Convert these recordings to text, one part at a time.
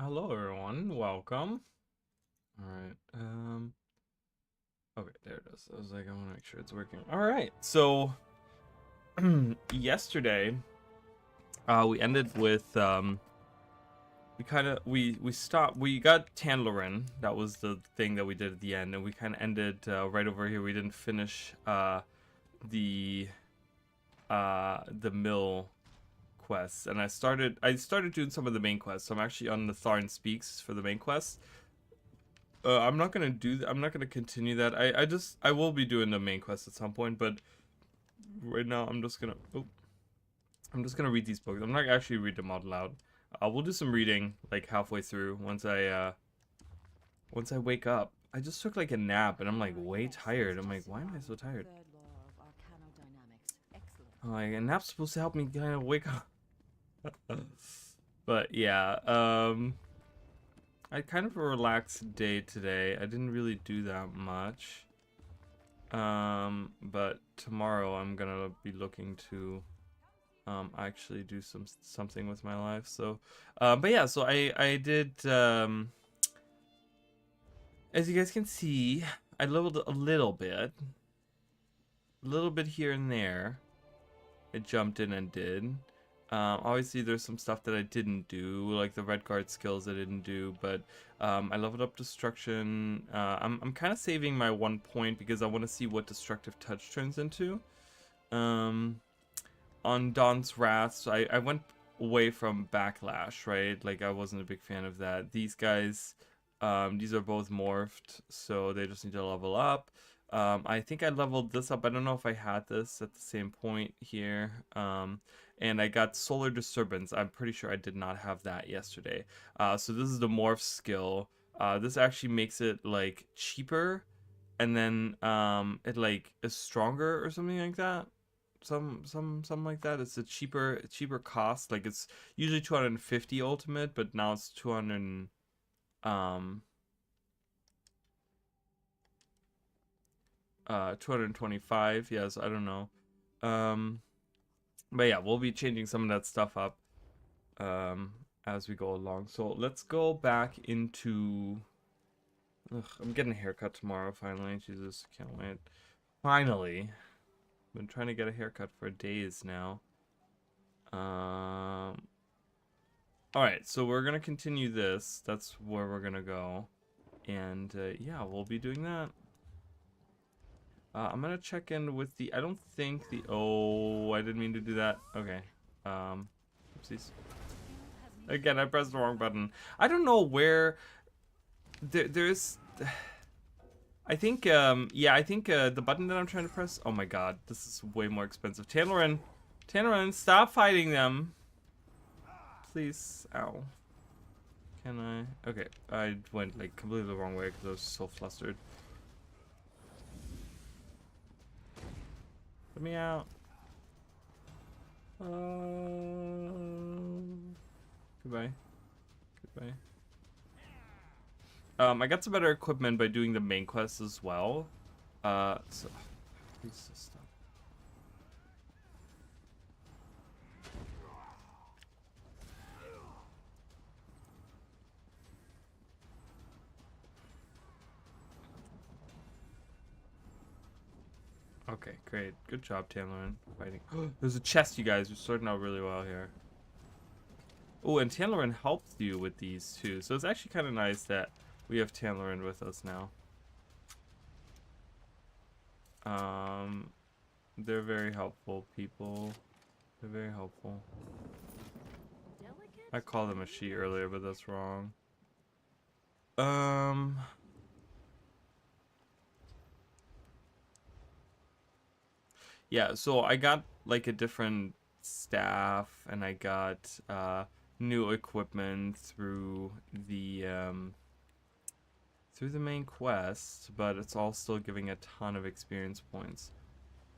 Hello everyone, welcome. Alright, okay, there it is. I was like, I wanna make sure it's working. Alright, so yesterday, we ended with, we stopped, we got Tanlerin. That was the thing that we did at the end, and we kinda ended, right over here. We didn't finish, the, the mill quests, and I started doing some of the main quests. So I'm actually on the Tharn Speaks for the main quest. I'm not gonna I'm not gonna continue that. I will be doing the main quest at some point, but right now I'm just gonna I'm just gonna read these books. I'm not actually read them out loud. We'll do some reading like halfway through once I wake up. I just took like a nap and I'm like way tired. I'm like, why am I so tired? I'm like, a nap's supposed to help me kind of wake up. But yeah, I had kind of a relaxed day today. I didn't really do that much. But tomorrow I'm gonna be looking to actually do something with my life. So but yeah, so I did as you guys can see, I leveled a little bit here and there. I jumped in and did. Obviously there's some stuff that I didn't do, like the red guard skills I didn't do, but I leveled up destruction. I'm kind of saving my 1 point because I want to see what destructive touch turns into. On Dawn's Wrath, so I went away from backlash, right? Like I wasn't a big fan of that. These guys, these are both morphed, so they just need to level up. I think I leveled this up. I don't know if I had this at the same point here. And I got Solar Disturbance. I'm pretty sure I did not have that yesterday. So this is the morph skill. This actually makes it like cheaper, and then it like is stronger or something like that. Something like that. It's a cheaper cost. Like it's usually 250 ultimate, but now it's 200 225. Yes, I don't know. But yeah, we'll be changing some of that stuff up as we go along. So let's go back into I'm getting a haircut tomorrow finally. Jesus, can't wait. Finally. Been trying to get a haircut for days now. Alright, so we're gonna continue this. That's where we're gonna go. And yeah, we'll be doing that. I'm gonna check in with the, I don't think the, oh, I didn't mean to do that. Okay. Oopsies. Again, I pressed the wrong button. I don't know where, there's, I think, yeah, I think the button that I'm trying to press, oh my god, this is way more expensive. Tanlerin, stop fighting them. Please, ow. Can I, okay, I went like completely the wrong way because I was so flustered. Let me out. Goodbye. Goodbye. I got some better equipment by doing the main quest as well. So please stop. Okay, great. Good job, Tanlerin. Fighting. There's a chest, you guys. You're starting out really well here. Oh, and Tanlerin helps you with these too. So it's actually kind of nice that we have Tanlerin with us now. They're very helpful people. They're very helpful. I called them a she earlier, but that's wrong. Yeah, so I got like a different staff and I got new equipment through the main quest, but it's all still giving a ton of experience points,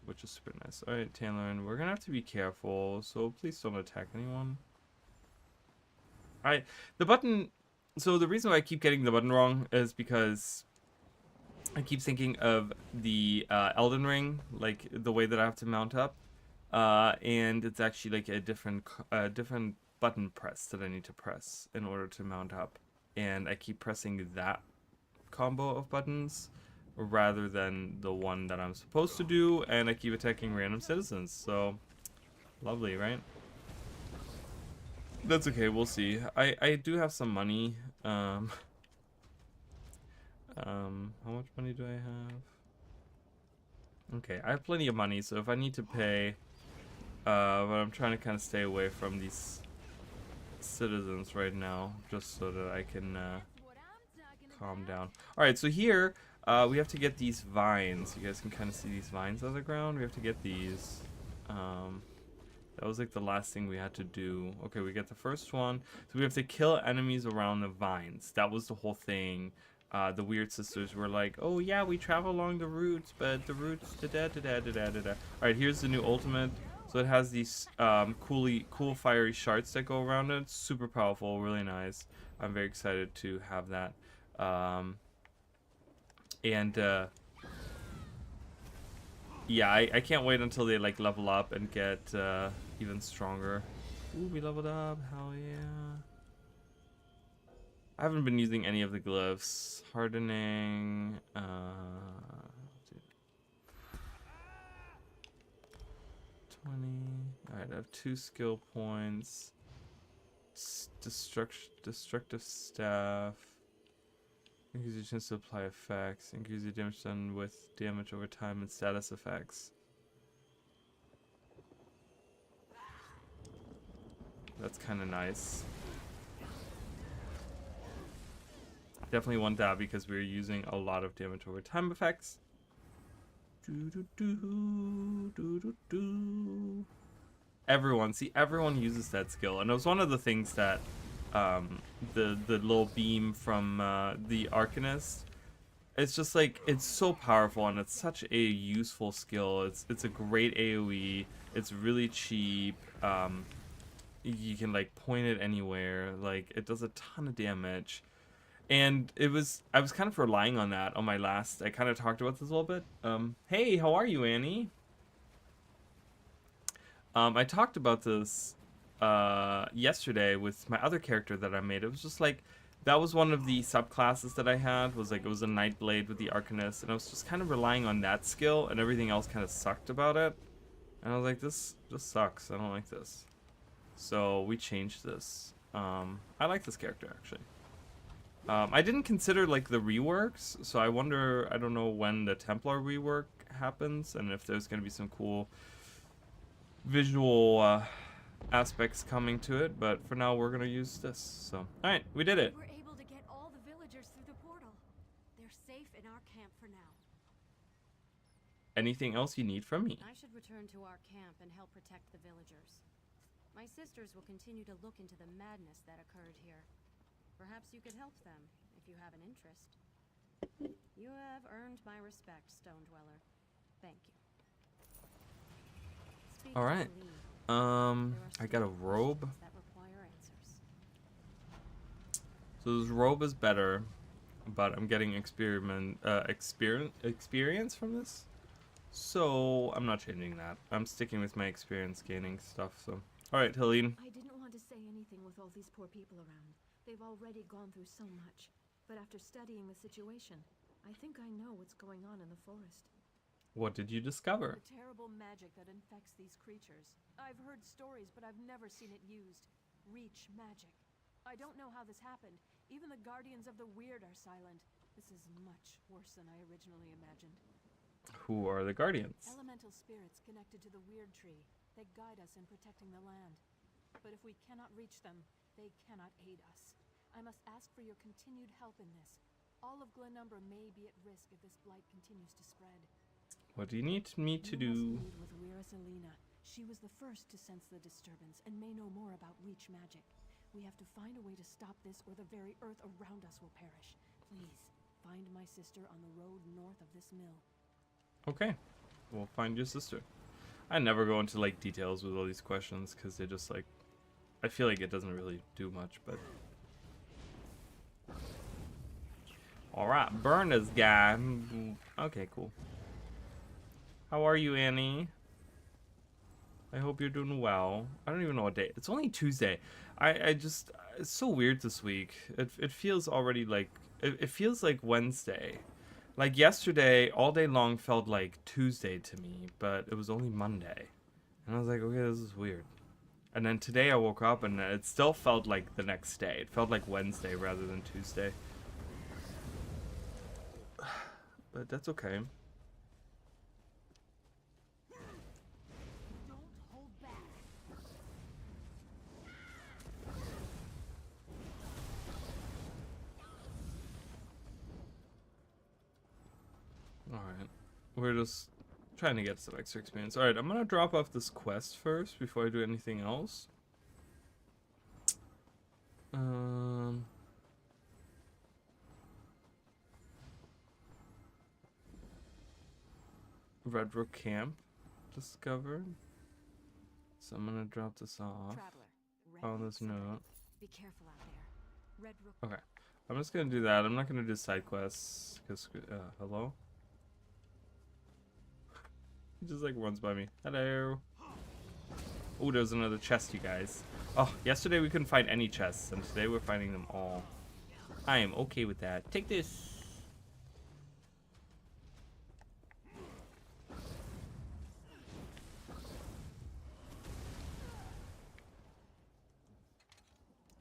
which is super nice. Alright, Tanlerin, we're gonna have to be careful, so please don't attack anyone. The button, so the reason why I keep getting the button wrong is because I keep thinking of the Elden Ring, like the way that I have to mount up, and it's actually like a different button press that I need to press in order to mount up, and I keep pressing that combo of buttons rather than the one that I'm supposed to do, and I keep attacking random citizens. So lovely, right? That's okay, we'll see. I do have some money. How much money do I have? Okay, I have plenty of money, so if I need to pay, but I'm trying to kind of stay away from these citizens right now, just so that I can calm down. Alright, so here, we have to get these vines. You guys can kind of see these vines on the ground. We have to get these. That was like the last thing we had to do. Okay, we get the first one. So we have to kill enemies around the vines. That was the whole thing. The weird sisters were like, oh yeah, we travel along the roots, but the roots da-da-da-da-da-da-da. Alright, here's the new ultimate. So it has these cool fiery shards that go around it. Super powerful, really nice. I'm very excited to have that. Yeah, I can't wait until they like level up and get even stronger. Ooh, we leveled up, hell yeah. I haven't been using any of the glyphs. Hardening, 20. Alright, I have 2 skill points. Destructive staff. Increase your chance to apply effects. Increase your damage done with damage over time and status effects. That's kind of nice. Definitely want that because we're using a lot of damage over time effects. Everyone uses that skill, and it was one of the things that the little beam from the Arcanist. It's just like, it's so powerful and it's such a useful skill. It's a great AoE. It's really cheap. You can like point it anywhere. Like, it does a ton of damage. And I was kind of relying on that on my last. I kind of talked about this a little bit. Hey, how are you, Annie? I talked about this yesterday with my other character that I made. It was just like, that was one of the subclasses that I had, was like, it was a Nightblade with the Arcanist, and I was just kind of relying on that skill, and everything else kind of sucked about it. And I was like, this sucks. I don't like this. So we changed this. I like this character, actually. I didn't consider like the reworks, so I wonder, I don't know when the Templar rework happens, and if there's going to be some cool visual aspects coming to it, but for now we're going to use this. So, alright, we did it. We're able to get all the villagers through the portal. They're safe in our camp for now. Anything else you need from me? I should return to our camp and help protect the villagers. My sisters will continue to look into the madness that occurred here. Perhaps you could help them, if you have an interest. You have earned my respect, Stone Dweller. Thank you. Alright. I got a robe. So this robe is better, but I'm getting experience from this. So I'm not changing that. I'm sticking with my experience gaining stuff. So, alright, Helene. I didn't want to say anything with all these poor people around. They've already gone through so much. But after studying the situation, I think I know what's going on in the forest. What did you discover? The terrible magic that infects these creatures. I've heard stories, but I've never seen it used. Reach magic. I don't know how this happened. Even the guardians of the weird are silent. This is much worse than I originally imagined. Who are the guardians? Elemental spirits connected to the weird tree. They guide us in protecting the land. But if we cannot reach them, they cannot aid us. I must ask for your continued help in this. All of Glenumbra may be at risk if this blight continues to spread. What do you need me to do? You must meet with Wyra. She was the first to sense the disturbance and may know more about Reach magic. We have to find a way to stop this or the very earth around us will perish. Please, find my sister on the road north of this mill. Okay, we'll find your sister. I never go into like details with all these questions because they just like, I feel like it doesn't really do much, but. Alright, burn this guy. Okay, cool. How are you, Annie? I hope you're doing well. I don't even know what day. It's only Tuesday. I just, it's so weird this week. It feels already like, it feels like Wednesday. Like yesterday, all day long felt like Tuesday to me, but it was only Monday. And I was like, okay, this is weird. And then today I woke up and it still felt like the next day. It felt like Wednesday rather than Tuesday. But that's okay. Alright. We're just trying to get some extra experience. Alright, I'm gonna drop off this quest first before I do anything else. Red Brook Camp discovered. So I'm gonna drop this off. On this note. Be careful out there. Red Rook. Okay. I'm just gonna do that. I'm not gonna do side quests because hello? He just like runs by me. Hello. Oh, there's another chest, you guys. Oh, yesterday we couldn't find any chests, and today we're finding them all. I am okay with that. Take this.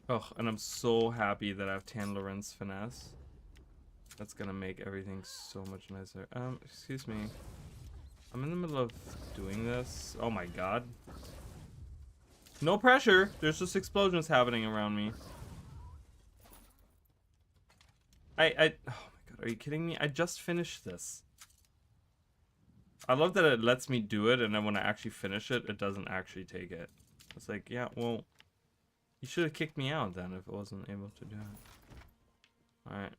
Oh, and I'm so happy that I have Tanlarin's Finesse. That's gonna make everything so much nicer. Excuse me. I'm in the middle of doing this. Oh my god. No pressure! There's just explosions happening around me. Oh my god, are you kidding me? I just finished this. I love that it lets me do it, and then when I actually finish it, it doesn't actually take it. It's like, yeah, well, you should have kicked me out then if I wasn't able to do it. Alright.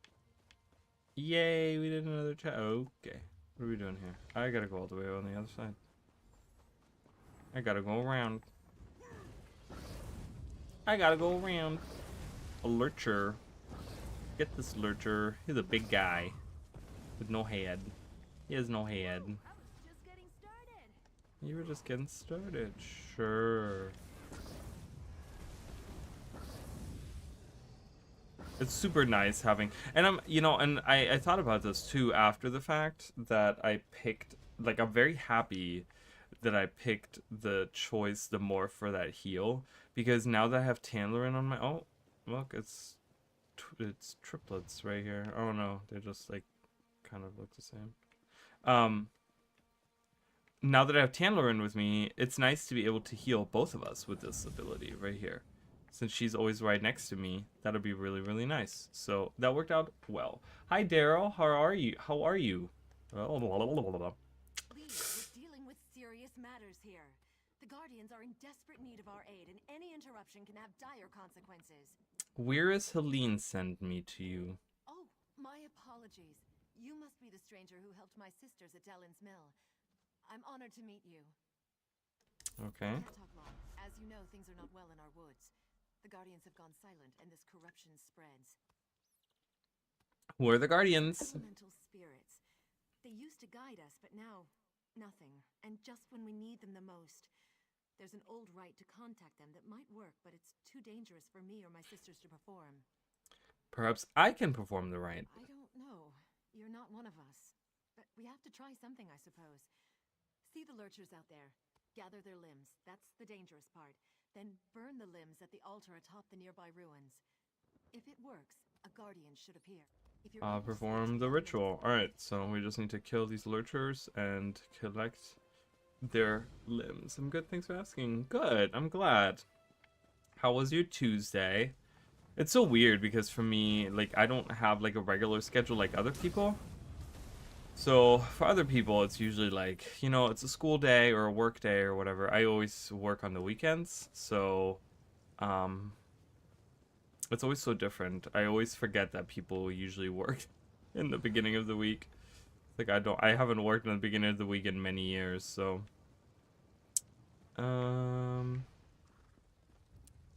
Yay, we did another chat. Okay. What are we doing here? I gotta go all the way on the other side. I gotta go around. I gotta go around. A lurcher. Get this lurcher. He's a big guy. With no head. He has no head. Just getting started. You were just getting started. Sure. It's super nice having, and I thought about this too after the fact that I picked, like, I'm very happy that I picked the choice, the morph for that heal, because now that I have Tanlarin on my, oh, look, it's triplets right here. Oh no, they just like kind of look the same. Now that I have Tanlarin with me, it's nice to be able to heal both of us with this ability right here. Since she's always right next to me, that'll be really, really nice. So that worked out well. Hi, Daryl. How are you? How are you? Please, we're dealing with serious matters here. The Guardians are in desperate need of our aid, and any interruption can have dire consequences. Where is Helene send me to you? Oh, my apologies. You must be the stranger who helped my sisters at Dellen's Mill. I'm honored to meet you. Okay. I can't talk long. As you know, things are not well in our woods. The Guardians have gone silent, and this corruption spreads. Who are the Guardians? Elemental spirits. They used to guide us, but now, nothing. And just when we need them the most. There's an old rite to contact them that might work, but it's too dangerous for me or my sisters to perform. Perhaps I can perform the rite. I don't know. You're not one of us. But we have to try something, I suppose. See the lurchers out there. Gather their limbs. That's the dangerous part. Then burn the limbs at the altar atop the nearby ruins. If it works, a guardian should appear. If you're able to Perform select the elements- ritual. Alright, so we just need to kill these lurchers and collect their limbs. I'm good, thanks for asking. Good, I'm glad. How was your Tuesday? It's so weird because for me, like, I don't have like a regular schedule like other people. So for other people, it's usually like, you know, it's a school day or a work day or whatever. I always work on the weekends, so it's always so different. I always forget that people usually work in the beginning of the week. Like I haven't worked in the beginning of the week in many years, so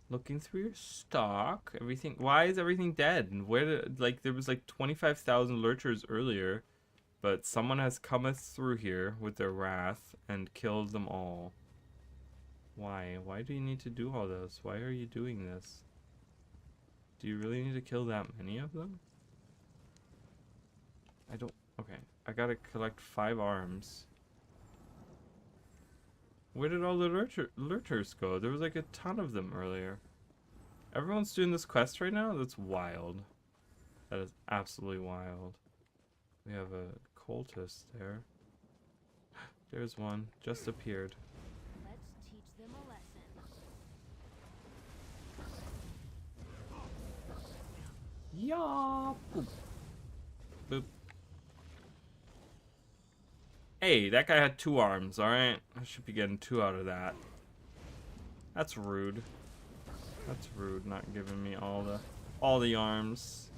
looking through your stock, everything. Why is everything dead? And where did, like, there was like 25,000 lurchers earlier. But someone has cometh through here with their wrath and killed them all. Why? Why do you need to do all this? Why are you doing this? Do you really need to kill that many of them? I don't... Okay. I gotta collect 5 arms. Where did all the lurchers go? There was like a ton of them earlier. Everyone's doing this quest right now? That's wild. That is absolutely wild. We have a cultist there. There's one. Just appeared. Let's teach them a lesson. Yeah. Boop. Boop. Hey, that guy had 2 arms, alright? I should be getting 2 out of that. That's rude. That's rude, not giving me all the arms.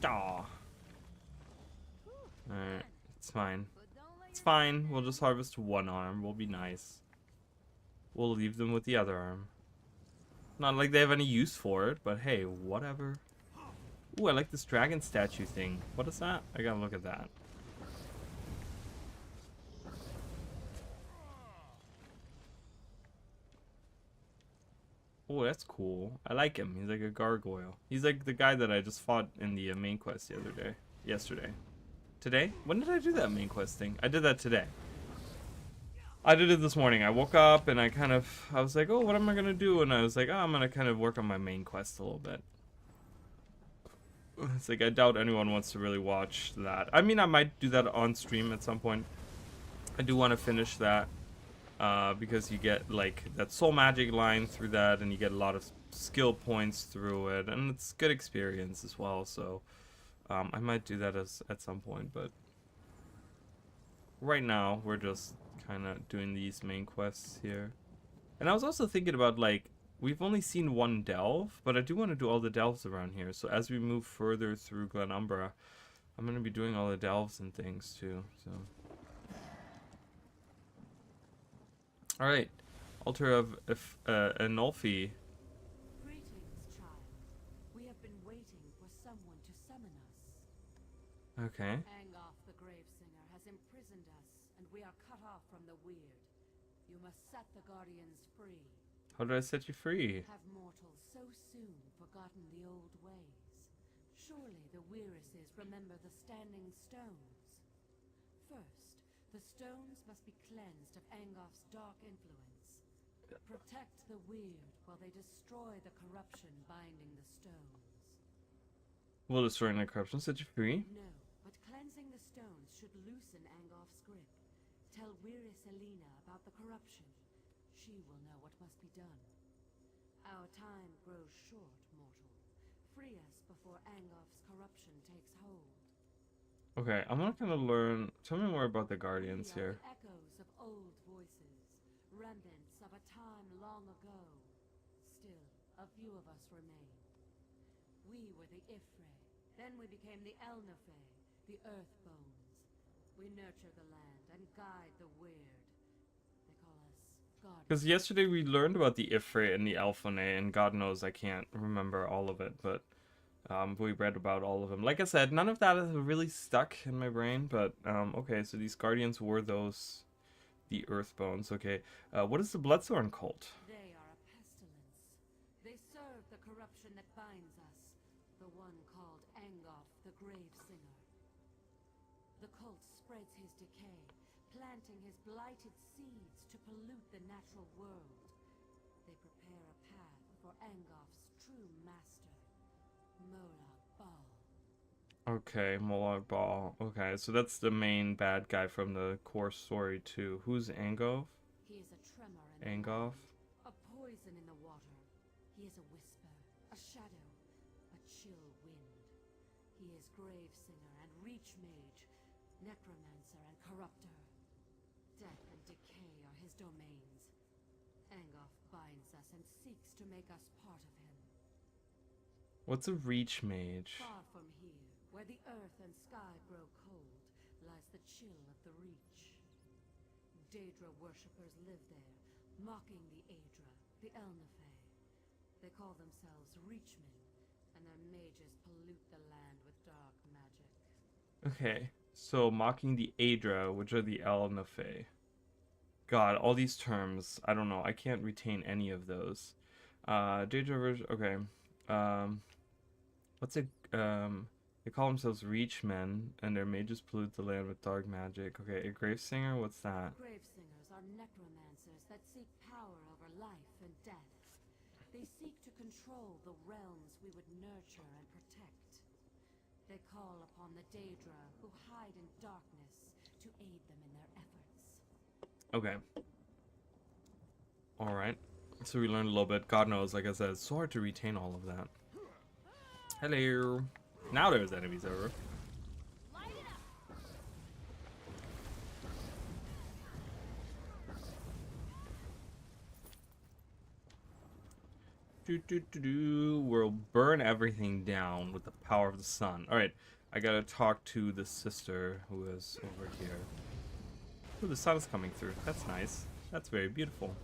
Aw. Alright, it's fine. It's fine, we'll just harvest 1 arm, we'll be nice. We'll leave them with the other arm. Not like they have any use for it, but hey, whatever. Ooh, I like this dragon statue thing. What is that? I gotta look at that. Oh, that's cool. I like him. He's like a gargoyle. He's like the guy that I just fought in the main quest the other day. Yesterday. Today? When did I do that main quest thing? I did that today. I did it this morning. I woke up and I was like, oh, what am I going to do? And I was like, oh, I'm going to kind of work on my main quest a little bit. It's like, I doubt anyone wants to really watch that. I mean, I might do that on stream at some point. I do want to finish that. Because you get like that soul magic line through that, and you get a lot of skill points through it, and it's good experience as well. So I might do that at some point, but right now we're just kind of doing these main quests here. And I was also thinking about, like, we've only seen 1 delve, but I do want to do all the delves around here. So as we move further through Glenumbra, I'm going to be doing all the delves and things too. So. Alright, Altar of Anolfi. Greetings, child. We have been waiting for someone to summon us. Okay. Angoff the Gravesinger has imprisoned us, and we are cut off from the weird. You must set the Guardians free. How do I set you free? Have mortals so soon forgotten the old ways? Surely the Weirises remember the Standing Stones. First, the stones must be cleansed of Angoff's dark influence. Protect the weird while they destroy the corruption binding the stones. Will destroying the corruption set you free? No, but cleansing the stones should loosen Angoff's grip. Tell Weiris Elena about the corruption. She will know what must be done. Our time grows short, mortal. Free us before Angoff's corruption takes hold. Okay, I'm not gonna learn. Tell me more about the Guardians We are here. the echoes of old voices, remnants of a time long ago. Still, a few of us remain. We were the Ifre, then we became the Elnafe, the Earthbones. We nurture the land and guide the weird. They call us guardians. Because yesterday we learned about the Ifrit and the Elfone, and God knows I can't remember all of it, but we read about all of them. Like I said, none of that is really stuck in my brain, but okay, so these Guardians were those, the Earthbones. Okay, what is the Bloodthorn cult? They are a pestilence. They serve the corruption that binds us, the one called Angoff the Gravesinger. The cult spreads his decay, planting his blighted seeds to pollute the natural world. They prepare a path for Angoff's true master, Molag Bal. Okay, Molag Bal. Okay, so that's the main bad guy from the core story too. Who's Angov? He is a tremor in the Angov? land, a poison in the water. He is a whisper, a shadow, a chill wind. He is Gravesinger and Reach Mage, Necromancer and Corruptor. Death and decay are his domains. Angoff binds us and seeks to make us part of him. What's a Reach Mage? Far from here, where the earth and sky grow cold, lies the chill of the Reach. Daedra worshippers live there, mocking the Aedra, the Elnafe. They call themselves Reachmen, and their mages pollute the land with dark magic. Okay, so mocking the Aedra, which are the Elnafe. God, all these terms. I don't know. I can't retain any of those. Data version. Okay. What's it? They call themselves Reach Men, and their mages pollute the land with dark magic. Okay, a grave singer. What's that? Grave singers are necromancers that seek power over life and death. They seek to control the realms we would nurture and protect. They call upon the Daedra, who hide in darkness, to aid them in their efforts. Okay. All right. So we learned a little bit. God knows, like I said, it's so hard to retain all of that. Hello. Now there's enemies over. We'll burn everything down with the power of the sun. Alright, I gotta talk to the sister who is over here. Ooh, the sun is coming through. That's nice. That's very beautiful.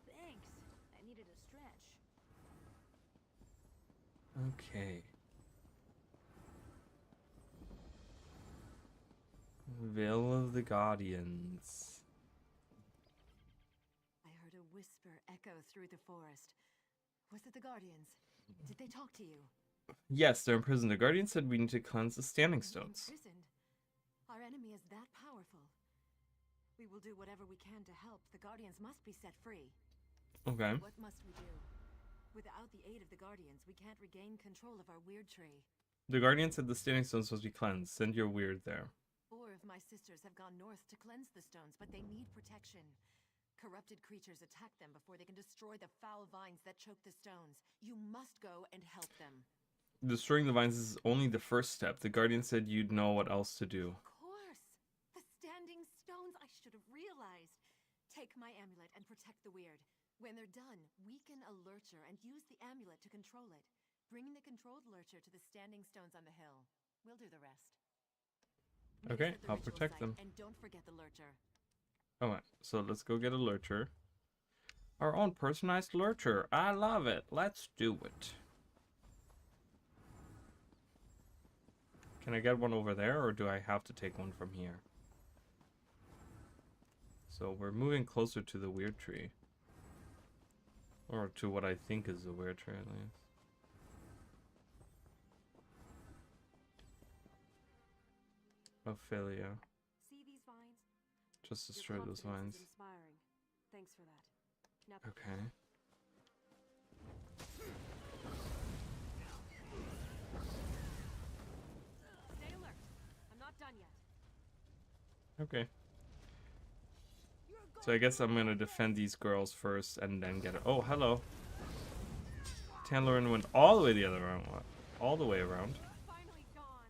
Thanks. I needed a stretch. Okay. Veil of the Guardians. I heard a whisper echo through the forest. Was it the Guardians? Did they talk to you? Yes, they're in prison. The Guardian said we need to cleanse the Standing Stones. Imprisoned? Our enemy is that powerful. We will do whatever we can to help. The Guardians must be set free. Okay. What must we do? Without the aid of the Guardians, we can't regain control of our weird tree. The Guardian said the Standing Stones supposed to be cleansed. Send your weird there. 4 of my sisters have gone north to cleanse the stones, but they need protection. Corrupted creatures attack them before they can destroy the foul vines that choke the stones. You must go and help them. Destroying the vines is only the first step. The Guardian said you'd know what else to do. Of course! The standing stones, I should have realized. Take my amulet and protect the weird. When they're done, weaken a lurcher and use the amulet to control it. Bring the controlled lurcher to the standing stones on the hill. We'll do the rest. Okay, I'll protect them. And don't forget the lurcher. Alright, so let's go get a lurcher. Our own personalized lurcher. I love it. Let's do it. Can I get one over there, or do I have to take one from here? So we're moving closer to the weird tree. Or to what I think is the weird tree, at least. Ophelia. See these vines? Just Your destroy those confidence vines. is inspiring. Thanks for that. Now, Okay. stay alert. I'm not done yet. Okay. So I guess I'm gonna defend these girls first and then get it. Oh, hello. Tanlerin went all the way the other round. All the way around. You're finally gone.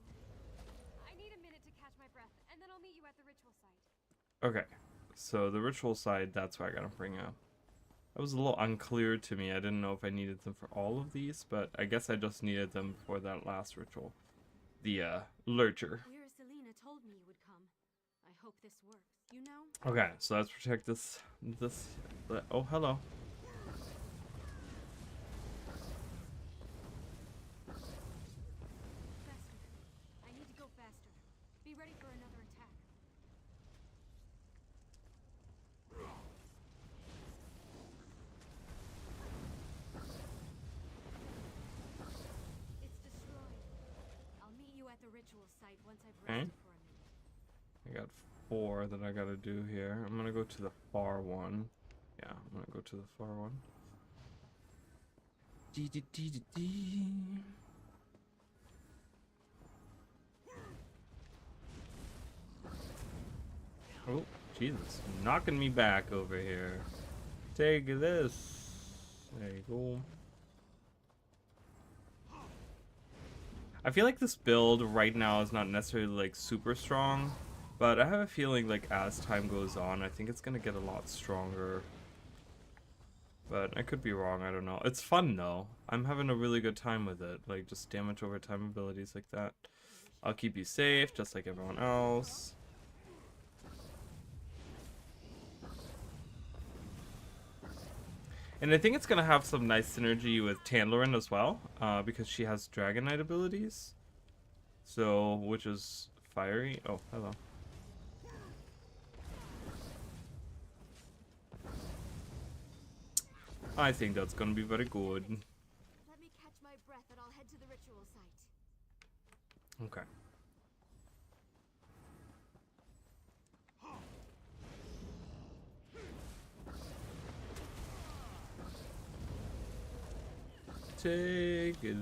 I need a minute to catch my breath, and then I'll meet you at the ritual site. Okay. So the ritual side, that's what I gotta bring up. That was a little unclear to me. I didn't know if I needed them for all of these, but I guess I just needed them for that last ritual. The, lurcher. Where Selena told me you would come. I hope this works. You know? Okay, so let's protect this, oh, hello. Faster. I need to go faster. Be ready for another attack. It's destroyed. I'll meet you at the ritual site once I've rested for a minute. I got 4 that I gotta do here. I'm gonna go to the far one. Yeah, I'm gonna go to the far one. Dee dee dee dee dee. Oh, Jesus. Knocking me back over here. Take this. There you go. I feel like this build right now is not necessarily like super strong, but I have a feeling like as time goes on, I think it's gonna get a lot stronger. But I could be wrong, I don't know. It's fun though. I'm having a really good time with it. Like just damage over time abilities like that. I'll keep you safe, just like everyone else. And I think it's gonna have some nice synergy with Tanlorin as well, because she has Dragon Knight abilities. So, which is fiery. Oh, hello. I think that's gonna be very good. Let me catch my breath and I'll head to the ritual site. Okay. Take this.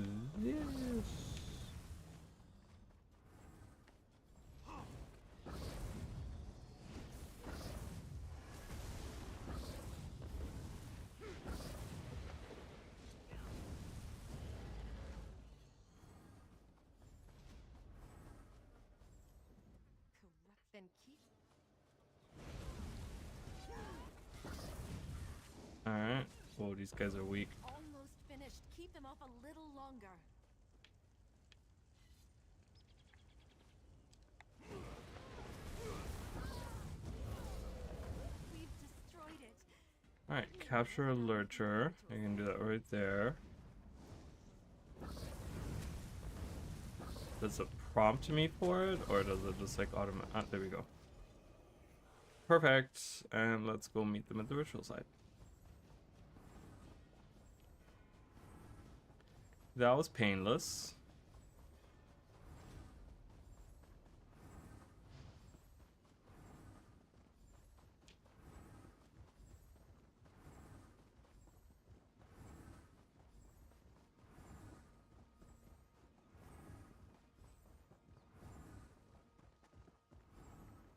Then keep Alright. Whoa, these guys are weak. almost finished. Keep them off a little longer. We've destroyed it. Alright, capture a lurcher. I can do that right there. Does it prompt me for it, or does it just like automatic? Ah, there we go. Perfect. And let's go meet them at the ritual site. That was painless.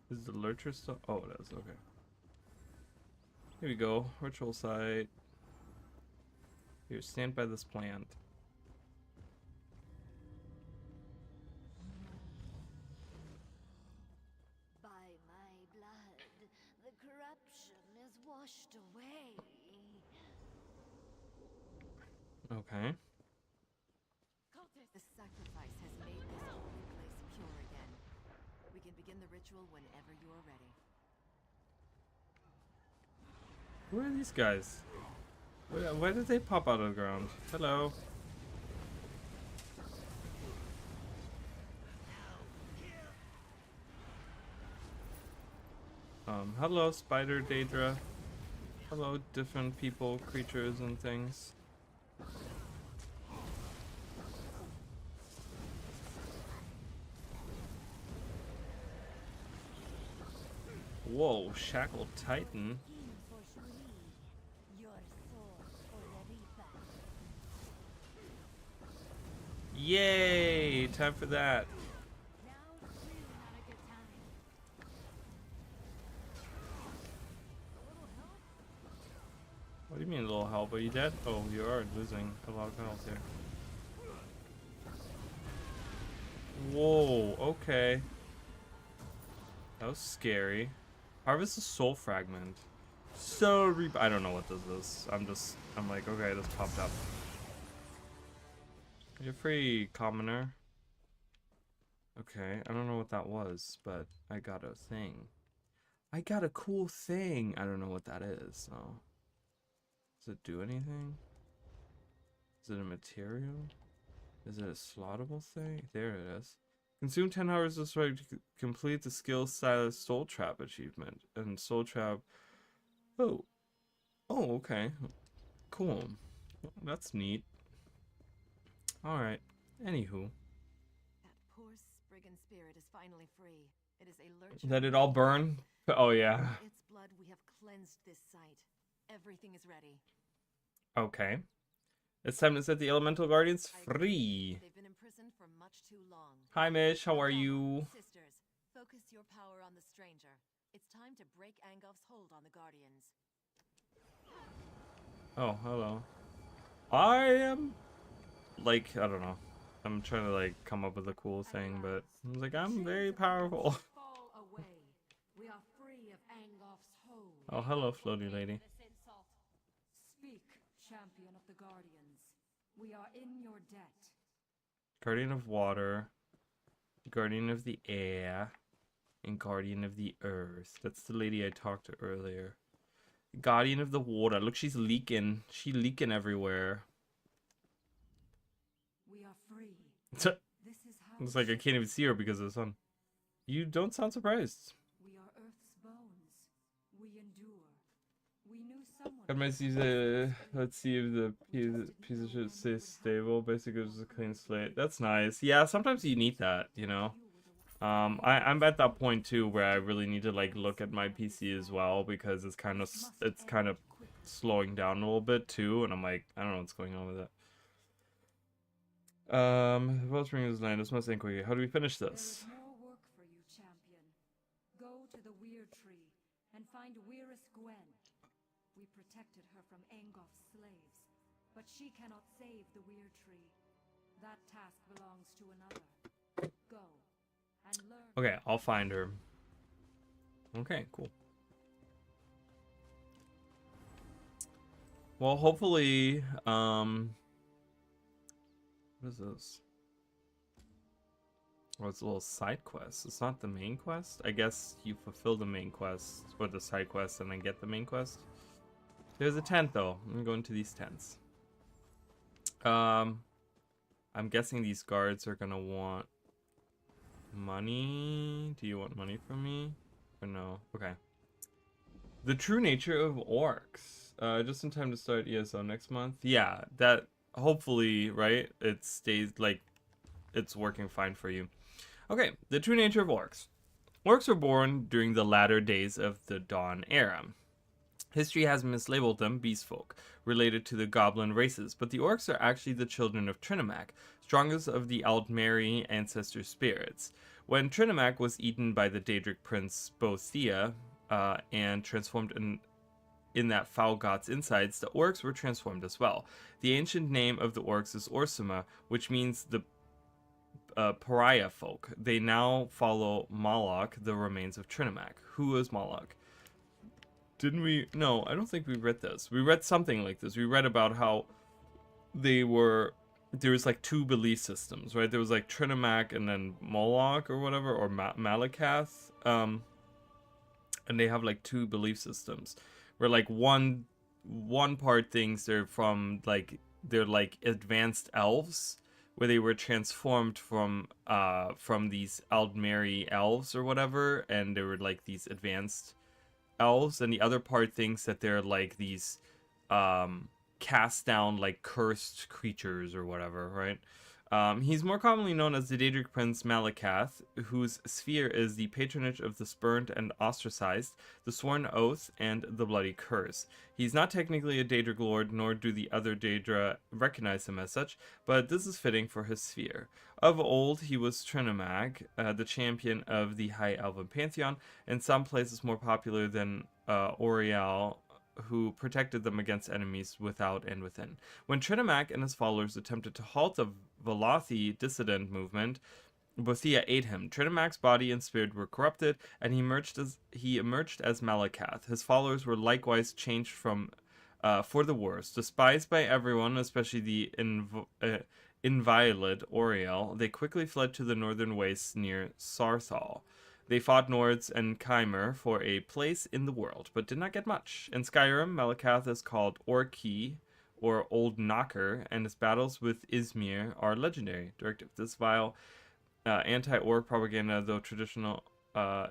Is the lurcher still? Oh, it is. Okay. Here we go. Ritual site. Here, stand by this plant. By my blood, the corruption is washed away. Okay. The sacrifice has made this holy place pure again. We can begin the ritual whenever you are ready. Where are these guys? Why did they pop out of the ground? Hello. Hello, Spider Daedra. Hello, different people, creatures, and things. Whoa, Shackled Titan. Yay! Time for that. What do you mean a little help? Are you dead? Oh, you are losing a lot of health here. Whoa, okay. That was scary. Harvest a soul fragment. I don't know what this is. I'm like, okay, this popped up. You're free, commoner. Okay, I don't know what that was, but I got a thing. I got a cool thing. I don't know what that is, so. Does it do anything? Is it a material? Is it a slottable thing? There it is. Consume 10 hours this way to complete the skill stylus soul trap achievement. And soul trap. Oh. Oh, okay. Cool. That's neat. Alright. Anywho. That poor Spriggan spirit is finally free. It is a lurcher. Let it all burn? Oh, yeah. With its blood, we have cleansed this site. Everything is ready. Okay. It's time to set the Elemental Guardians free. They've been imprisoned for much too long. Hi, Mish. How are you? Sisters, focus your power on the stranger. It's time to break Angof's hold on the Guardians. Oh, hello. I am... like, I don't know. I'm trying to, like, come up with a cool thing, but I was like, I'm very powerful. Fall away. We are free of Angof's hold. Oh, hello, floaty lady. Speak, champion of the Guardians. We are in your debt. Guardian of Water, Guardian of the Air, and Guardian of the Earth. That's the lady I talked to earlier. Guardian of the water. Look, she's leaking. She leaking everywhere. We are free. It's This is how like I can't even see her because of the sun. You don't sound surprised. we are Earth's bones. We endure. We knew someone. Got my season. Let's see if the piece of shit stays stable. Basically, it's a clean slate. That's nice. Yeah, sometimes you need that, you know. I'm at that point too where I really need to like look at my PC as well because it's kind of slowing down a little bit too, and I'm like, I don't know what's going on with it. Wellspring is land. This must end quickly. How do we finish There this? is more work for you, champion. Go to the Weird Tree and find Weirus Gwen. We protected her from Angoff's slaves, but she cannot save the Weird Tree. That task belongs to another. Go and learn. Okay, I'll find her. Okay, cool. Well, hopefully, what is this? Oh, it's a little side quest. It's not the main quest. I guess you fulfill the main quest or the side quest and then get the main quest. There's a tent though. I'm going to these tents. I'm guessing these guards are gonna want money. Do you want money from me? Or no? Okay. The true nature of orcs. Just in time to start ESO next month. Yeah, that hopefully, right? It stays like it's working fine for you. Okay, the true nature of orcs. Orcs were born during the latter days of the Dawn era. History has mislabeled them beastfolk, related to the goblin races, but the orcs are actually the children of Trinimac, strongest of the Aldmeri ancestor spirits. When Trinimac was eaten by the Daedric prince Bothea and transformed in that foul god's insides, the orcs were transformed as well. The ancient name of the orcs is Orsuma, which means the pariah folk. They now follow Moloch, the remains of Trinimac. Who is Moloch? Didn't we? No, I don't think we read this. We read something like this. We read about how there was like two belief systems, right? There was like Trinimac and then Moloch or whatever, or Malakath. And they have like two belief systems where like one part thinks they're like advanced elves, where they were transformed from these Aldmeri elves or whatever, and they were like these advanced elves, and the other part thinks that they're like these cast down like cursed creatures or whatever, right? He's more commonly known as the Daedric Prince Malakath, whose sphere is the patronage of the spurned and ostracized, the sworn oath, and the bloody curse. He's not technically a Daedric lord, nor do the other Daedra recognize him as such, but this is fitting for his sphere. Of old, he was Trinimac, the champion of the High Elven Pantheon, in some places more popular than Oriel, who protected them against enemies without and within. When Trinimac and his followers attempted to halt the Velothi dissident movement, Bothea ate him. Trinimac's body and spirit were corrupted, and he emerged as Malakath. His followers were likewise changed for the worse. Despised by everyone, especially the inviolate Oriel, they quickly fled to the northern wastes near Sarthal. They fought Nords and Chimer for a place in the world, but did not get much. In Skyrim, Malakath is called Orki, or Old Knocker, and his battles with Izmir are legendary. Directive: this vile anti-orc propaganda, though traditional,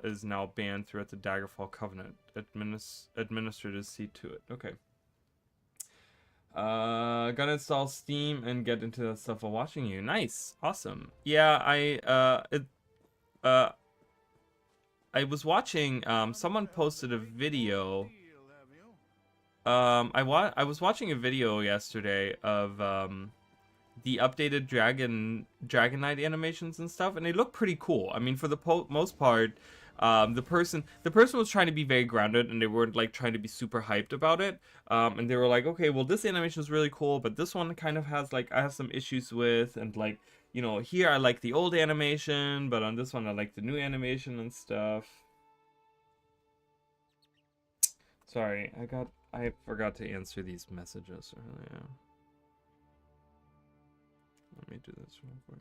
is now banned throughout the Daggerfall Covenant. Administrators see to it. Okay. Gotta install Steam and get into that stuff while watching you. Nice. Awesome. Yeah, I was watching, someone posted a video. I was watching a video yesterday of the updated Dragon Knight animations and stuff, and they look pretty cool. I mean, for the most part, the person was trying to be very grounded, and they weren't like trying to be super hyped about it. And they were like, okay, well, this animation is really cool, but this one kind of has like I have some issues with, and like, you know, here I like the old animation, but on this one I like the new animation and stuff. Sorry, I forgot to answer these messages earlier. Let me do this real quick.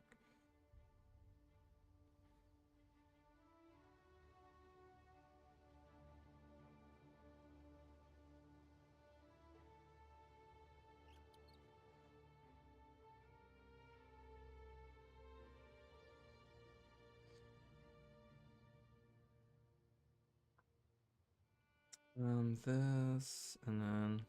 This, and then...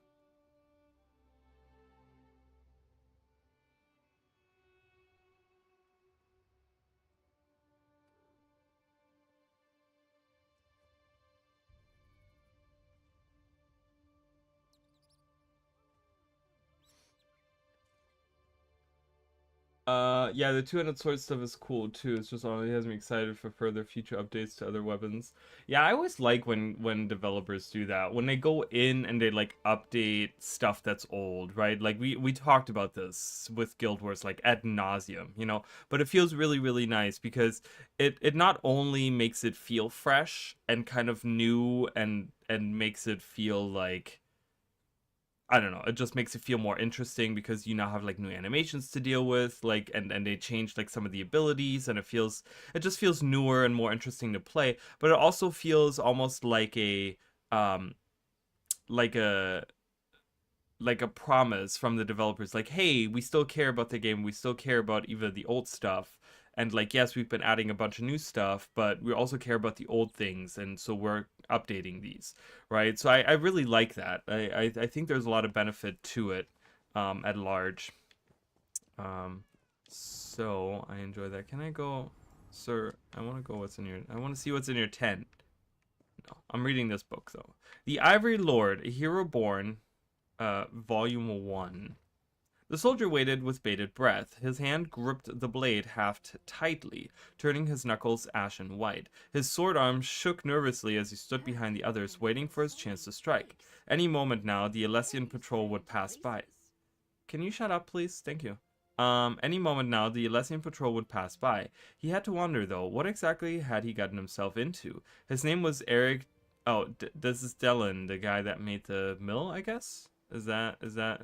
yeah, the two-handed sword stuff is cool too. It's just it has me excited for further future updates to other weapons. Yeah, I always like when developers do that. When they go in and they like update stuff that's old, right? Like we talked about this with Guild Wars like ad nauseum, you know. But it feels really really nice because it not only makes it feel fresh and kind of new and makes it feel like, I don't know, it just makes it feel more interesting because you now have like new animations to deal with, like, and they changed like some of the abilities, and it just feels newer and more interesting to play. But it also feels almost like um like a like a promise from the developers, like, hey, we still care about the game, we still care about even the old stuff, and like, yes, we've been adding a bunch of new stuff, but we also care about the old things, and so we're updating these, right? So I really like that. I think there's a lot of benefit to it at large. So I enjoy that. Can I go, sir? I want to go. I want to see what's in your tent. No, I'm reading this book though. The Ivory Lord, a Hero Born, Volume 1. The soldier waited with bated breath. His hand gripped the blade haft tightly, turning his knuckles ashen white. His sword arm shook nervously as he stood behind the others, waiting for his chance to strike. Any moment now, the Alessian patrol would pass by. Can you shut up, please? Thank you. Any moment now, the Alessian patrol would pass by. He had to wonder, though, what exactly had he gotten himself into? His name was Eric... Oh, this is Dylan, the guy that made the mill, I guess? Is that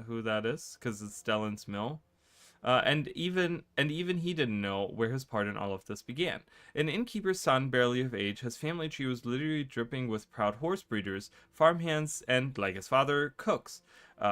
who that is? Because it's Stellan's mill. And even he didn't know where his part in all of this began. An innkeeper's son, barely of age, his family tree was literally dripping with proud horse breeders, farmhands, and, like his father, cooks.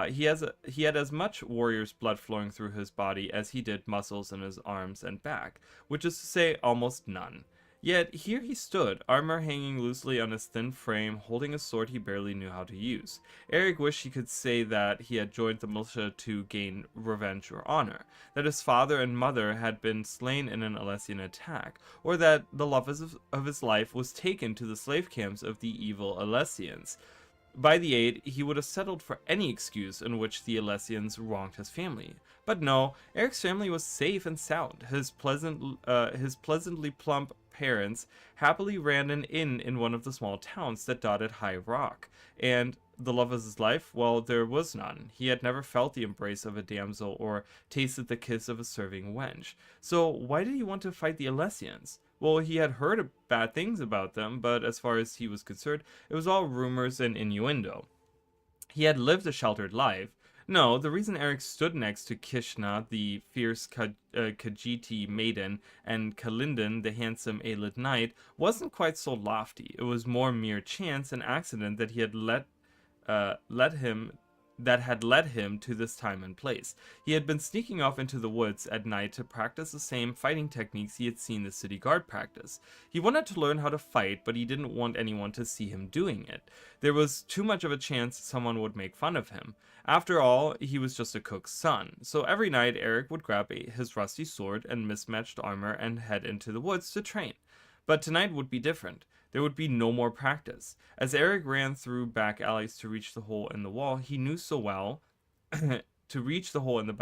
He had as much warrior's blood flowing through his body as he did muscles in his arms and back, which is to say, almost none. Yet here he stood, armor hanging loosely on his thin frame, holding a sword he barely knew how to use. Eric wished he could say that he had joined the militia to gain revenge or honor, that his father and mother had been slain in an Alessian attack, or that the love of his life was taken to the slave camps of the evil Alessians. By the 8, he would have settled for any excuse in which the Alessians wronged his family. But no, Eric's family was safe and sound. His pleasantly plump parents happily ran an inn in one of the small towns that dotted High Rock, and the love of his life, well, there was none. He had never felt the embrace of a damsel or tasted the kiss of a serving wench. So why did he want to fight the Alessians? Well, he had heard bad things about them, but as far as he was concerned, it was all rumors and innuendo. He had lived a sheltered life. No, the reason Eric stood next to Kishna, the fierce Khajiiti maiden, and Kalindin, the handsome Aelid knight, wasn't quite so lofty. It was more mere chance and accident that he had had led him to this time and place. He had been sneaking off into the woods at night to practice the same fighting techniques he had seen the city guard practice. He wanted to learn how to fight, but he didn't want anyone to see him doing it. There was too much of a chance someone would make fun of him. After all, he was just a cook's son. So every night Eric would grab his rusty sword and mismatched armor and head into the woods to train. But tonight would be different. There would be no more practice. As Eric ran through back alleys to reach the hole in the wall, he knew so well to reach the hole in the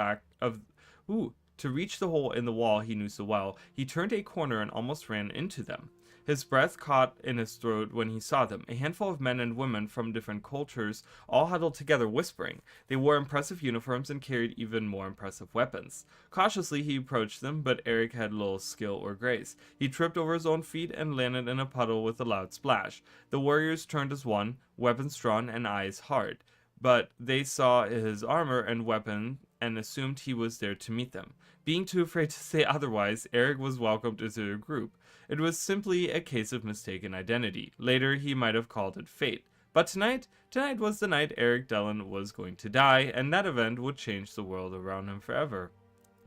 wall he knew so well, he turned a corner and almost ran into them. His breath caught in his throat when he saw them, a handful of men and women from different cultures, all huddled together whispering. They wore impressive uniforms and carried even more impressive weapons. Cautiously he approached them, but Eric had little skill or grace. He tripped over his own feet and landed in a puddle with a loud splash. The warriors turned as one, weapons drawn and eyes hard. But they saw his armor and weapon and assumed he was there to meet them. Being too afraid to say otherwise, Eric was welcomed into their group. It was simply a case of mistaken identity. Later, he might have called it fate. But tonight was the night Eric Dellen was going to die, and that event would change the world around him forever.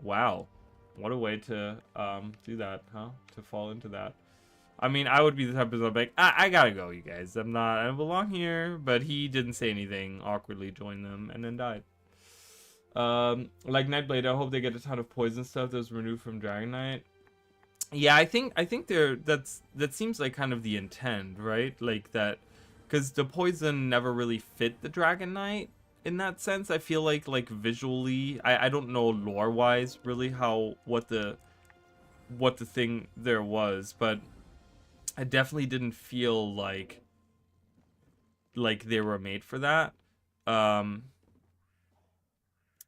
Wow. What a way to do that, huh? To fall into that. I mean, I would be the type of person like, I gotta go, you guys. I don't belong here. But he didn't say anything, awkwardly joined them, and then died. Like Nightblade, I hope they get a ton of poison stuff that was removed from Dragon Knight. Yeah, I think that seems like kind of the intent, right? Like that, because the poison never really fit the Dragon Knight in that sense. I feel like visually, I don't know lore wise really what the thing there was, but I definitely didn't feel like they were made for that.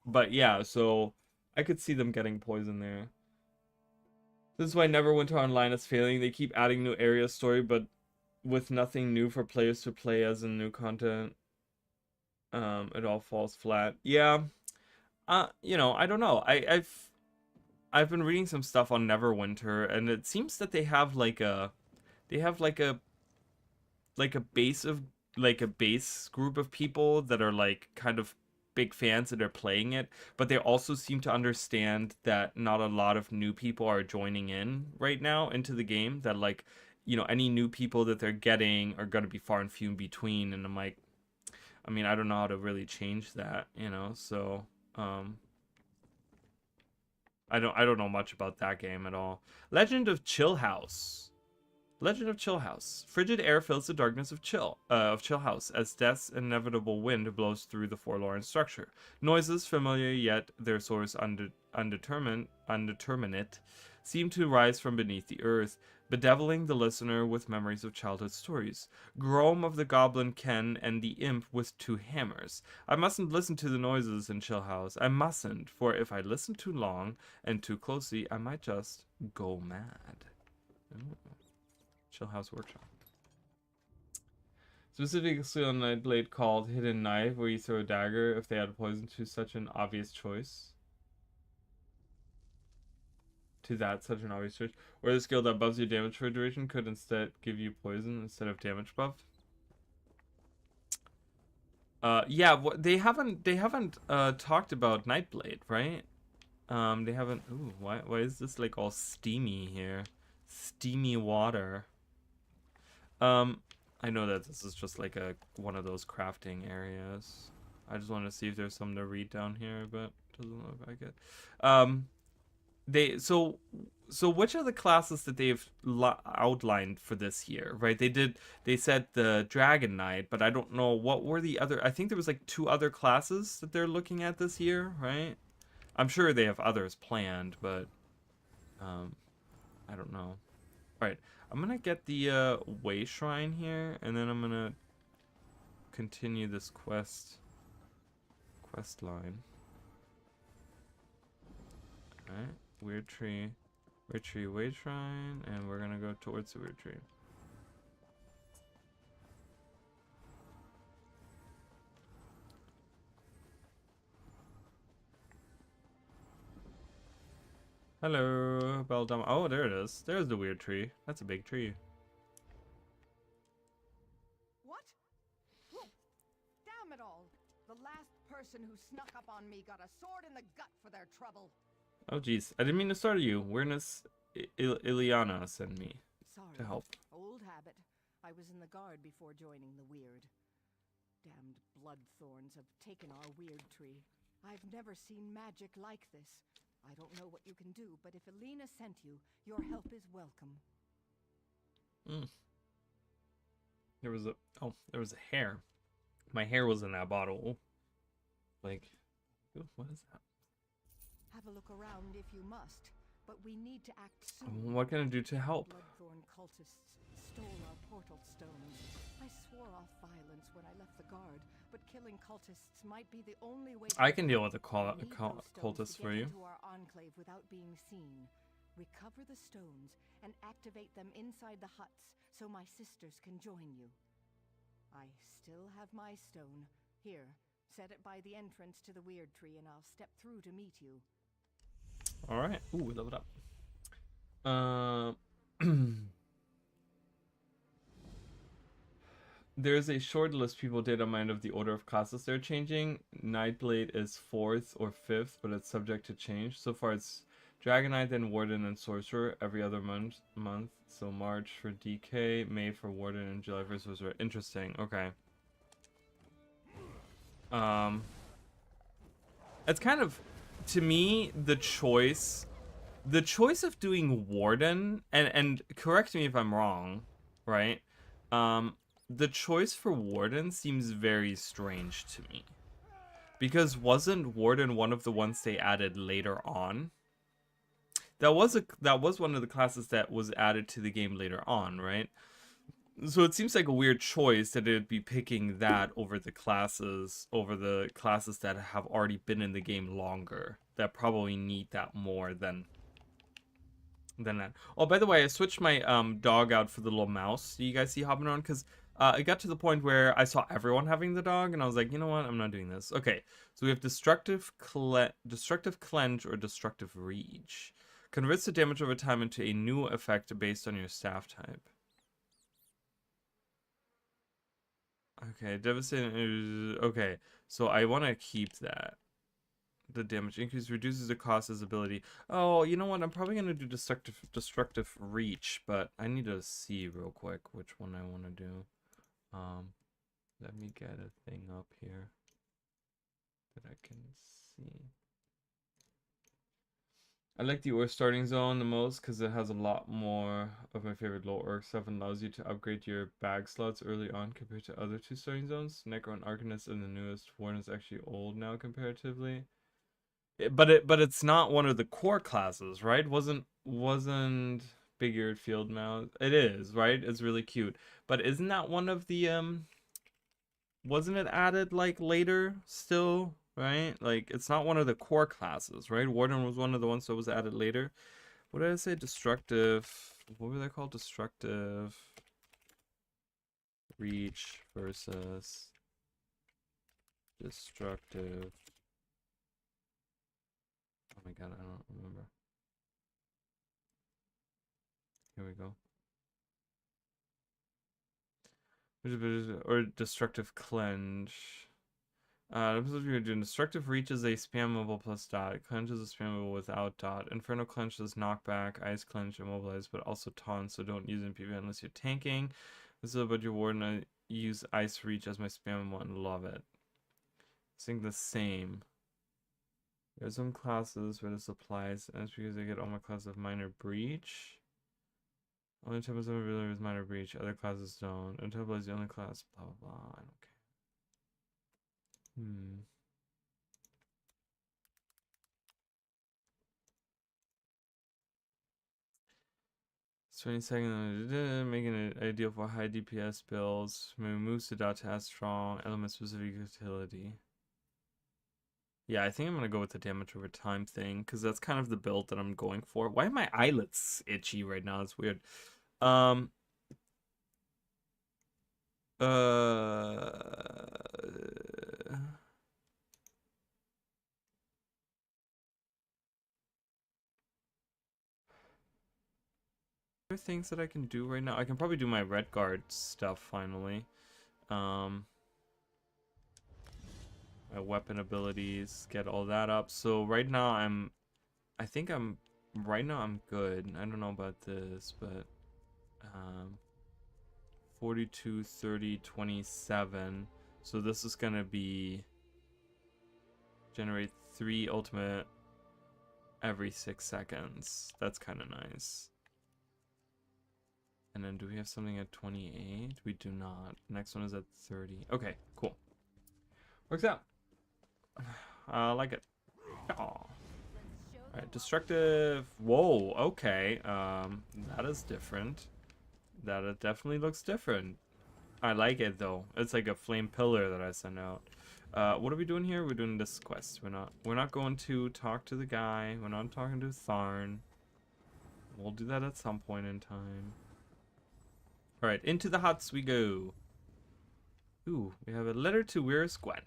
But yeah, so I could see them getting poison there. This is why Neverwinter Online is failing. They keep adding new area story, but with nothing new for players to play as in new content. It all falls flat. Yeah. You know, I don't know. I've been reading some stuff on Neverwinter, and it seems that they have like a base group of people that are like kind of big fans that are playing it, but they also seem to understand that not a lot of new people are joining in right now into the game, that like, you know, any new people that they're getting are going to be far and few in between. And I'm like, I mean, I don't know how to really change that, you know, so I don't know much about that game at all. Legend of Chill House. Frigid air fills the darkness of Chill House as death's inevitable wind blows through the forlorn structure. Noises familiar yet their source undeterminate seem to rise from beneath the earth, bedeviling the listener with memories of childhood stories. Grom of the goblin Ken and the imp with two hammers. I mustn't listen to the noises in Chill House. I mustn't, for if I listen too long and too closely, I might just go mad. Ooh. Chill House Workshop. Specifically on Nightblade called Hidden Knife, where you throw a dagger if they add poison to such an obvious choice. Such an obvious choice. Or the skill that buffs your damage for a duration could instead give you poison instead of damage buff. Yeah, they haven't talked about Nightblade, right? They haven't. Ooh, why is this like all steamy here? Steamy water. I know that this is just like one of those crafting areas. I just want to see if there's something to read down here, but it doesn't look like it. So which are the classes that they've outlined for this year, right? They said the Dragon Knight, but I don't know what were the other. I think there was like 2 other classes that they're looking at this year, right? I'm sure they have others planned, but I don't know. All right. I'm gonna get the way shrine here, and then I'm gonna continue this quest line. Alright, weird tree, way shrine, and we're gonna go towards the weird tree. Hello, Beldam. Oh, there it is. There's the weird tree. That's a big tree. What? Whoa. Damn it all. The last person who snuck up on me got a sword in the gut for their trouble. Oh, jeez. I didn't mean to startle you. Weirdness Ileana sent me Sorry. to help. Old habit. I was in the guard before joining the weird. Damned bloodthorns have taken our weird tree. I've never seen magic like this. I don't know what you can do, but if Alina sent you, your help is welcome. There was a hair. My hair was in that bottle. Like, what is that? Have a look around if you must, but we need to act soon. What can I do to help? Bloodthorn cultists stole our portal stones. I swore off violence when I left the guard, but killing cultists might be the only way. I can deal with the cultists for you. Into our enclave without being seen. Recover the stones and activate them inside the huts so my sisters can join you. I still have my stone. Here, set it by the entrance to the weird tree and I'll step through to meet you. Alright. Ooh, we leveled up. There's a short list people did on mind of the order of classes they're changing. Nightblade is 4th or 5th, but it's subject to change. So far it's Dragonite, then Warden and Sorcerer every other month. So March for DK, May for Warden, and July for Sorcerer. Interesting. Okay. It's kind of, to me, the choice of doing Warden, and correct me if I'm wrong, right? The choice for Warden seems very strange to me. Because wasn't Warden one of the ones they added later on? That was one of the classes that was added to the game later on, right? So it seems like a weird choice that it would be picking that over the classes that have already been in the game longer, that probably need that more than that. Oh, by the way, I switched my dog out for the little mouse. Do you guys see hopping around? Because it got to the point where I saw everyone having the dog, and I was like, you know what? I'm not doing this. Okay, so we have Destructive Clench or Destructive Reach. Converts the damage over time into a new effect based on your staff type. Okay, devastating. Okay, so I want to keep that. The damage increase reduces the cost as ability. Oh, you know what? I'm probably gonna do destructive reach, but I need to see real quick which one I want to do. Let me get a thing up here that I can see. I like the ore starting zone the most because it has a lot more of my favorite low orc stuff and allows you to upgrade your bag slots early on compared to other two starting zones. Necro and Arcanist are the newest. Warden is actually old now comparatively. But it's not one of the core classes, right? Wasn't Big-Eared Field Mouse? It is, right? It's really cute. But isn't that one of the wasn't it added like later still? Right? Like, it's not one of the core classes, right? Warden was one of the ones that was added later. What did I say? Destructive. What were they called? Destructive Reach versus Destructive. Oh my god, I don't remember. Here we go. Or Destructive Clench. If you're doing Destructive Reach is a spammable plus dot. Clench is a spammable without dot. Inferno Clench is knockback, Ice Clench, immobilize, but also taunt, so don't use it in PvP unless you're tanking. This is about your Warden. I use Ice Reach as my spammable and love it. I think the same. There's some classes where this applies, and it's because I get all my classes of Minor Breach. Only type of ability is Minor Breach, other classes don't. Untouchable is the only class, blah blah blah. I don't care. 22nd, making it ideal for high DPS builds. Moves the dot to add strong element specific utility. Yeah, I think I'm gonna go with the damage over time thing because that's kind of the build that I'm going for. Why are my eyelids itchy right now? It's weird. Things that I can do right now. I can probably do my red guard stuff finally. My weapon abilities, get all that up. So right now I'm good. I don't know about this, but 42, 30, 27. So this is gonna be generate 3 ultimate every 6 seconds. That's kind of nice. And then do we have something at 28? We do not. Next one is at 30. Okay, cool. Works out. I like it. Aww. Alright, destructive. Whoa, okay. That is different. That definitely looks different. I like it though. It's like a flame pillar that I sent out. What are we doing here? We're doing this quest. We're not going to talk to the guy. We're not talking to Tharn. We'll do that at some point in time. Alright, into the huts we go. Ooh, we have a letter to Where's Gwen.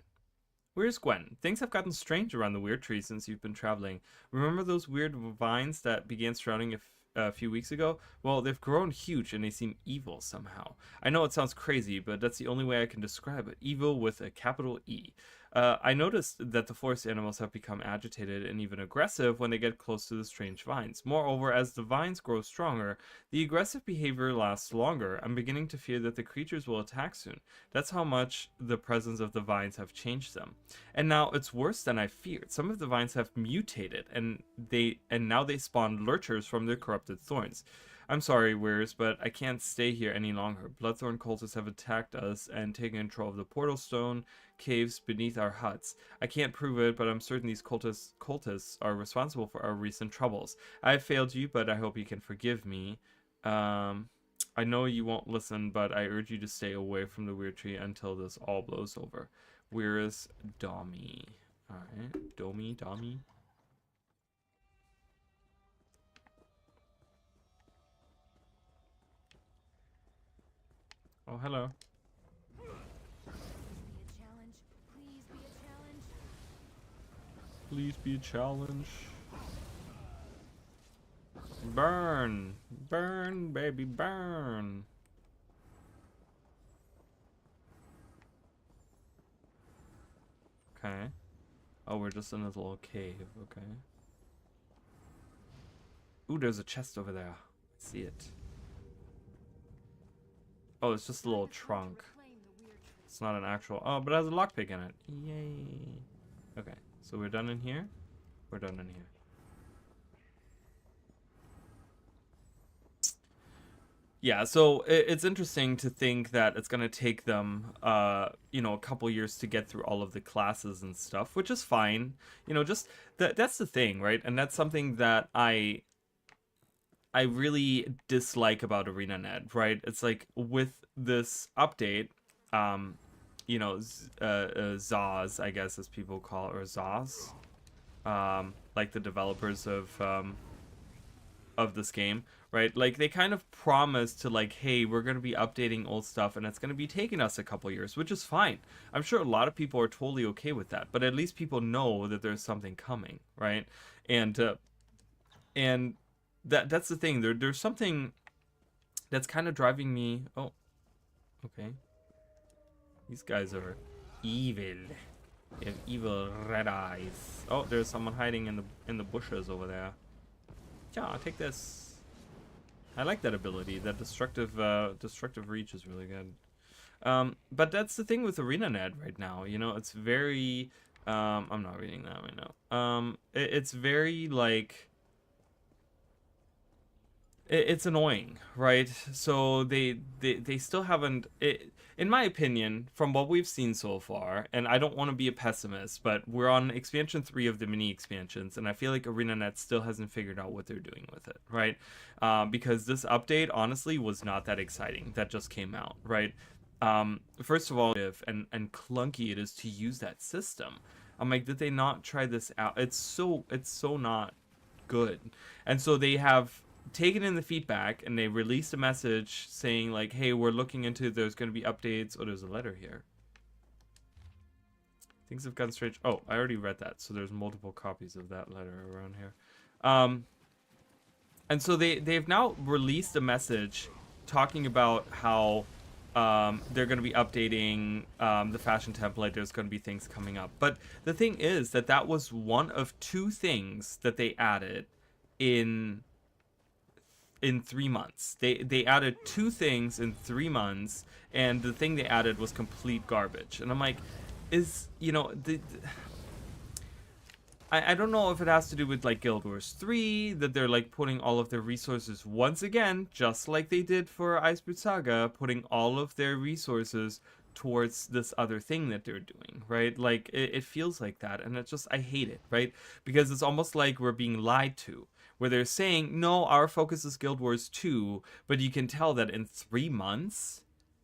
Where's Gwen? Things have gotten strange around the weird tree since you've been traveling. Remember those weird vines that began surrounding a few weeks ago? Well, they've grown huge and they seem evil somehow. I know it sounds crazy, but that's the only way I can describe it. Evil with a capital E. I noticed that the forest animals have become agitated and even aggressive when they get close to the strange vines. Moreover, as the vines grow stronger, the aggressive behavior lasts longer. I'm beginning to fear that the creatures will attack soon. That's how much the presence of the vines have changed them. And now it's worse than I feared. Some of the vines have mutated, and now they spawn lurchers from their corrupted thorns. I'm sorry, Weirs, but I can't stay here any longer. Bloodthorn cultists have attacked us and taken control of the portal stone caves beneath our huts. I can't prove it, but I'm certain these cultists are responsible for our recent troubles. I have failed you, but I hope you can forgive me. I know you won't listen, but I urge you to stay away from the weird tree until this all blows over. Where's Domi? Alright, Domi. Oh, hello. Please be a challenge. Burn! Burn, baby, burn! Okay. Oh, we're just in this little cave, okay. Ooh, there's a chest over there. I see it. Oh, it's just a little trunk. It's not an actual... Oh, but it has a lockpick in it. Yay. Okay, so we're done in here. We're done in here. Yeah, so it's interesting to think that it's going to take them, you know, a couple years to get through all of the classes and stuff, which is fine. You know, just... that's the thing, right? And that's something that I really dislike about ArenaNet, right? It's like with this update, you know, Zaz, I guess as people call it, or Zaz, like the developers of this game, right? Like they kind of promised to like, hey, we're going to be updating old stuff and it's going to be taking us a couple years, which is fine. I'm sure a lot of people are totally okay with that, but at least people know that there's something coming, right? And that's the thing. There's something that's kind of driving me. Oh, okay. These guys are evil. They have evil red eyes. Oh, there's someone hiding in the bushes over there. Yeah, I'll take this. I like that ability. That destructive reach is really good. But that's the thing with ArenaNet right now. You know, it's very. I'm not reading that right now. It's very like. It's annoying, right? So they still haven't, in my opinion, from what we've seen so far, and I don't want to be a pessimist, but we're on expansion 3 of the mini expansions, and I feel like ArenaNet still hasn't figured out what they're doing with it, right? Because this update, honestly, was not that exciting. That just came out, right? First of all, and clunky it is to use that system. I'm like, did they not try this out? It's so not good. And so they have taken in the feedback and they released a message saying like, hey, we're looking into, there's going to be updates. Oh, there's a letter here. Things have gotten strange. Oh, I already read that, so there's multiple copies of that letter around here. And so they've now released a message talking about how they're going to be updating the fashion template. There's going to be things coming up, but the thing is that was one of 2 things that they added in 3 months. They added 2 things in 3 months, and the thing they added was complete garbage. And I'm like, you know, I don't know if it has to do with like Guild Wars 3, that they're like putting all of their resources once again, just like they did for Iceboot Saga, putting all of their resources towards this other thing that they're doing, right? Like it feels like that, and it's just, I hate it, right? Because it's almost like we're being lied to, where they're saying, no, our focus is Guild Wars 2, but you can tell that in 3 months,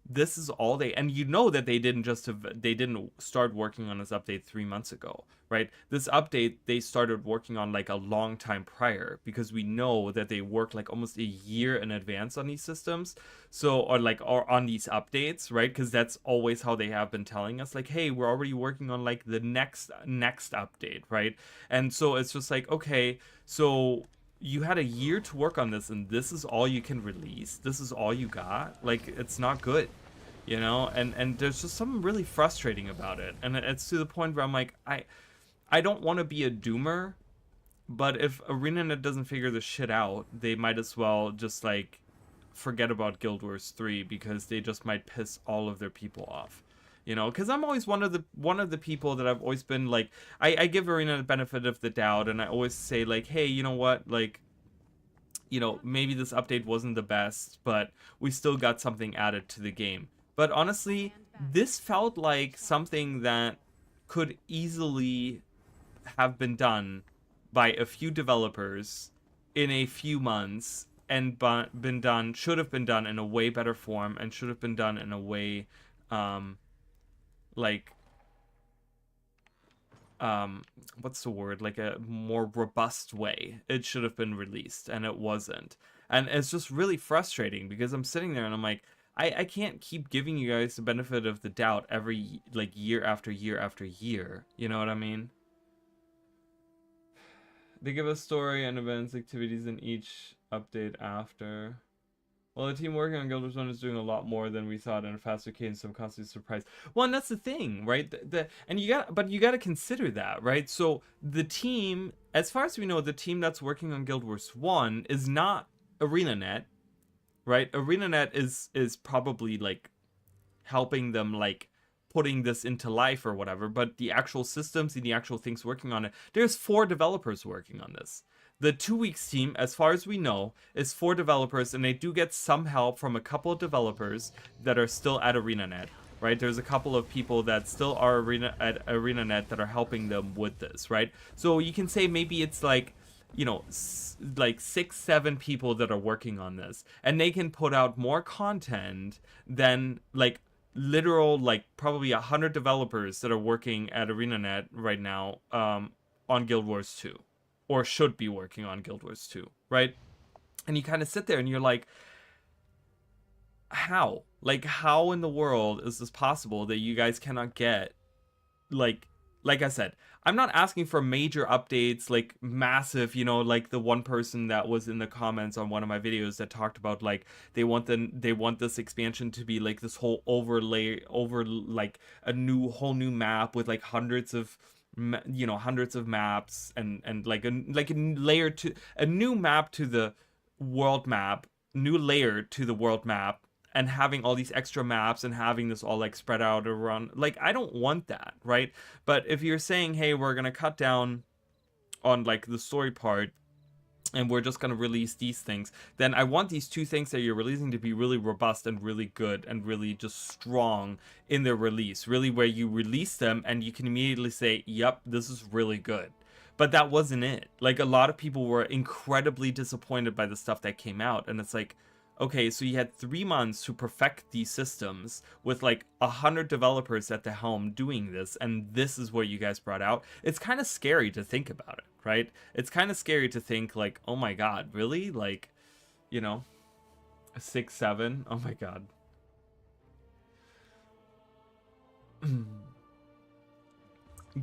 this is all and you know that they didn't start working on this update 3 months ago, right? This update, they started working on like a long time prior, because we know that they work like almost a year in advance on these systems. So, or on these updates, right? Because that's always how they have been telling us, like, hey, we're already working on like the next update, right? And so it's just like, okay, so you had a year to work on this, and this is all you can release. This is all you got. Like, it's not good. you know, and there's just something really frustrating about it, and it's to the point where I'm like, I don't want to be a doomer, but if ArenaNet doesn't figure this shit out, they might as well just like forget about Guild Wars 3, because they just might piss all of their people off. You know, because I'm always one of the people that I've always been like, I give Arena the benefit of the doubt, and I always say like, hey, you know what, like, you know, maybe this update wasn't the best, but we still got something added to the game. But honestly, this felt like something that could easily have been done by a few developers in a few months, and should have been done in a way better form, and should have been done in a way, like, what's the word, like a more robust way. It should have been released, and it wasn't. And it's just really frustrating, because I'm sitting there and I'm like, I can't keep giving you guys the benefit of the doubt every, like, year after year after year. You know what I mean? They give us story and events activities in each update after. Well, the team working on Guild Wars 1 is doing a lot more than we thought, and a faster cadence, so I'm constantly surprised. Well, and that's the thing, right? And you got to consider that, right? So the team, as far as we know, the team that's working on Guild Wars 1 is not ArenaNet, right? ArenaNet is probably like helping them, like putting this into life or whatever, but the actual systems and the actual things working on it, there's 4 developers working on this. The 2 weeks team, as far as we know, is 4 developers, and they do get some help from a couple of developers that are still at ArenaNet, right? There's a couple of people that still are at ArenaNet that are helping them with this, right? So you can say maybe it's like, you know, like 6-7 people that are working on this, and they can put out more content than like literal, like probably 100 developers that are working at ArenaNet right now on Guild Wars 2. Or should be working on Guild Wars 2, right? And you kind of sit there and you're like, how? Like, how in the world is this possible that you guys cannot get, like I said, I'm not asking for major updates, like massive, you know, like the one person that was in the comments on one of my videos that talked about, like, they want this expansion to be like this whole overlay over like a whole new map with like hundreds of maps, and like a layer to a new map to the world map, new layer to the world map, and having all these extra maps and having this all like spread out around. Like, I don't want that, right? But if you're saying, hey, we're gonna cut down on like the story part, and we're just going to release these things, then I want these 2 things that you're releasing to be really robust and really good and really just strong in their release. Really where you release them and you can immediately say, yep, this is really good. But that wasn't it. Like, a lot of people were incredibly disappointed by the stuff that came out. And it's like, okay, so you had 3 months to perfect these systems with like 100 developers at the helm doing this, and this is what you guys brought out. It's kind of scary to think about it, right? It's kind of scary to think like, oh my god, really? Like, you know, 6-7? Oh my god.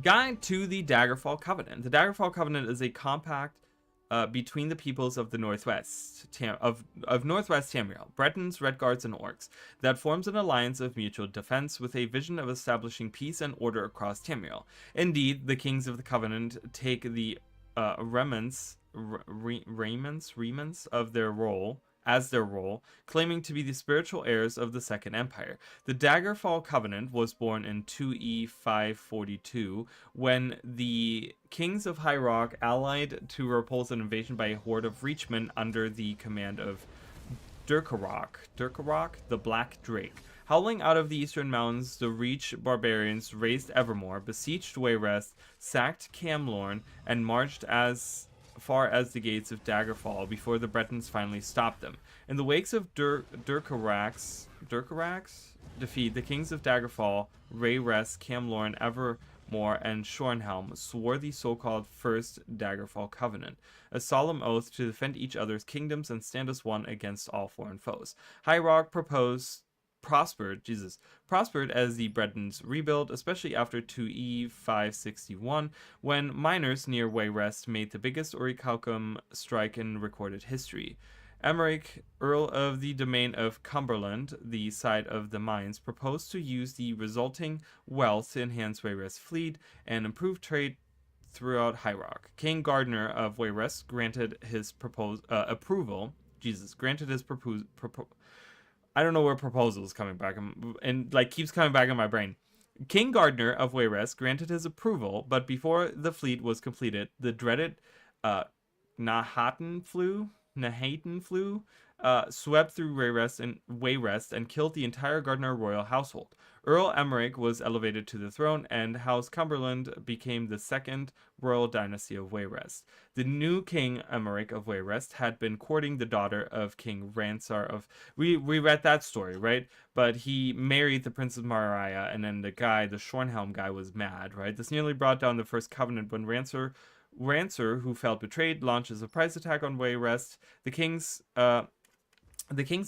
Guide to the Daggerfall Covenant. The Daggerfall Covenant is a compact between the peoples of the Northwest, of Northwest Tamriel, Bretons, Redguards, and Orcs, that forms an alliance of mutual defense with a vision of establishing peace and order across Tamriel. Indeed, the kings of the Covenant take the remnants of their role, claiming to be the spiritual heirs of the Second Empire. The Daggerfall Covenant was born in 2E 542, when the kings of High Rock allied to repulse an invasion by a horde of Reachmen under the command of Durkarok, the Black Drake. Howling out of the eastern mountains, the Reach barbarians raised Evermore, besieged Wayrest, sacked Camlorn, and marched as far as the gates of Daggerfall before the Bretons finally stopped them. In the wakes of Durkarak's defeat, the kings of Daggerfall, Wayrest, Camlorn, Evermore, and Shornhelm swore the so-called First Daggerfall Covenant, a solemn oath to defend each other's kingdoms and stand as one against all foreign foes. High Rock prospered as the Bretons rebuilt, especially after 2E 561, when miners near Wayrest made the biggest Orichalcum strike in recorded history. Emmerich, Earl of the Domain of Cumberland, the site of the mines, proposed to use the resulting wealth to enhance Wayrest's fleet and improve trade throughout High Rock. King Gardner of Wayrest granted his approval. Jesus, granted his I don't know where proposal is coming back and like keeps coming back in my brain. King Gardner of Wayrest granted his approval, but before the fleet was completed, the dreaded Nahaten flu swept through Wayrest and killed the entire Gardner royal household. Earl Emmerich was elevated to the throne, and House Cumberland became the second royal dynasty of Wayrest. The new King Emmerich of Wayrest had been courting the daughter of King Ransar of... We read that story, right? But he married the Princess Mariah, and then the Schornhelm guy was mad, right? This nearly brought down the First Covenant when Ransar, who felt betrayed, launched a surprise attack on Wayrest. The kings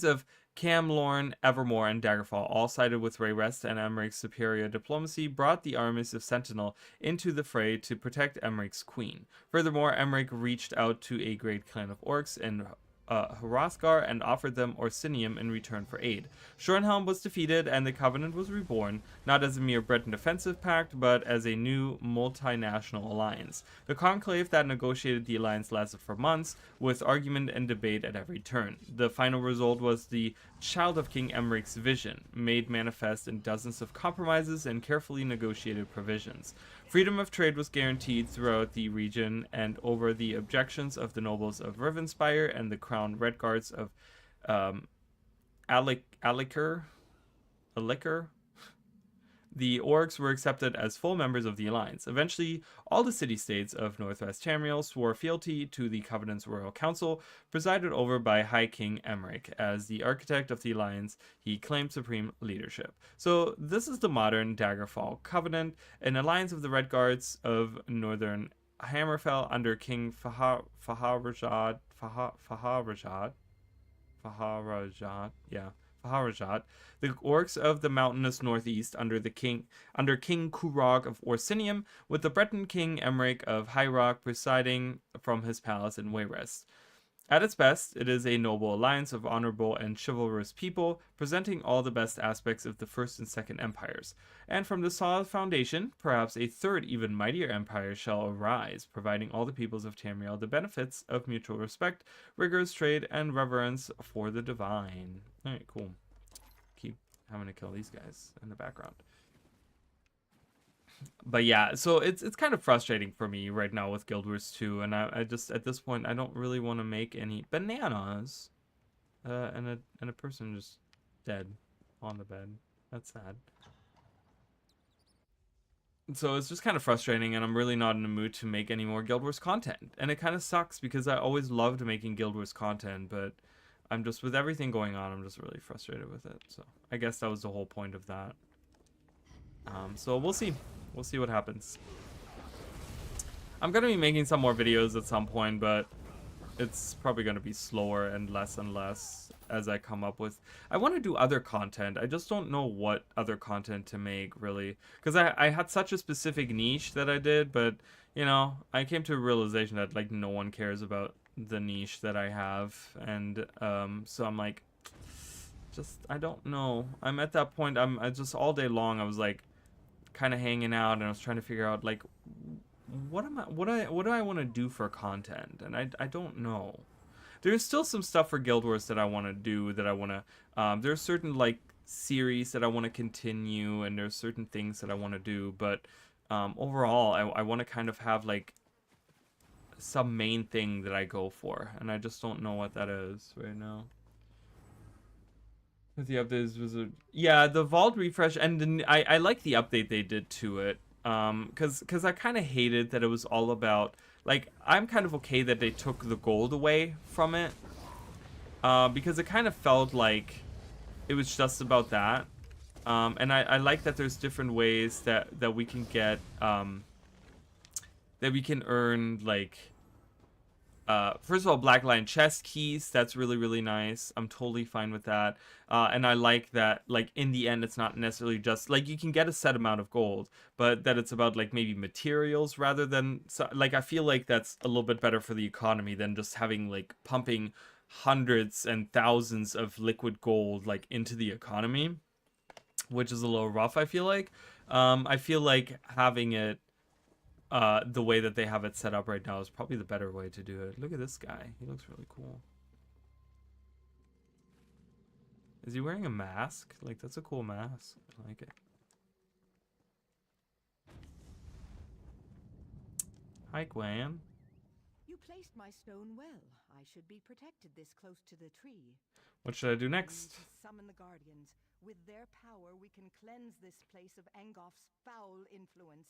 of Camlorn, Evermore, and Daggerfall all sided with Wayrest, and Emmerich's superior diplomacy brought the armies of Sentinel into the fray to protect Emmerich's queen. Furthermore, Emmerich reached out to a great clan of orcs in Hrothgar and offered them Orsinium in return for aid. Schornhelm was defeated, and the Covenant was reborn, not as a mere Breton defensive pact, but as a new multinational alliance. The conclave that negotiated the alliance lasted for months, with argument and debate at every turn. The final result was the child of King Emmerich's vision, made manifest in dozens of compromises and carefully negotiated provisions. Freedom of trade was guaranteed throughout the region, and over the objections of the nobles of Rivenspire and the crown red guards of Alikir, the orcs were accepted as full members of the alliance. Eventually, all the city-states of Northwest Tamriel swore fealty to the Covenant's royal council, presided over by High King Emmerich. As the architect of the alliance, he claimed supreme leadership. So this is the modern Daggerfall Covenant, an alliance of the Red Guards of Northern Hammerfell under King Faharajad. The orcs of the mountainous northeast under King Kurog of Orsinium, with the Breton King Emmerich of High Rock presiding from his palace in Wayrest. At its best, it is a noble alliance of honorable and chivalrous people, presenting all the best aspects of the First and Second Empires. And from this solid foundation, perhaps a third, even mightier empire shall arise, providing all the peoples of Tamriel the benefits of mutual respect, rigorous trade, and reverence for the divine. Alright, cool. Keep having to kill these guys in the background. But yeah, so it's kind of frustrating for me right now with Guild Wars 2, and I just, at this point, I don't really want to make any bananas. And a person just dead on the bed. That's sad. So it's just kind of frustrating, and I'm really not in the mood to make any more Guild Wars content. And it kind of sucks because I always loved making Guild Wars content, but I'm just, with everything going on, I'm just really frustrated with it. So I guess that was the whole point of that. So we'll see. We'll see what happens. I'm going to be making some more videos at some point, but it's probably going to be slower and less as I come up with... I want to do other content. I just don't know what other content to make, really. Because I had such a specific niche that I did, but, you know, I came to a realization that, like, no one cares about the niche that I have. And so I'm like, just, I don't know. I'm at that point, I just all day long, I was like, kind of hanging out, and I was trying to figure out, like, what do I want to do for content, and I don't know. There's still some stuff for Guild Wars that I want to do, that I want to there's certain, like, series that I want to continue, and there's certain things that I want to do, but overall I want to kind of have, like, some main thing that I go for, and I just don't know what that is right now. The updates was the vault refresh, and I like the update they did to it, because I kind of hated that it was all about, like, I'm kind of okay that they took the gold away from it, because it kind of felt like it was just about that, and I like that there's different ways that we can get, that we can earn, like, first of all, Black Lion chest keys. That's really, really nice. I'm totally fine with that. And I like that, like, in the end, it's not necessarily just, like, you can get a set amount of gold, but that it's about, like, maybe materials rather than, like, I feel like that's a little bit better for the economy than just having, like, pumping hundreds and thousands of liquid gold like into the economy, which is a little rough, I feel like. I feel like having it the way that they have it set up right now is probably the better way to do it. Look at this guy. He looks really cool. Is he wearing a mask? Like, that's a cool mask. I like it. Hi, Gwen. You placed my stone well. I should be protected this close to the tree. What should I do We next? need to summon the Guardians. With their power, we can cleanse this place of Angoff's foul influence.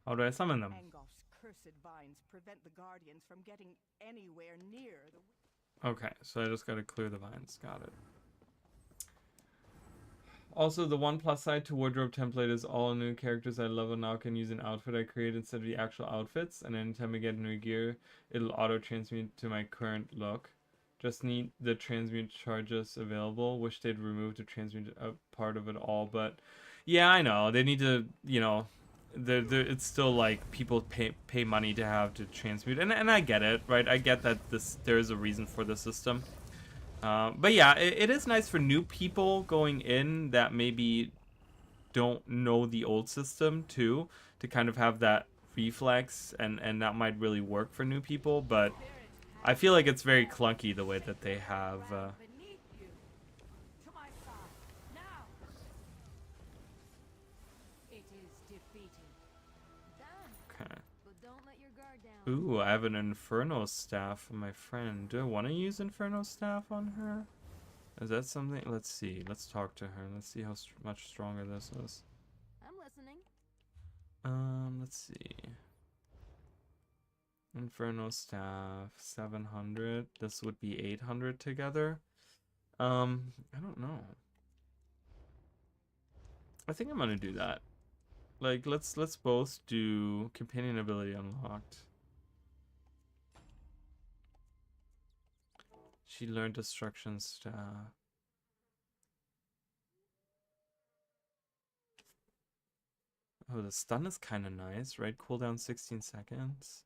How do I summon them? Angoff's cursed vines prevent the Guardians from getting anywhere near the... Okay, so I just gotta clear the vines. Got it. Also, the one plus side to wardrobe template is all new characters I level now can use an outfit I create instead of the actual outfits, and anytime I get new gear, it'll auto-transmute to my current look. Just need the transmute charges available. Wish they'd remove the transmute part of it all, but yeah, I know. They need to, you know, it's still like people pay money to have to transmute, and I get it, right? I get that there is a reason for the system. But yeah, it is nice for new people going in that maybe don't know the old system too, to kind of have that reflex, and that might really work for new people, but I feel like it's very clunky the way that they have okay. Ooh, I have an Inferno staff for my friend. Do I want to use Inferno staff on her? Is that something? Let's see. Let's talk to her. Let's see how much stronger this is. I'm listening. Let's see. Inferno staff 700. This would be 800 together. I don't know. I think I'm gonna do that. Like, let's both do companion ability unlocked. She learned destruction staff. Oh, the stun is kind of nice, right? Cooldown 16 seconds.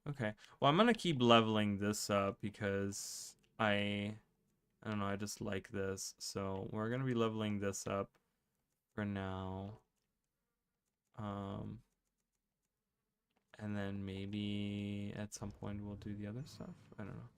Okay. Well, I'm gonna keep leveling this up because I don't know, I just like this. So we're gonna be leveling this up for now. And then maybe at some point we'll do the other stuff. I don't know.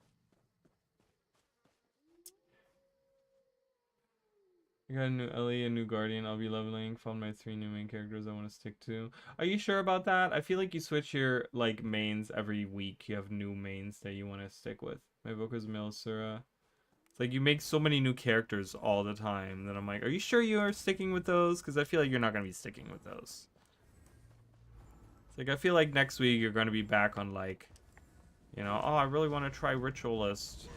I got a new Ellie, a new Guardian. I'll be leveling. Found my 3 new main characters I want to stick to. Are you sure about that? I feel like you switch your like mains every week. You have new mains that you want to stick with. My Evoker's Melisura. It's like you make so many new characters all the time that I'm like, are you sure you are sticking with those? Because I feel like you're not going to be sticking with those. It's like I feel like next week you're going to be back on like, you know, oh, I really want to try Ritualist.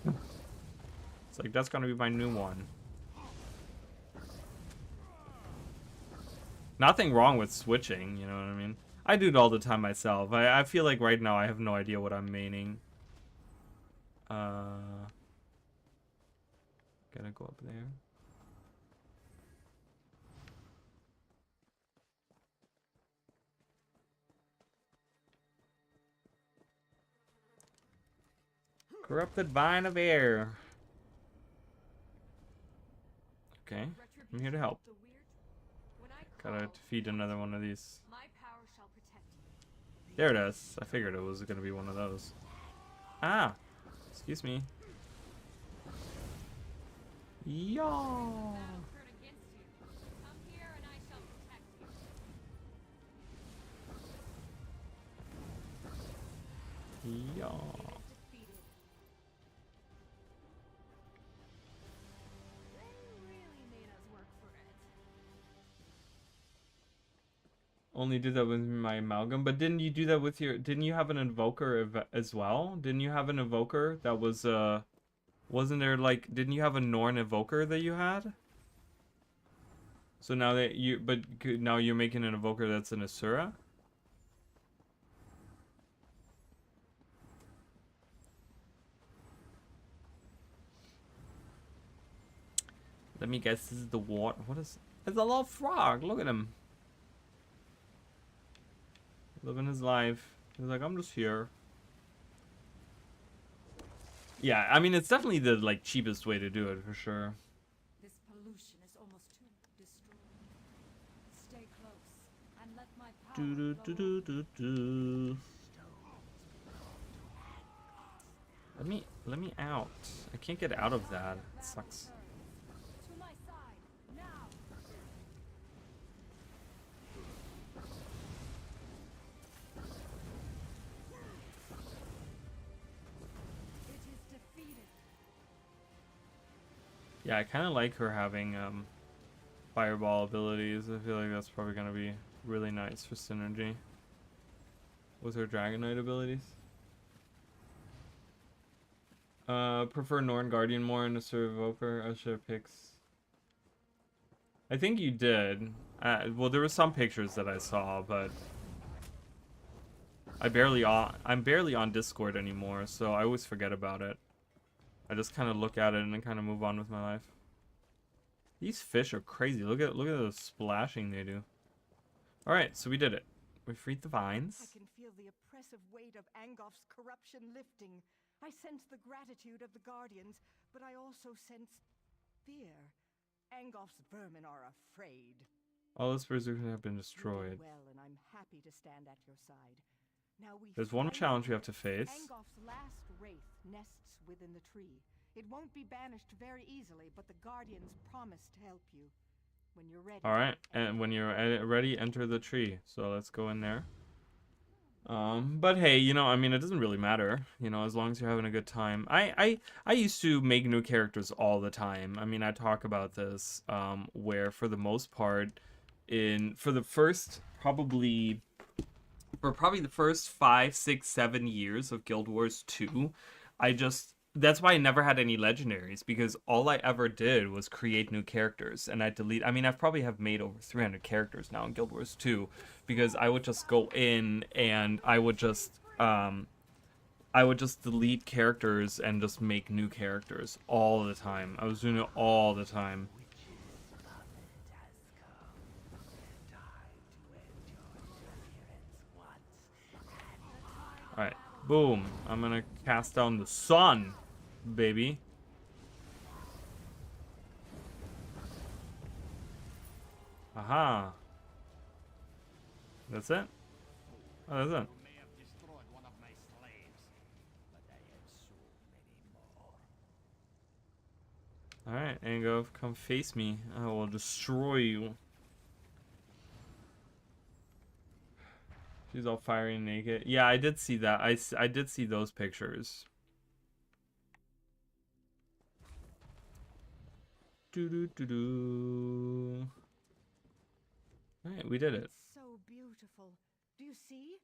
It's like that's going to be my new one. Nothing wrong with switching, you know what I mean? I do it all the time myself. I feel like right now I have no idea what I'm maining. Gotta go up there. Corrupted Vine of Air. Okay, I'm here to help. Gotta defeat another one of these. There it is. I figured it was gonna be one of those. Ah! Excuse me. Yaw! Yaw. Only did that with my amalgam, but didn't you do that with your? Didn't you have an invoker as well? Didn't you have an invoker that was wasn't there like? Didn't you have a Norn evoker that you had? So now that you, but now you're making an evoker that's an Asura. Let me guess. This is the what? What is? It's a little frog. Look at him. Living his life. He's like, I'm just here. Yeah, I mean, it's definitely the, like, cheapest way to do it, for sure. This pollution is almost too destroyed. Stay close and let my power Do do do do do do. Let me out. I can't get out of that. It sucks. to my side now. It is defeated. Yeah, I kind of like her having fireball abilities. I feel like that's probably gonna be really nice for synergy with her Dragonite abilities. Prefer Norn Guardian more in a Evoker. I should have picks. I think you did. Well, there were some pictures that I saw, but I'm barely on Discord anymore, so I always forget about it. I just kind of look at it and then kind of move on with my life. These fish are crazy. Look at the splashing they do. All right, so we did it. We freed the vines. I can feel the oppressive weight of Angof's corruption lifting. I sense the gratitude of the Guardians, but I also sense fear. Angof's vermin are afraid. All the berserkers have been You destroyed. did well, and I'm happy to stand at your side. Now There's one challenge we have to face. Angof's last wraith nests within the tree. It won't be banished very easily, but the Guardians promise to help you. When you're ready. All right, and when you're ready, enter the tree. So let's go in there. But hey, you know, I mean, it doesn't really matter, you know, as long as you're having a good time. I used to make new characters all the time. I mean, I talk about this, where for the most part, for the first probably the first 5, 6, 7 years of Guild Wars 2, that's why I never had any legendaries, because all I ever did was create new characters, and I mean, I've probably have made over 300 characters now in Guild Wars 2, because I would just go in and I would just delete characters and just make new characters all the time. I was doing it all the time. Alright, boom. I'm gonna cast down the sun, baby. Aha. That's it? Oh, that's it. Alright, Angov, come face me. I will destroy you. She's all fiery and naked. Yeah, I did see that. I did see those pictures. Do. Alright, we did it. It's so beautiful. Do you see?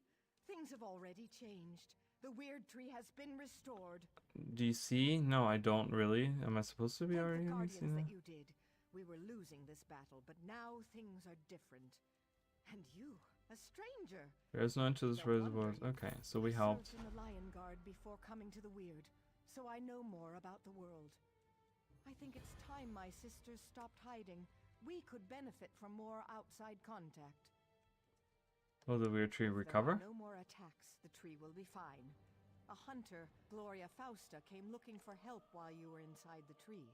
Things have already changed. The weird tree has been restored. Do you see? No, I don't really. Am I supposed to be Thank already the having Guardians seen that that? you did. We were losing this battle, but now things are different. And you, a stranger. There's no into this No reservoir. wonder you Okay, so we helped. served in the Lion Guard before coming to the Weird, so I know more about the world. I think it's time my sisters stopped hiding. We could benefit from more outside contact. Will the weird tree If recover? there are no more attacks, the tree will be fine. A hunter, Gloria Fausta, came looking for help while you were inside the tree.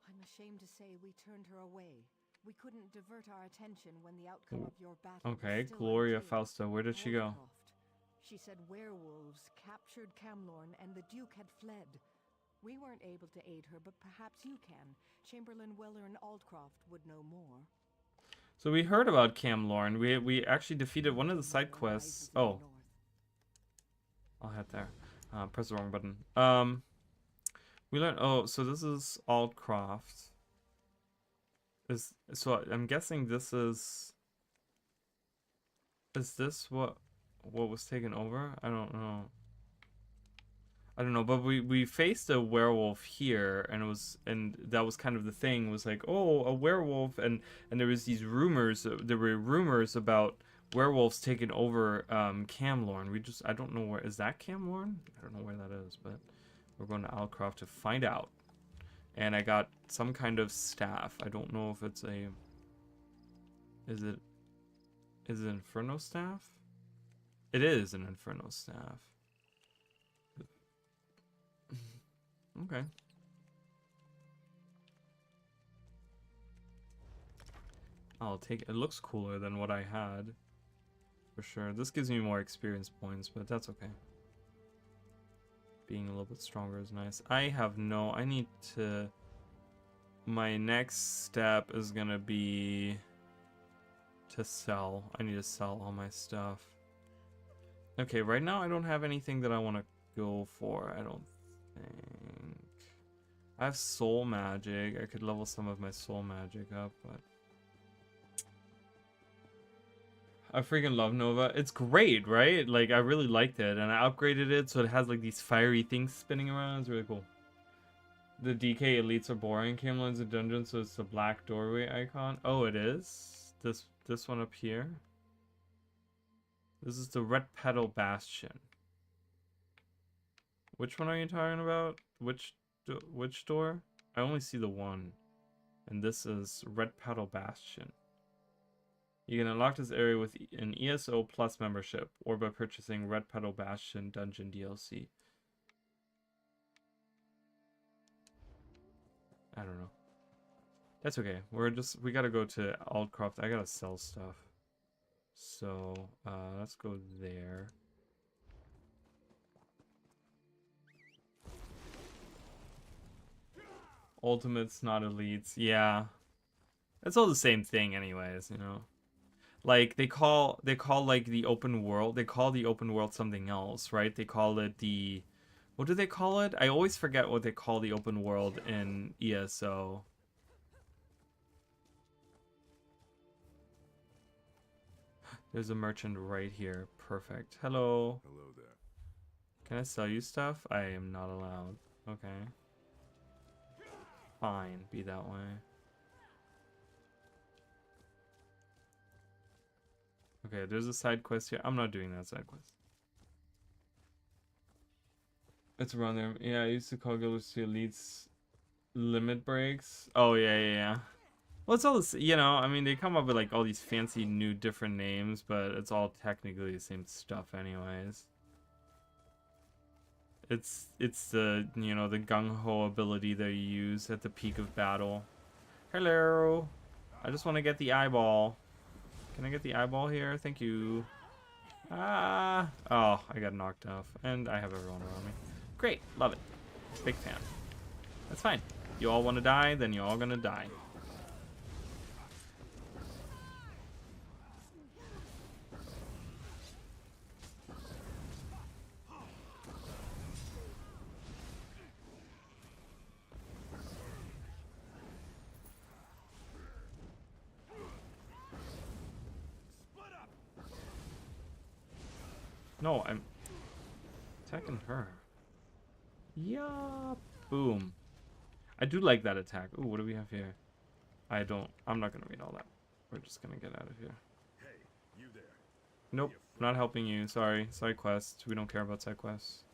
I'm ashamed to say we turned her away. We couldn't divert our attention when the outcome of your battle was Okay, still Gloria unclear. Fausta, where did she go? Aldcroft. She said werewolves captured Camlorn and the Duke had fled. We weren't able to aid her, but perhaps you can. Chamberlain Weller and Aldcroft would know more. So we heard about Camlorn. We actually defeated one of the side quests. Oh, I'll head there. Press the wrong button. We learned. Oh, so this is Aldcroft. So I'm guessing this is. Is this what was taken over? I don't know. But we faced a werewolf here, and that was kind of the thing, was like, oh, a werewolf, and there was these rumors, there were rumors about werewolves taking over Camlorn. I don't know where, is that Camlorn? I don't know where that is, but we're going to Aldcroft to find out. And I got some kind of staff. I don't know if it's is it Inferno staff? It is an Inferno staff. Okay. I'll take it. It looks cooler than what I had. For sure. This gives me more experience points, but that's okay. Being a little bit stronger is nice. I need to... My next step is gonna be to sell. I need to sell all my stuff. Okay, right now I don't have anything that I want to go for, I don't think. I have soul magic. I could level some of my soul magic up, but... I freaking love Nova. It's great, right? Like, I really liked it, and I upgraded it so it has like these fiery things spinning around. It's really cool. The DK elites are boring. Camelot's a dungeon, so it's the black doorway icon. Oh, it is? This one up here? This is the Red Petal Bastion. Which one are you talking about? Which door? I only see the one. And this is Red Petal Bastion. You can unlock this area with an ESO Plus membership or by purchasing Red Petal Bastion Dungeon DLC. I don't know. That's okay. We gotta go to Aldcroft. I gotta sell stuff. So, let's go there. Ultimates, not elites. Yeah. It's all the same thing anyways, you know. Like they call like the open world, they call the open world something else, right? They call it the, what do they call it? I always forget what they call the open world in ESO. There's a merchant right here. Perfect. Hello. Hello there. Can I sell you stuff? I am not allowed. Okay. Fine, be that way. Okay, there's a side quest here. I'm not doing that side quest. It's around there. Yeah, I used to call Guilders to Elites limit breaks. Oh, yeah. Well, it's all this, you know, I mean, they come up with like all these fancy new different names, but it's all technically the same stuff anyways. It's the, you know, the gung-ho ability that you use at the peak of battle. Hello. I just want to get the eyeball. Can I get the eyeball here? Thank you. Ah. Oh, I got knocked off. And I have everyone around me. Great. Love it. Big fan. That's fine. You all want to die? Then you're all gonna die. No, I'm attacking her. Yeah, boom. I do like that attack. Ooh, what do we have here? I'm not gonna read all that. We're just gonna get out of here. Hey, you there. Nope, not helping you. Sorry. Side quests. We don't care about side quests.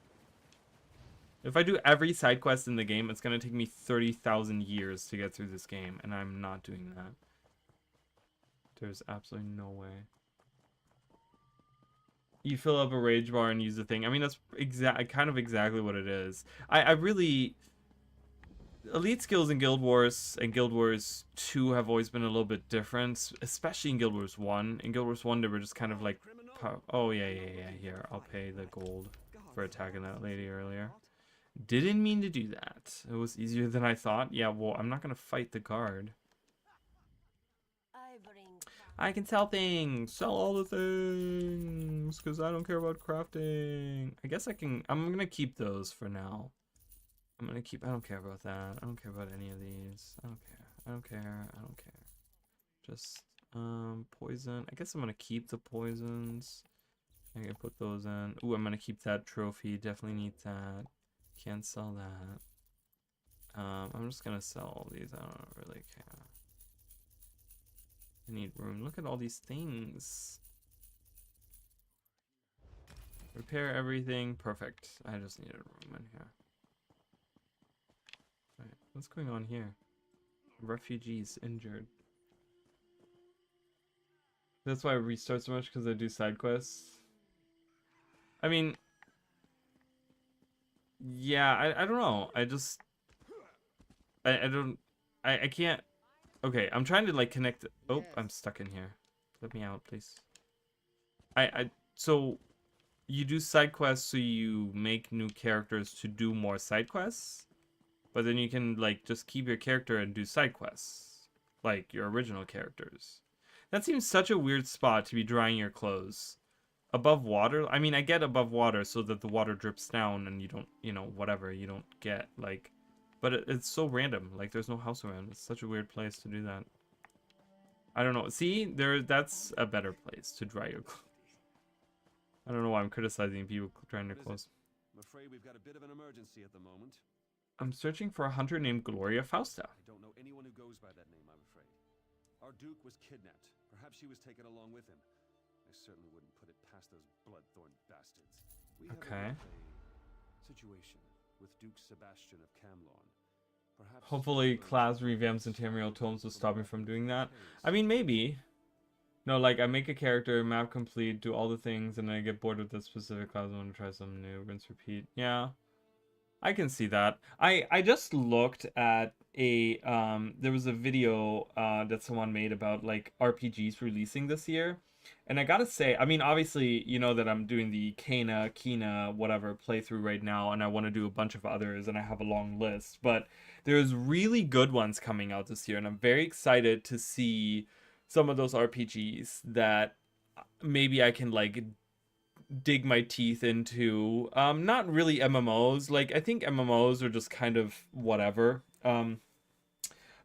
If I do every side quest in the game, it's gonna take me 30,000 years to get through this game, and I'm not doing that. There's absolutely no way. You fill up a rage bar and use the thing. I mean, that's kind of exactly what it is. I really... Elite skills in Guild Wars and Guild Wars 2 have always been a little bit different, especially in Guild Wars 1. In Guild Wars 1, they were just kind of like... Oh, yeah. Here, I'll pay the gold for attacking that lady earlier. Didn't mean to do that. It was easier than I thought. Yeah, well, I'm not going to fight the guard. I can sell things. Sell all the things. Because I don't care about crafting. I guess I can... I'm going to keep those for now. I'm going to keep... I don't care about that. I don't care about any of these. I don't care. Just, poison. I guess I'm going to keep the poisons. I can put those in. Ooh, I'm going to keep that trophy. Definitely need that. Can't sell that. I'm just going to sell all these. I don't really care. I need room. Look at all these things. Repair everything. Perfect. I just needed room in here. Alright, what's going on here? Refugees injured. That's why I restart so much, because I do side quests. I mean, Yeah, I don't know. I don't, I can't. Okay, I'm trying to like connect. Oh, I'm stuck in here. Let me out, please. So you do side quests, so you make new characters to do more side quests, but then you can like just keep your character and do side quests, like your original characters. That seems such a weird spot to be drying your clothes. Above water? I mean, I get above water so that the water drips down and you don't, you know, whatever, you don't get, like... But it's so random. Like, there's no house around. It's such a weird place to do that. I don't know. See? That's a better place to dry your clothes. I don't know why I'm criticizing people drying their clothes. I'm afraid we've got a bit of an emergency at the moment. I'm searching for a hunter named Gloria Fausta. I don't know anyone who goes by that name, I'm afraid. Our Duke was kidnapped. Perhaps she was taken along with him. I certainly wouldn't put it past those bloodthorn bastards. We have a situation with Duke Sebastian of Camlorn. Perhaps Hopefully, class revamps and Tamriel Tomes will stop me from doing that. I mean, maybe. No, like, I make a character, map complete, do all the things, and then I get bored with this specific class and want to try something new. Rinse, repeat. Yeah. I can see that. I just looked at a, there was a video that someone made about, like, RPGs releasing this year. And I gotta say, I mean, obviously, you know that I'm doing the Kena, whatever, playthrough right now, and I want to do a bunch of others, and I have a long list. But there's really good ones coming out this year, and I'm very excited to see some of those RPGs that maybe I can, like, dig my teeth into. Not really MMOs. Like, I think MMOs are just kind of whatever.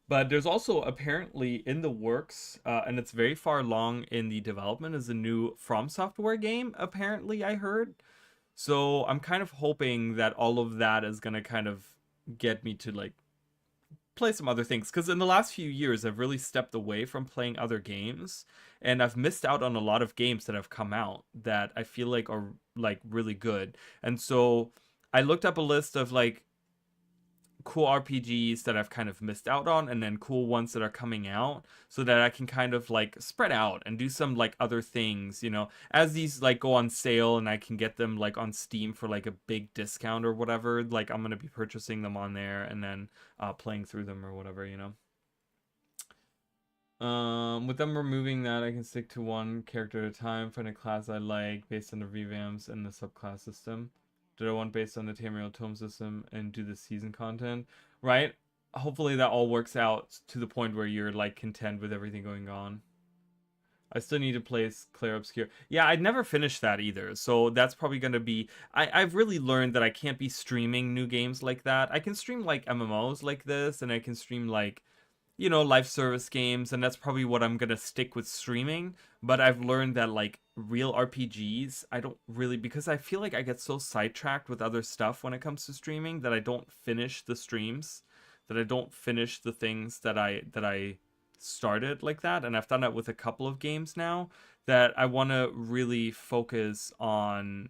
But there's also apparently in the works, and it's very far along in the development, is a new From Software game, apparently, I heard. So I'm kind of hoping that all of that is going to kind of get me to, like, play some other things. Because in the last few years, I've really stepped away from playing other games. And I've missed out on a lot of games that have come out that I feel like are, like, really good. And so I looked up a list of, like, cool RPGs that I've kind of missed out on, and then cool ones that are coming out, so that I can kind of like spread out and do some like other things, you know, as these like go on sale and I can get them like on Steam for like a big discount or whatever. Like, I'm gonna be purchasing them on there and then playing through them or whatever, you know. With them removing that, I can stick to one character at a time, find a class I like based on the revamps and the subclass system. Did I want based on the Tamriel Tome system and do the season content? Right? Hopefully that all works out to the point where you're like content with everything going on. I still need to play Claire Obscure. Yeah, I'd never finished that either. So that's probably going to be... I've really learned that I can't be streaming new games like that. I can stream like MMOs like this, and I can stream like, you know, live service games, and that's probably what I'm gonna stick with streaming. But I've learned that like real RPGs, I don't really, because I feel like I get so sidetracked with other stuff when it comes to streaming that I don't finish the streams, that I don't finish the things that I started like that. And I've done that with a couple of games now, that I want to really focus on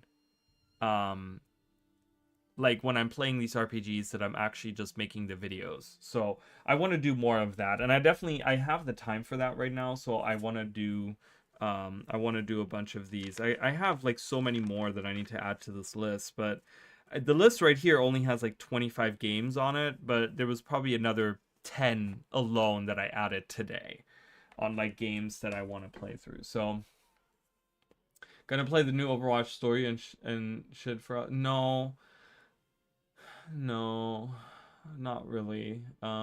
like when I'm playing these RPGs, that I'm actually just making the videos. So I want to do more of that, and I have the time for that right now. So I want to do a bunch of these. I have like so many more that I need to add to this list, but the list right here only has like 25 games on it, but there was probably another 10 alone that I added today on like games that I want to play through. So gonna play the new Overwatch story and shit for No, not really. I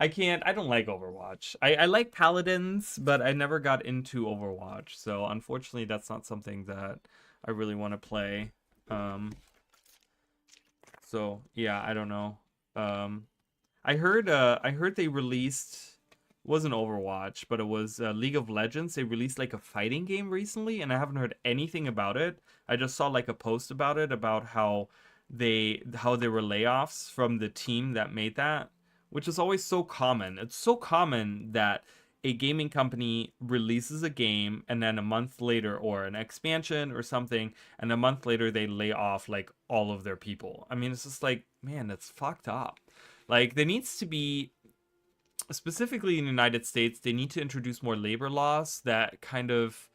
don't like Overwatch. I like Paladins, but I never got into Overwatch. So unfortunately, that's not something that I really want to play. So yeah, I don't know. I heard they released, it wasn't Overwatch, but it was League of Legends. They released like a fighting game recently, and I haven't heard anything about it. I just saw like a post about it, about how there were layoffs from the team that made that, which is always so common. It's so common that a gaming company releases a game and then a month later, or an expansion or something, and a month later they lay off like all of their people. I mean, it's just like, man, that's fucked up. Like, there needs to be, specifically in the United States, they need to introduce more labor laws that kind of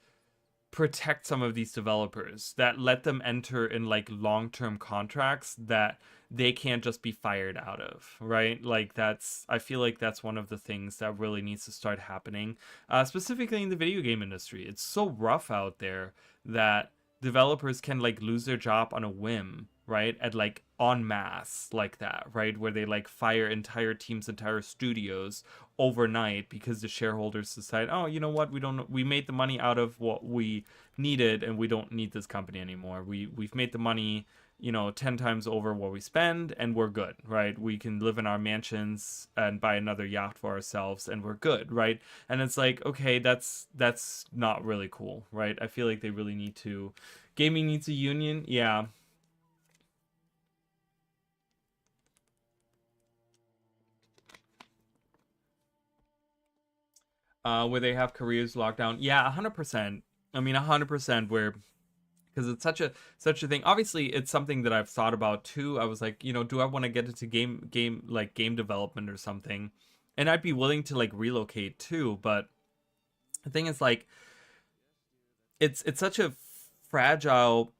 protect some of these developers, that let them enter in like long-term contracts that they can't just be fired out of, right? Like I feel like that's one of the things that really needs to start happening, specifically in the video game industry. It's so rough out there that developers can like lose their job on a whim, right? At like en masse like that, right? Where they like fire entire teams, entire studios overnight because the shareholders decide, oh, you know what, we made the money out of what we needed and we don't need this company anymore. We've made the money, 10 times over what we spend and we're good, right? We can live in our mansions and buy another yacht for ourselves and we're good, right? And it's like, okay, that's not really cool, right? I feel like they really need to, gaming needs a union. Yeah. Where they have careers locked down. Yeah, 100%. I mean, 100% where, because it's such a thing. Obviously, it's something that I've thought about too. I was like, do I want to get into game development or something? And I'd be willing to like relocate too. But the thing is, like, it's such a fragile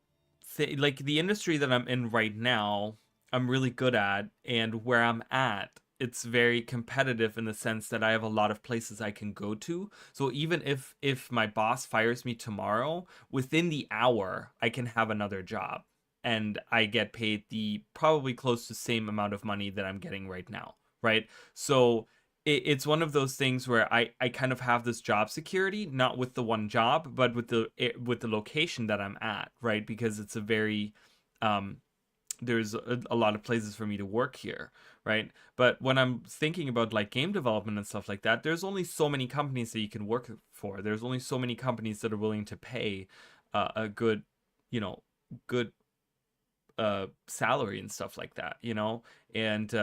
thing. Like the industry that I'm in right now, I'm really good at, and where I'm at, it's very competitive in the sense that I have a lot of places I can go to. So even if my boss fires me tomorrow, within the hour I can have another job and I get paid the probably close to same amount of money that I'm getting right now, right? So it's one of those things where I kind of have this job security, not with the one job, but with the location that I'm at, right? Because it's a very there's a lot of places for me to work here, right? But when I'm thinking about like game development and stuff like that, there's only so many companies that you can work for. There's only so many companies that are willing to pay a good, good salary and stuff like that, and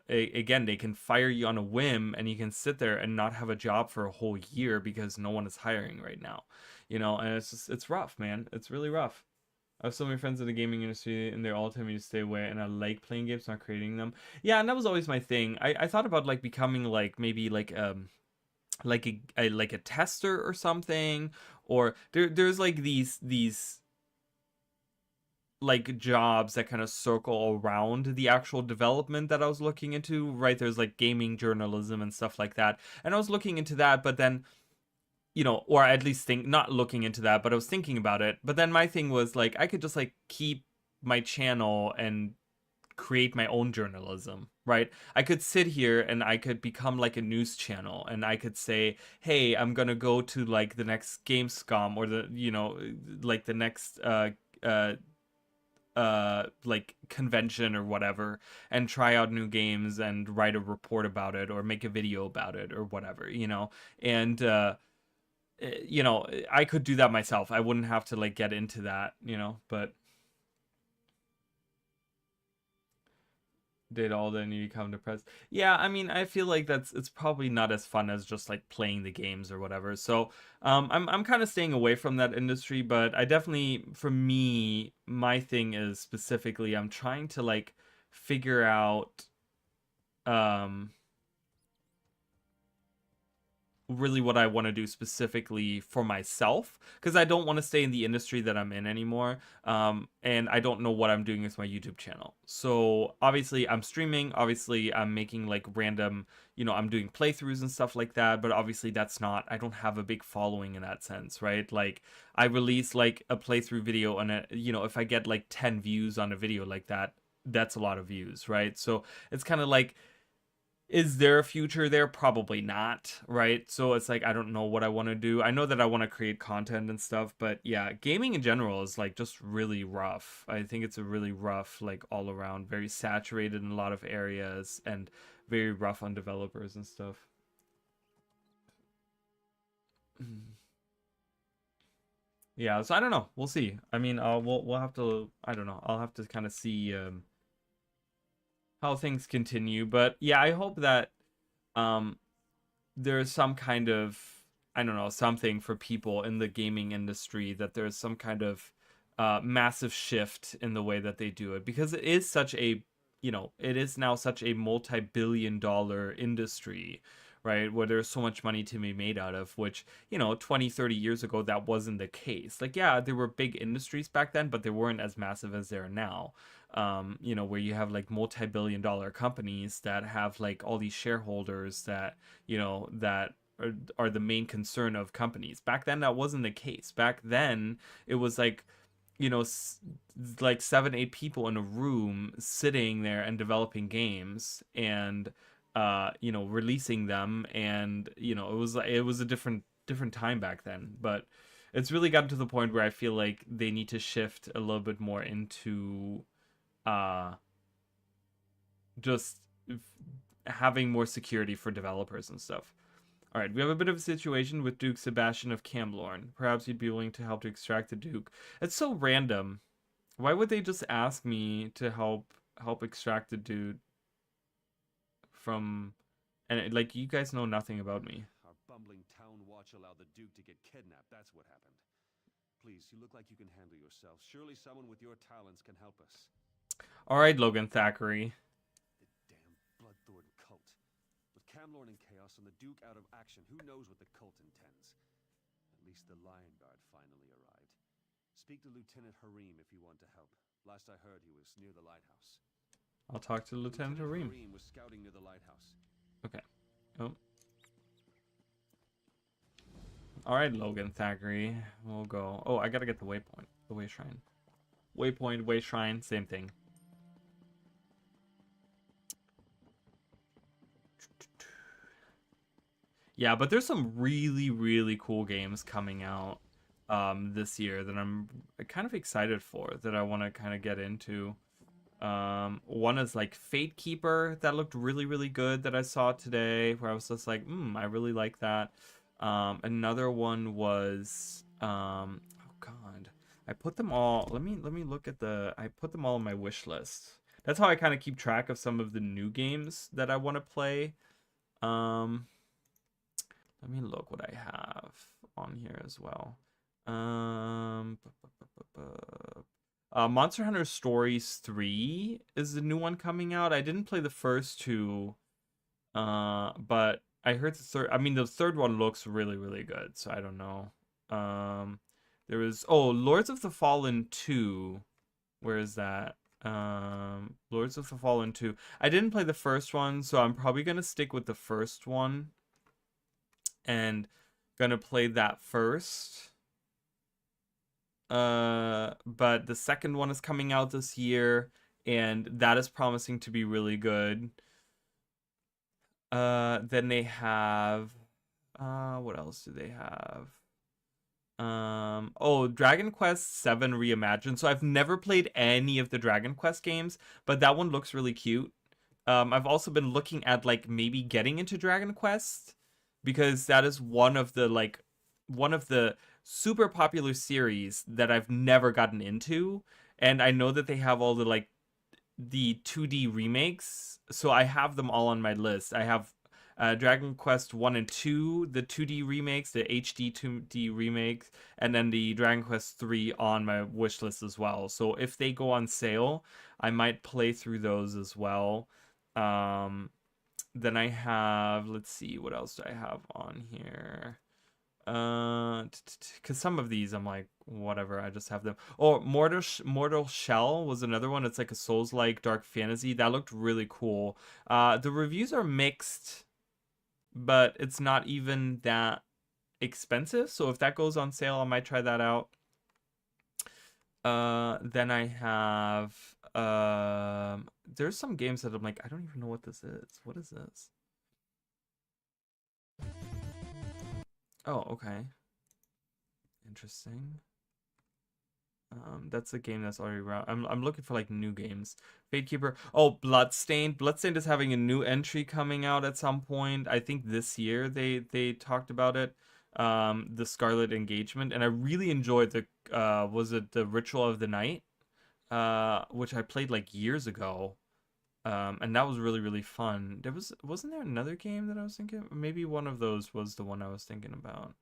again, they can fire you on a whim and you can sit there and not have a job for a whole year because no one is hiring right now, and it's rough, man. It's really rough. I have so many friends in the gaming industry and they're all telling me to stay away, and I like playing games, not creating them. Yeah, and that was always my thing. I thought about like becoming like maybe like a tester or something, or there's like these like jobs that kind of circle around the actual development that I was looking into, right? There's like gaming journalism and stuff like that, and I was looking into that, but then or at least not looking into that, but I was thinking about it. But then my thing was like, I could just like keep my channel and create my own journalism, right? I could sit here and I could become like a news channel and I could say, hey, I'm gonna go to like the next Gamescom or like the next like convention or whatever, and try out new games and write a report about it or make a video about it or whatever, and I could do that myself. I wouldn't have to like get into that, but did all then you become depressed? Yeah, I mean, I feel like it's probably not as fun as just like playing the games or whatever. So I'm kind of staying away from that industry, but I definitely, for me, my thing is specifically I'm trying to like figure out really what I want to do specifically for myself, because I don't want to stay in the industry that I'm in anymore, and I don't know what I'm doing with my YouTube channel. So obviously I'm streaming, obviously I'm making like random, I'm doing playthroughs and stuff like that, but obviously I don't have a big following in that sense, right? Like I release like a playthrough video and if I get like 10 views on a video like that, that's a lot of views, right? So it's kind of like, is there a future there? Probably not, right? So it's like, I don't know what I want to do. I know that I want to create content and stuff, but yeah, gaming in general is like just really rough. I think it's a really rough, like all around, very saturated in a lot of areas and very rough on developers and stuff. Yeah, so I don't know. We'll see. I mean, we'll have to, I don't know. I'll have to kind of see how things continue, but yeah, I hope that there's some kind of, I don't know, something for people in the gaming industry, that there's some kind of massive shift in the way that they do it, because it is such a, it is now such a multi-billion-dollar industry, right? Where there's so much money to be made out of, which, 20, 30 years ago, that wasn't the case. Like, yeah, there were big industries back then, but they weren't as massive as they are now. Where you have like multi-billion-dollar companies that have like all these shareholders that, that are the main concern of companies. Back then, that wasn't the case. Back then, it was like, like 7, 8 people in a room sitting there and developing games and, releasing them. And, it was a different time back then. But it's really gotten to the point where I feel like they need to shift a little bit more into just having more security for developers and stuff. All right, we have a bit of a situation with Duke Sebastian of Camlorn. Perhaps you'd be willing to help to extract the Duke. It's so random. Why would they just ask me to help extract the dude from... And, like, you guys know nothing about me. Our bumbling town watch allowed the Duke to get kidnapped. That's what happened. Please, you look like you can handle yourself. Surely someone with your talents can help us. All right, Logan Thackeray. The damn Bloodthorn cult. With Camlorn in chaos and the Duke out of action, who knows what the cult intends? At least the Lion Guard finally arrived. Speak to Lieutenant Harim if you want to help. Last I heard, he was near the lighthouse. I'll talk to Lieutenant Harim. Harim was scouting near the lighthouse. Okay. Oh. All right, Logan Thackeray. We'll go. Oh, I gotta get the waypoint. The way shrine. Waypoint, way shrine, same thing. Yeah, but there's some really, really cool games coming out this year that I'm kind of excited for, that I want to kind of get into. One is like Fate Keeper, that looked really, really good, that I saw today, where I was just like, I really like that. Another one was, oh god, I put them all, let me look at I put them all on my wish list. That's how I kind of keep track of some of the new games that I want to play. Let me look what I have on here as well. Monster Hunter Stories 3 is the new one coming out. I didn't play the first two, but I heard the third one looks really, really good, so I don't know. There was, Lords of the Fallen 2. Where is that? Lords of the Fallen 2. I didn't play the first one, so I'm probably going to stick with the first one and gonna play that first. But the second one is coming out this year, and that is promising to be really good. Then they have, what else do they have? Dragon Quest 7 Reimagined. So I've never played any of the Dragon Quest games, but that one looks really cute. I've also been looking at like maybe getting into Dragon Quest, because that is one of the super popular series that I've never gotten into. And I know that they have all the 2D remakes, so I have them all on my list. I have Dragon Quest 1 and 2, the 2D remakes, the HD 2D remakes, and then the Dragon Quest 3 on my wish list as well. So if they go on sale, I might play through those as well. Then I have, let's see, what else do I have on here? Because some of these I'm like, whatever, I just have them. Mortal Shell was another one. It's like a Souls-like dark fantasy. That looked really cool. The reviews are mixed, but it's not even that expensive. So if that goes on sale, I might try that out. Then I have, there's some games that I'm like, I don't even know what this is. What is this? Oh, okay. Interesting. That's a game that's already around. I'm looking for like new games. Fatekeeper. Oh, Bloodstained. Bloodstained is having a new entry coming out at some point. I think this year they talked about it. The Scarlet Engagement, and I really enjoyed the was it the Ritual of the Night, which I played like years ago, and that was really, really fun. Wasn't there another game that I was thinking? Maybe one of those was the one I was thinking about.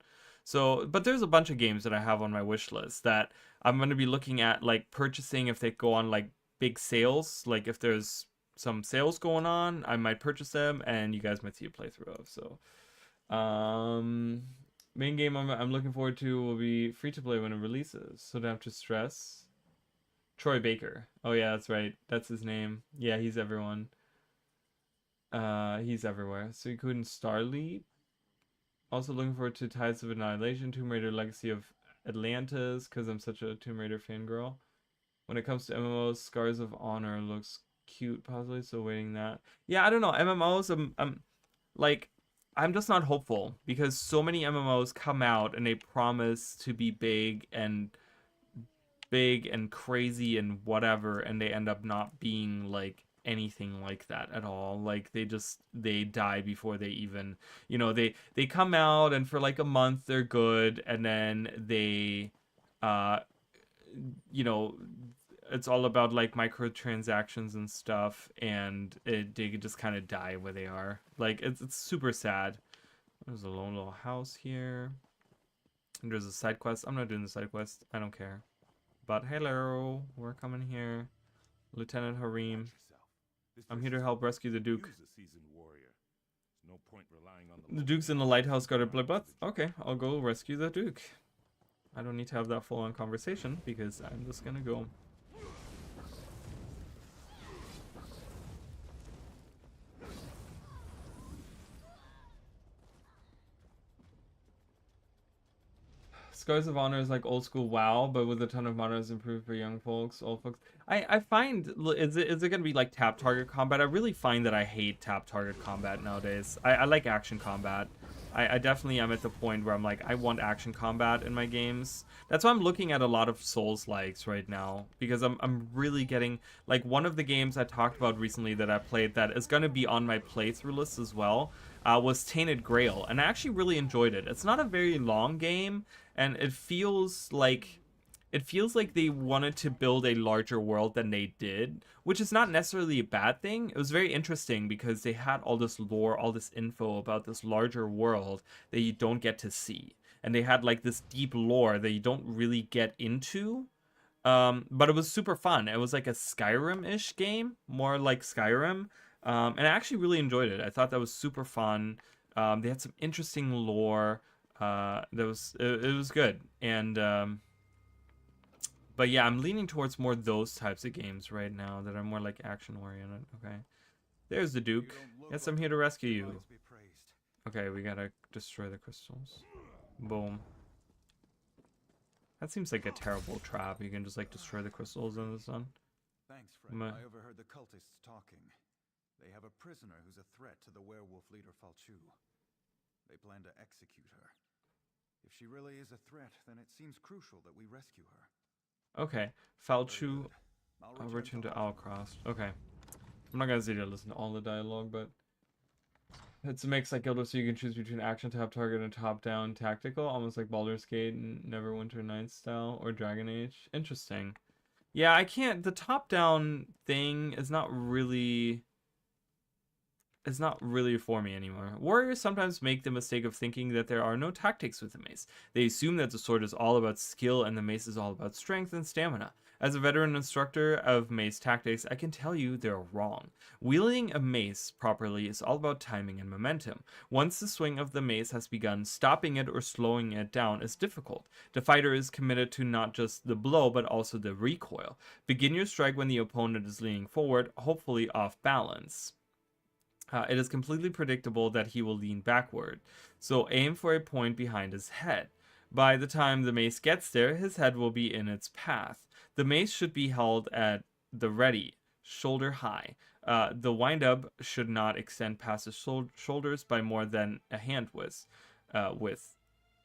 So, but there's a bunch of games that I have on my wish list that I'm going to be looking at like purchasing if they go on like big sales, like if there's some sales going on, I might purchase them, and you guys might see a playthrough of. So, main game I'm looking forward to will be free to play when it releases, so don't have to stress. Troy Baker. Oh yeah, that's right. That's his name. Yeah, he's everyone. He's everywhere. Suicune Starleap. Also looking forward to Tides of Annihilation, Tomb Raider Legacy of Atlantis, because I'm such a Tomb Raider fangirl. When it comes to MMOs, Scars of Honor looks cute, possibly, so waiting that. Yeah, I don't know. MMOs, I'm just not hopeful, because so many MMOs come out and they promise to be big and crazy and whatever, and they end up not being like anything like that at all. Like they die before they even, you know, they come out and for like a month they're good, and then they you know, it's all about like microtransactions and stuff, and they just kind of die where they are. Like it's super sad. There's a lone little house here, and there's a side quest. I'm not doing the side quest, I don't care. But hello, we're coming here. Lieutenant Harim. I'm here to help rescue the Duke. The Duke's in the lighthouse guarded by blood. Okay, I'll go rescue the Duke. I don't need to have that full-on conversation, because I'm just gonna go. Scars of Honor is like old school WoW, but with a ton of modders improved for young folks, old folks. I find, is it gonna be like tap target combat? I really find that I hate tap target combat nowadays. I like action combat. I definitely am at the point where I'm like, I want action combat in my games. That's why I'm looking at a lot of Souls-likes right now, because I'm really getting, like, one of the games I talked about recently that I played that is gonna be on my playthrough list as well, was Tainted Grail, and I actually really enjoyed it. It's not a very long game, and it feels like they wanted to build a larger world than they did, which is not necessarily a bad thing. It was very interesting because they had all this lore, all this info about this larger world that you don't get to see. And they had like this deep lore that you don't really get into. But it was super fun. It was like a Skyrim-ish game, more like Skyrim. And I actually really enjoyed it. I thought that was super fun. They had some interesting lore. It was good. And but yeah, I'm leaning towards more those types of games right now that are more like action oriented. Okay, there's the Duke. Yes, I'm here to rescue you. Okay, we gotta destroy the crystals. Boom. That seems like a terrible trap. You can just like destroy the crystals in the sun. Thanks, friend. I overheard the cultists talking. They have a prisoner who's a threat to the werewolf leader Falchu. They plan to execute her. If she really is a threat, then it seems crucial that we rescue her. Okay, Falchu, I'll return to Owlcross. Okay, I'm not gonna sit here and listen to all the dialogue, but it's a mix like Guild Wars, so you can choose between action, tap target, and top-down tactical, almost like Baldur's Gate and Neverwinter Nights style, or Dragon Age. Interesting. Yeah, I can't. The top-down thing is not really. It's not really for me anymore. Warriors sometimes make the mistake of thinking that there are no tactics with the mace. They assume that the sword is all about skill and the mace is all about strength and stamina. As a veteran instructor of mace tactics, I can tell you they're wrong. Wielding a mace properly is all about timing and momentum. Once the swing of the mace has begun, stopping it or slowing it down is difficult. The fighter is committed to not just the blow, but also the recoil. Begin your strike when the opponent is leaning forward, hopefully off balance. It is completely predictable that he will lean backward, so aim for a point behind his head. By the time the mace gets there, his head will be in its path. The mace should be held at the ready, shoulder high. The wind-up should not extend past his shoulders by more than a hand width.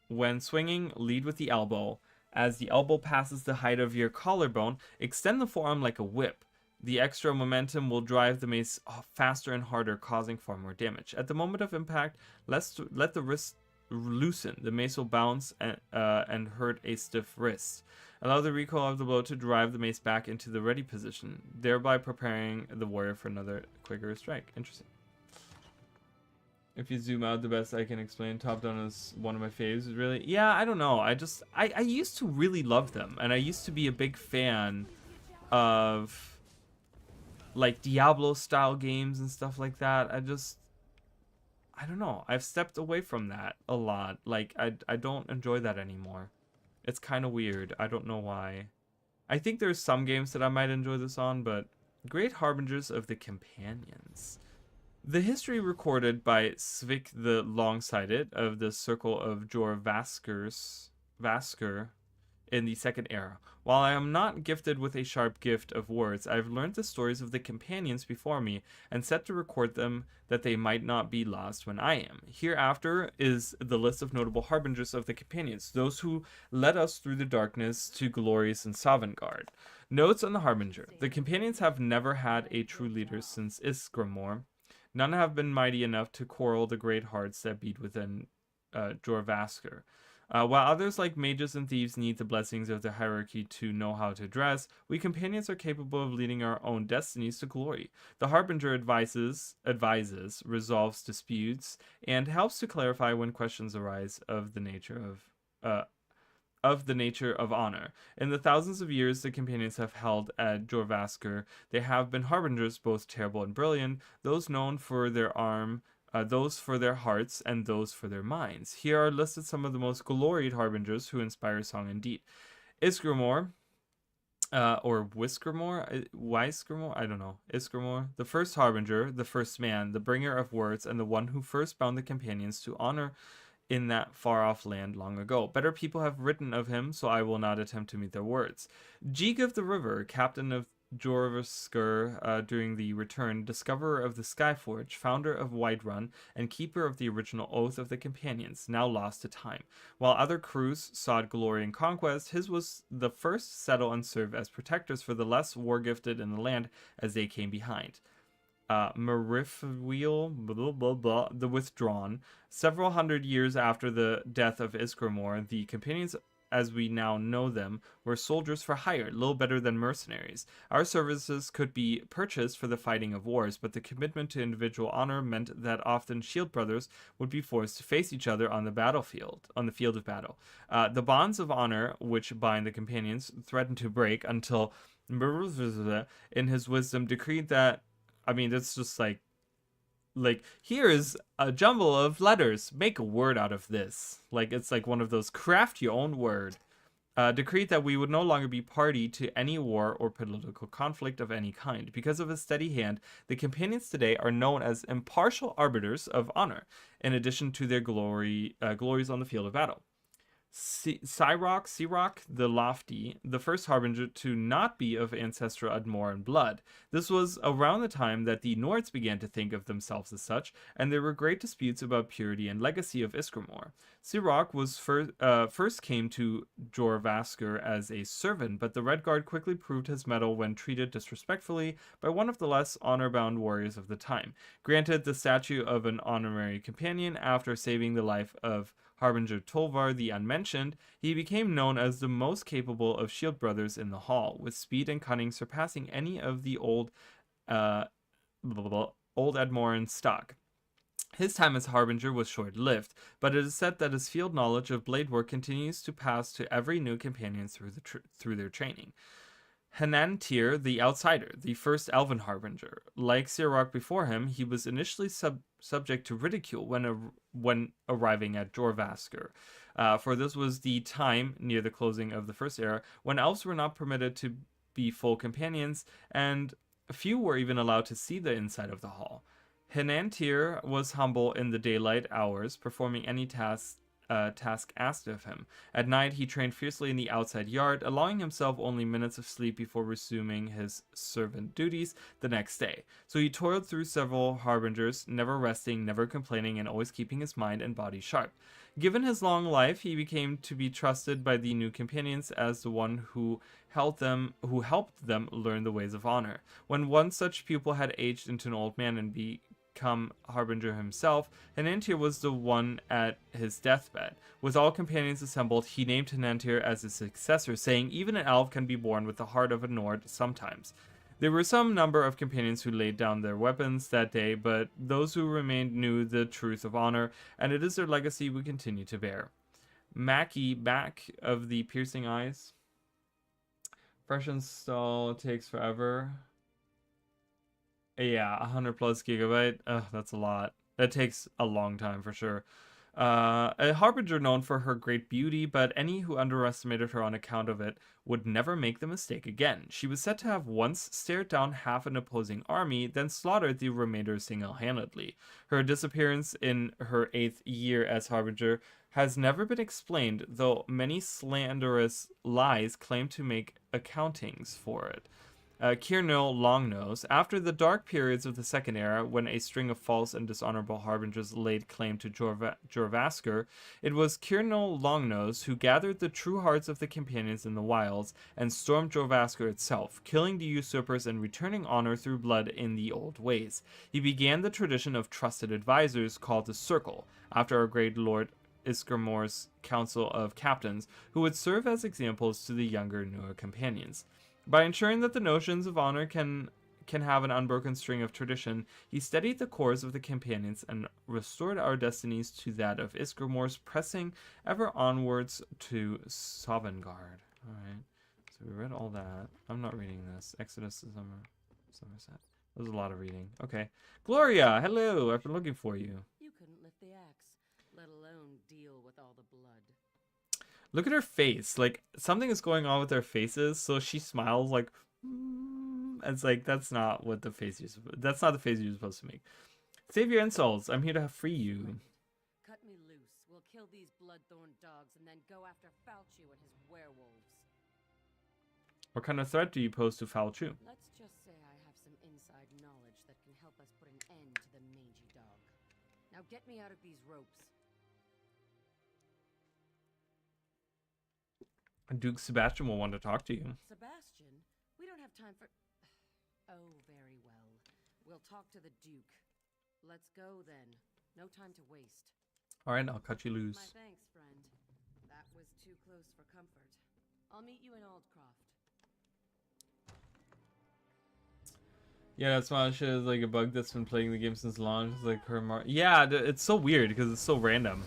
When swinging, lead with the elbow. As the elbow passes the height of your collarbone, extend the forearm like a whip. The extra momentum will drive the mace faster and harder, causing far more damage. At the moment of impact, let the wrist loosen. The mace will bounce and hurt a stiff wrist. Allow the recoil of the blow to drive the mace back into the ready position, thereby preparing the warrior for another quicker strike. Interesting. If you zoom out, the best I can explain, top-down is one of my faves. Really? Yeah, I don't know. I used to really love them, and I used to be a big fan of like Diablo style games and stuff like that. I don't know. I've stepped away from that a lot. Like I don't enjoy that anymore. It's kind of weird. I don't know why. I think there's some games that I might enjoy this on, but Great Harbingers of the Companions. The history recorded by Svik the Long-Sighted of the Circle of Vasker in the Second Era. While I am not gifted with a sharp gift of words, I have learned the stories of the companions before me and set to record them that they might not be lost when I am. Hereafter is the list of notable harbingers of the companions, those who led us through the darkness to glories in Sovngarde. Notes on the harbinger. The companions have never had a true leader since Isgramor. None have been mighty enough to quarrel the great hearts that beat within Jorvasker. While others like mages and thieves need the blessings of the hierarchy to know how to dress, we companions are capable of leading our own destinies to glory. The harbinger advises, resolves disputes, and helps to clarify when questions arise of the nature of honor. In the thousands of years the companions have held at Jorvasker, they have been harbingers both terrible and brilliant, those known for their those for their hearts, and those for their minds. Here are listed some of the most gloried harbingers who inspire song and deed. Isgramor, or Wisgramor, I don't know. Isgramor, the first harbinger, the first man, the bringer of words, and the one who first bound the companions to honor in that far-off land long ago. Better people have written of him, so I will not attempt to meet their words. Jeeg of the River, captain of Jorvasker during the return, discoverer of the Skyforge, founder of Whiterun, and keeper of the original Oath of the Companions, now lost to time. While other crews sought glory and conquest, his was the first to settle and serve as protectors for the less war-gifted in the land as they came behind. Marifwheel, the Withdrawn. Several hundred years after the death of Isgramor, the companions as we now know them were soldiers for hire, little better than mercenaries. Our services could be purchased for the fighting of wars, but the commitment to individual honor meant that often shield brothers would be forced to face each other on the field of battle. The bonds of honor which bind the companions threatened to break until in his wisdom decreed that, I mean, it's just like here is a jumble of letters, make a word out of this. Like, it's like one of those craft your own word. Decreed that we would no longer be party to any war or political conflict of any kind. Because of his steady hand, the companions today are known as impartial arbiters of honor, in addition to their glories on the field of battle. Sirach the Lofty, the first harbinger to not be of ancestral Admoran blood. This was around the time that the Nords began to think of themselves as such, and there were great disputes about purity and legacy of Isgramor. Sirach was first came to Jorvasker as a servant, but the Red Guard quickly proved his mettle when treated disrespectfully by one of the less honor-bound warriors of the time. Granted the statue of an honorary companion after saving the life of Harbinger Tolvar the Unmentioned, he became known as the most capable of shield brothers in the hall, with speed and cunning surpassing any of the old Admoran stock. His time as Harbinger was short-lived, but it is said that his field knowledge of blade work continues to pass to every new companion through their training. Hanantir the Outsider, the first Elven Harbinger. Like Sirach before him, he was initially subject to ridicule when arriving at Jorvasker, for this was the time, near the closing of the First Era, when elves were not permitted to be full companions, and few were even allowed to see the inside of the hall. Hanantir was humble in the daylight hours, performing any task asked of him. At night, he trained fiercely in the outside yard, allowing himself only minutes of sleep before resuming his servant duties the next day. So he toiled through several harbingers, never resting, never complaining, and always keeping his mind and body sharp. Given his long life, he became to be trusted by the new companions as the one who helped them learn the ways of honor. When one such pupil had aged into an old man and become Harbinger himself, Hanantir was the one at his deathbed. With all companions assembled, he named Hanantir as his successor, saying, "Even an elf can be born with the heart of a Nord sometimes." There were some number of companions who laid down their weapons that day, but those who remained knew the truth of honor, and it is their legacy we continue to bear. Mackie, back of the piercing eyes. Fresh install takes forever. Yeah, 100 plus gigabyte. Ugh, that's a lot. That takes a long time for sure. A harbinger known for her great beauty, but any who underestimated her on account of it would never make the mistake again. She was said to have once stared down half an opposing army, then slaughtered the remainder single-handedly. Her disappearance in her 8th year as harbinger has never been explained, though many slanderous lies claim to make accountings for it. Kierno Longnose. After the dark periods of the Second Era, when a string of false and dishonorable harbingers laid claim to Jorvaskr, it was Kierno Longnose who gathered the true hearts of the companions in the wilds and stormed Jorvaskr itself, killing the usurpers and returning honor through blood in the old ways. He began the tradition of trusted advisors called the Circle, after our great lord Iskermore's council of captains, who would serve as examples to the younger, newer companions. By ensuring that the notions of honor can have an unbroken string of tradition, he steadied the cores of the companions and restored our destinies to that of Iskermore's, pressing ever onwards to Sovngarde. Alright, so we read all that. I'm not reading this. Exodus to Somerset. That was a lot of reading. Okay. Gloria, hello! I've been looking for you. You couldn't lift the axe, let alone deal with all the blood. Look at her face. Like, something is going on with their faces, so she smiles like, it's like, that's not what the face you're that's not the face you're supposed to make. Save your insults. I'm here to free you. Cut me loose. We'll kill these bloodthorn dogs and then go after Falchu and his werewolves. What kind of threat do you pose to Falchu? Let's just say I have some inside knowledge that can help us put an end to the mangy dog. Now get me out of these ropes. Duke Sebastian will want to talk to you. Sebastian? We don't have time for... Oh, very well. We'll talk to the Duke. Let's go, then. No time to waste. Alright, I'll cut you loose. My thanks, friend. That was too close for comfort. I'll meet you in Aldcroft. Yeah, that's why she is like a bug that's been playing the game since launch. It's like her yeah, it's so weird because it's so random.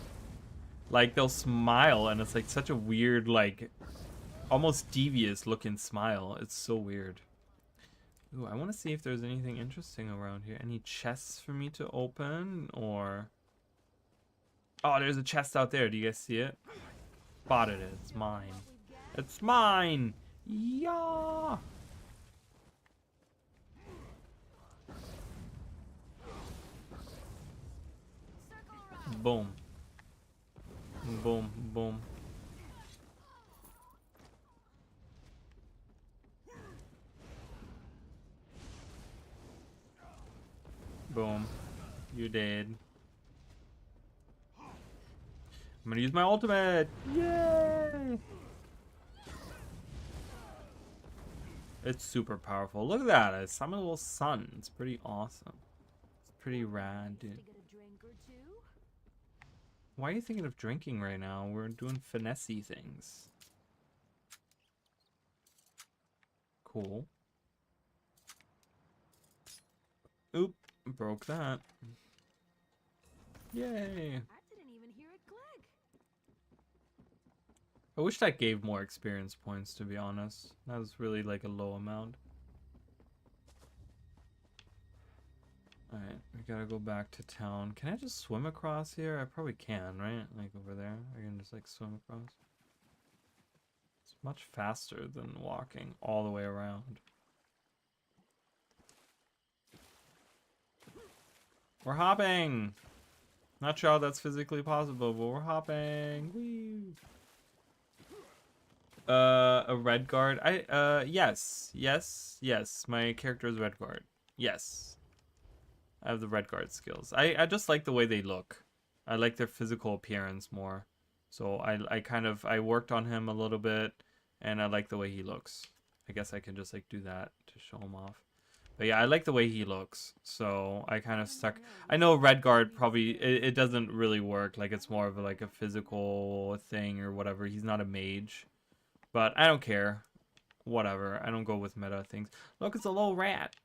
Like, they'll smile and it's like such a weird, like, almost devious looking smile. It's so weird. Ooh, I want to see if there's anything interesting around here. Any chests for me to open, or... Oh, there's a chest out there. Do you guys see it? Spotted it. It's mine. It's mine! Yeah! Boom. Boom, boom. Boom. You dead. I'm gonna use my ultimate! Yay! It's super powerful. Look at that. I summoned a little sun. It's pretty awesome. It's pretty rad, dude. Why are you thinking of drinking right now? We're doing finessey things. Cool. Oop, broke that. Yay. I didn't even hear it click. I wish that gave more experience points, to be honest. That was really like a low amount. Alright, we gotta go back to town. Can I just swim across here? I probably can, right? Like over there. I can just like swim across. It's much faster than walking all the way around. We're hopping! Not sure how that's physically possible, but we're hopping! Whee! A red guard? Yes. My character is red guard. Yes. I have the red guard skills. I just like the way they look. I like their physical appearance more. So I worked on him a little bit, and I like the way he looks. I guess I can just like do that to show him off. But yeah, I like the way he looks. So I kind of stuck. I know red guard probably it doesn't really work. Like it's more of like a physical thing or whatever. He's not a mage, but I don't care. Whatever. I don't go with meta things. Look, it's a little rat.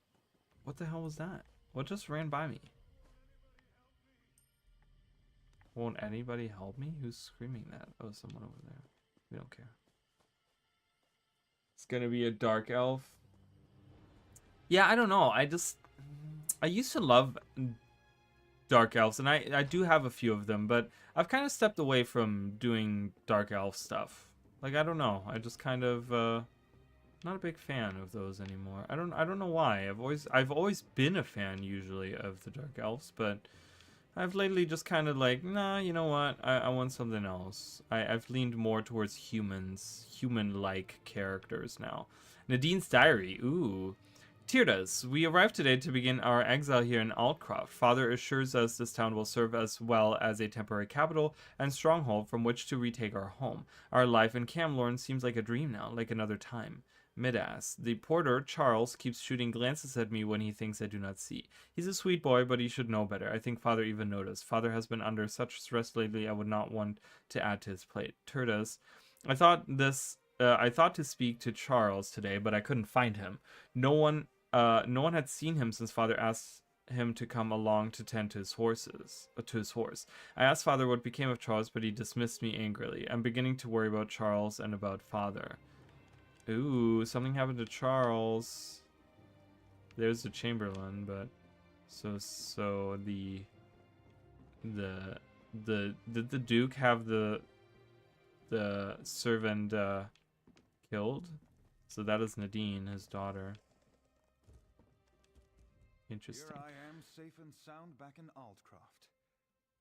What the hell was that? What just ran by me? Won't anybody help me? Who's screaming that? Oh, someone over there. We don't care. It's gonna be a dark elf. Yeah, I don't know. I used to love Dark Elves, and I do have a few of them, but I've kind of stepped away from doing Dark Elf stuff. Like, I don't know. I just kind of not a big fan of those anymore. I don't know why. I've always been a fan usually of the Dark Elves, but I've lately just kind of like, nah, you know what? I want something else. I've leaned more towards human-like characters now. Nadine's Diary. Ooh. Tirdas, we arrived today to begin our exile here in Altcroft. Father assures us this town will serve us well as a temporary capital and stronghold from which to retake our home. Our life in Camlorn seems like a dream now, like another time. Midas. The porter, Charles, keeps shooting glances at me when he thinks I do not see. He's a sweet boy, but he should know better. I think Father even noticed. Father has been under such stress lately, I would not want to add to his plate. Turdas. I thought to speak to Charles today, but I couldn't find him. No one had seen him since Father asked him to come along to tend to his horse. I asked Father what became of Charles, but he dismissed me angrily. I'm beginning to worry about Charles and about Father. Ooh, something happened to Charles. There's the Chamberlain, but so the did the Duke have the servant killed? So that is Nadine, his daughter. Interesting. Here I am, safe and sound back in Altcroft.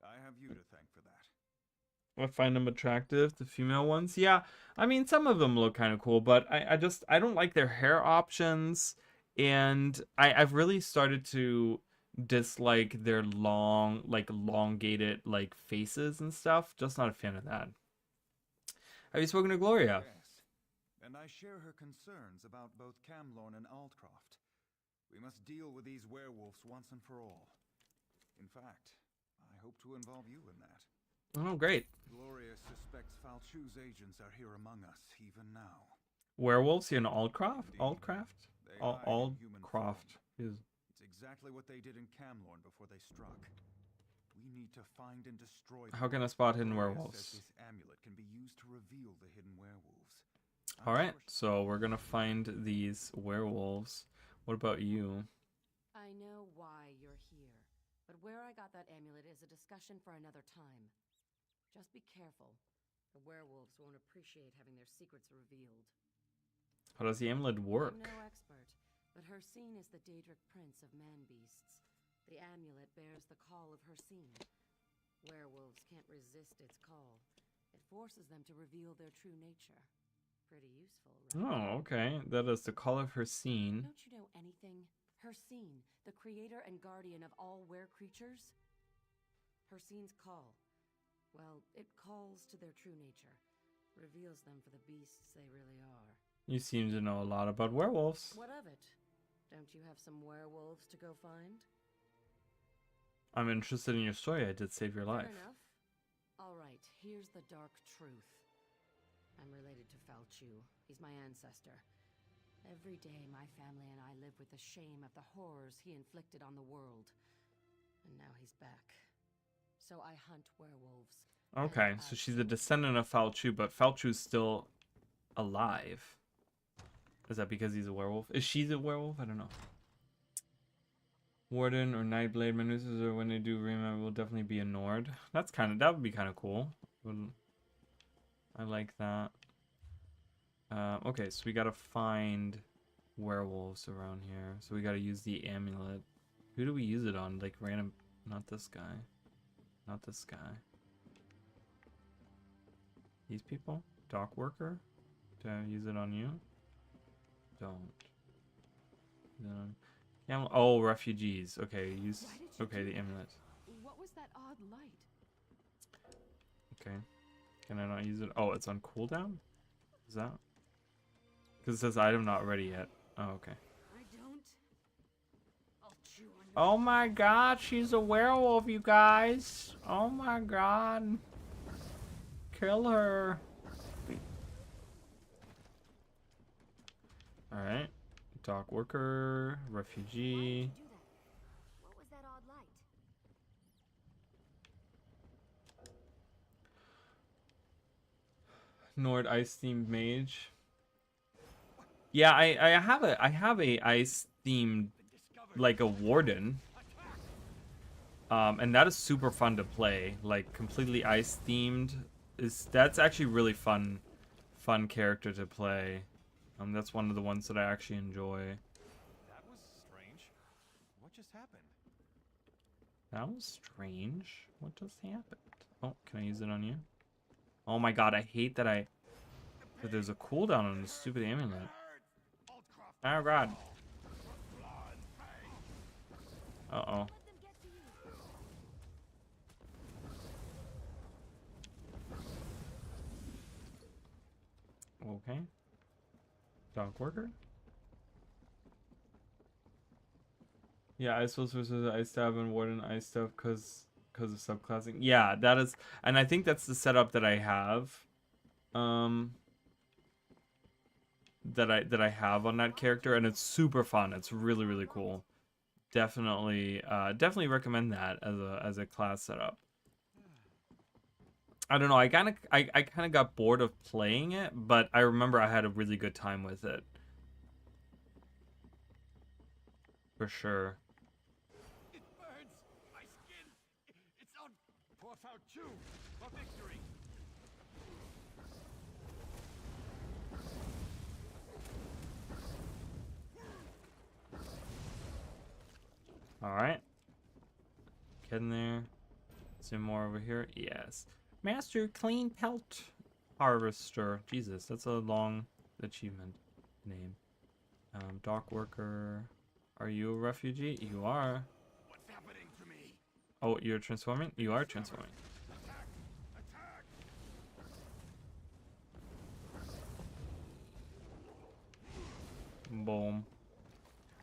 I have you to thank for that. I find them attractive, the female ones. Yeah, I mean, some of them look kind of cool, but I don't like their hair options, and I've really started to dislike their long, like, elongated, like, faces and stuff. Just not a fan of that. Have you spoken to Gloria? Yes, and I share her concerns about both Camlorn and Altcroft. We must deal with these werewolves once and for all. In fact, I hope to involve you in that. Oh, great. Gloria suspects Falchu's agents are here among us even now. Werewolves here in Aldcroft? Aldcraft? They hide in human form. Aldcroft. Is... It's exactly what they did in Camlorn before they struck. We need to find and destroy them. How can I spot hidden Gloria werewolves? says this amulet can be used to reveal the hidden werewolves. Alright, so we're gonna find these werewolves. What about you? I know why you're here, but where I got that amulet is a discussion for another time. Just be careful. The werewolves won't appreciate having their secrets revealed. How does the amulet work? I'm no expert, but Hercene is the Daedric prince of man-beasts. The amulet bears the call of Hercene. Werewolves can't resist its call. It forces them to reveal their true nature. Pretty useful, right? Oh, okay. That is the call of Hercene. Don't you know anything? Hercene, the creator and guardian of all were-creatures? Hercene's call. Well, it calls to their true nature. Reveals them for the beasts they really are. You seem to know a lot about werewolves. What of it? Don't you have some werewolves to go find? I'm interested in your story. I did save your life. Fair enough. Alright, here's the dark truth. I'm related to Falchu. He's my ancestor. Every day my family and I live with the shame of the horrors he inflicted on the world. And now he's back. So I hunt werewolves. Okay, so she's a descendant of Falchu, but Falchu's still alive. Is that because he's a werewolf? Is she the werewolf? I don't know. Warden or Nightblade maneuvers, or when they do remember, will definitely be a Nord. That would be kind of cool. I like that. Okay, so we gotta find werewolves around here. So we gotta use the amulet. Who do we use it on? Like random, not this guy. Not this guy. These people? Dock worker? Do I use it on you? Don't. Oh, refugees. Okay, use. Okay, the amulet. What was that odd light? Okay. Can I not use it? Oh, it's on cooldown? Is that? Because it says item not ready yet. Oh, okay. I don't. I'll chew on you. Oh my god, she's a werewolf, you guys. Oh my god. Kill her. Alright. Dock worker, refugee. What was that odd light? Nord ice themed mage. Yeah, I have a ice themed, like a warden. And that is super fun to play. Like completely ice themed. That's actually really fun character to play. That's one of the ones that I actually enjoy. That was strange. What just happened? That was strange. What just happened? Oh, can I use it on you? Oh my god, I hate that there's a cooldown on this stupid amulet. Oh god. Uh-oh. Okay. Dog worker? Yeah, Ice Wolves versus Ice Stab and Warden Ice Stab because of subclassing. Yeah, that is, and I think that's the setup that I have. That I have on that character, and it's super fun. It's really, really cool. Definitely recommend that as a class setup. I don't know, I kind of got bored of playing it, but I remember I had a really good time with it. For sure. It burns! My skin! It's on! Pour out Chu for victory! Alright. Get in there. Some more over here. Yes. Master Clean Pelt Harvester. Jesus, that's a long achievement name. Dock worker. Are you a refugee? You are. What's happening to me? Oh, you're transforming? You are transforming. Attack! Attack! Boom.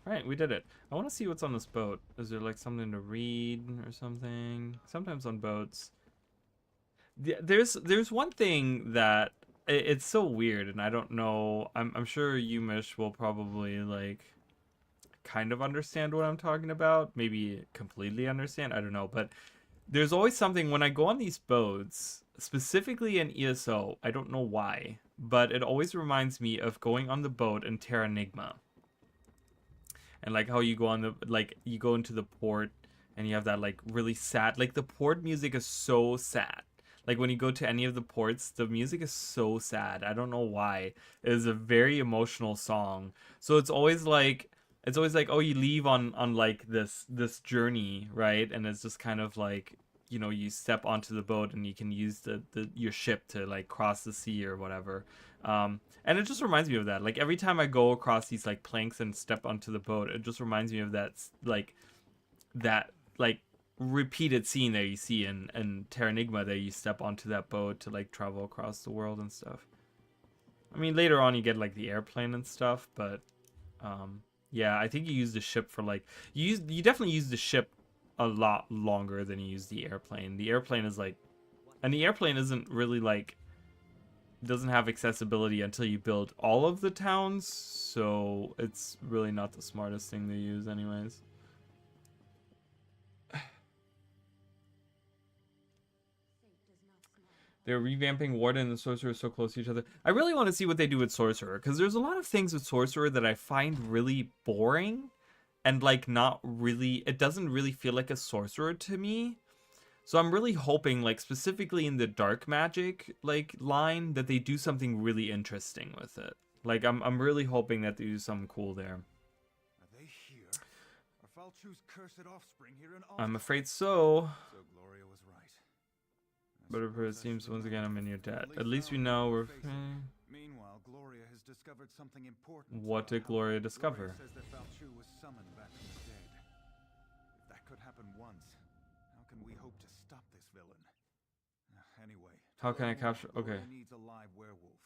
Alright, we did it. I want to see what's on this boat. Is there like something to read or something? Sometimes on boats. There's one thing that it's so weird, and I don't know. I'm sure you, Mish, will probably like kind of understand what I'm talking about. Maybe completely understand. I don't know. But there's always something when I go on these boats, specifically in ESO. I don't know why, but it always reminds me of going on the boat in Terranigma. And like how you go on the, like you go into the port and you have that like really sad, like the port music is so sad. Like when you go to any of the ports, the music is so sad. I don't know why. It is a very emotional song. So it's always like, oh, you leave on like this journey, right? And it's just kind of like, you know, you step onto the boat and you can use your ship to like cross the sea or whatever. And it just reminds me of that. Like every time I go across these like planks and step onto the boat, it just reminds me of that repeated scene that you see in Terranigma, that you step onto that boat to like travel across the world and stuff. I mean, later on you get like the airplane and stuff, but yeah, I think you use the ship for like you definitely use the ship a lot longer than you use the airplane. The airplane is like, and the airplane isn't really like, doesn't have accessibility until you build all of the towns, so it's really not the smartest thing to use anyways. They're revamping Warden and Sorcerer so close to each other. I really want to see what they do with Sorcerer, because there's a lot of things with Sorcerer that I find really boring, and like not really, it doesn't really feel like a Sorcerer to me. So I'm really hoping, like specifically in the dark magic like line, that they do something really interesting with it. Like I'm really hoping that they do something cool there. Are they here? Are Falchu's cursed offspring here in I'm afraid so. So Gloria was right. But it seems once again I'm in your debt. At least we know we're... Meanwhile, Gloria has discovered something important. What did Gloria discover? Gloria says that Falchu was summoned back from the dead. If that could happen once, how can we hope to stop this villain? Anyway. How can I capture... Okay. Gloria needs a live werewolf.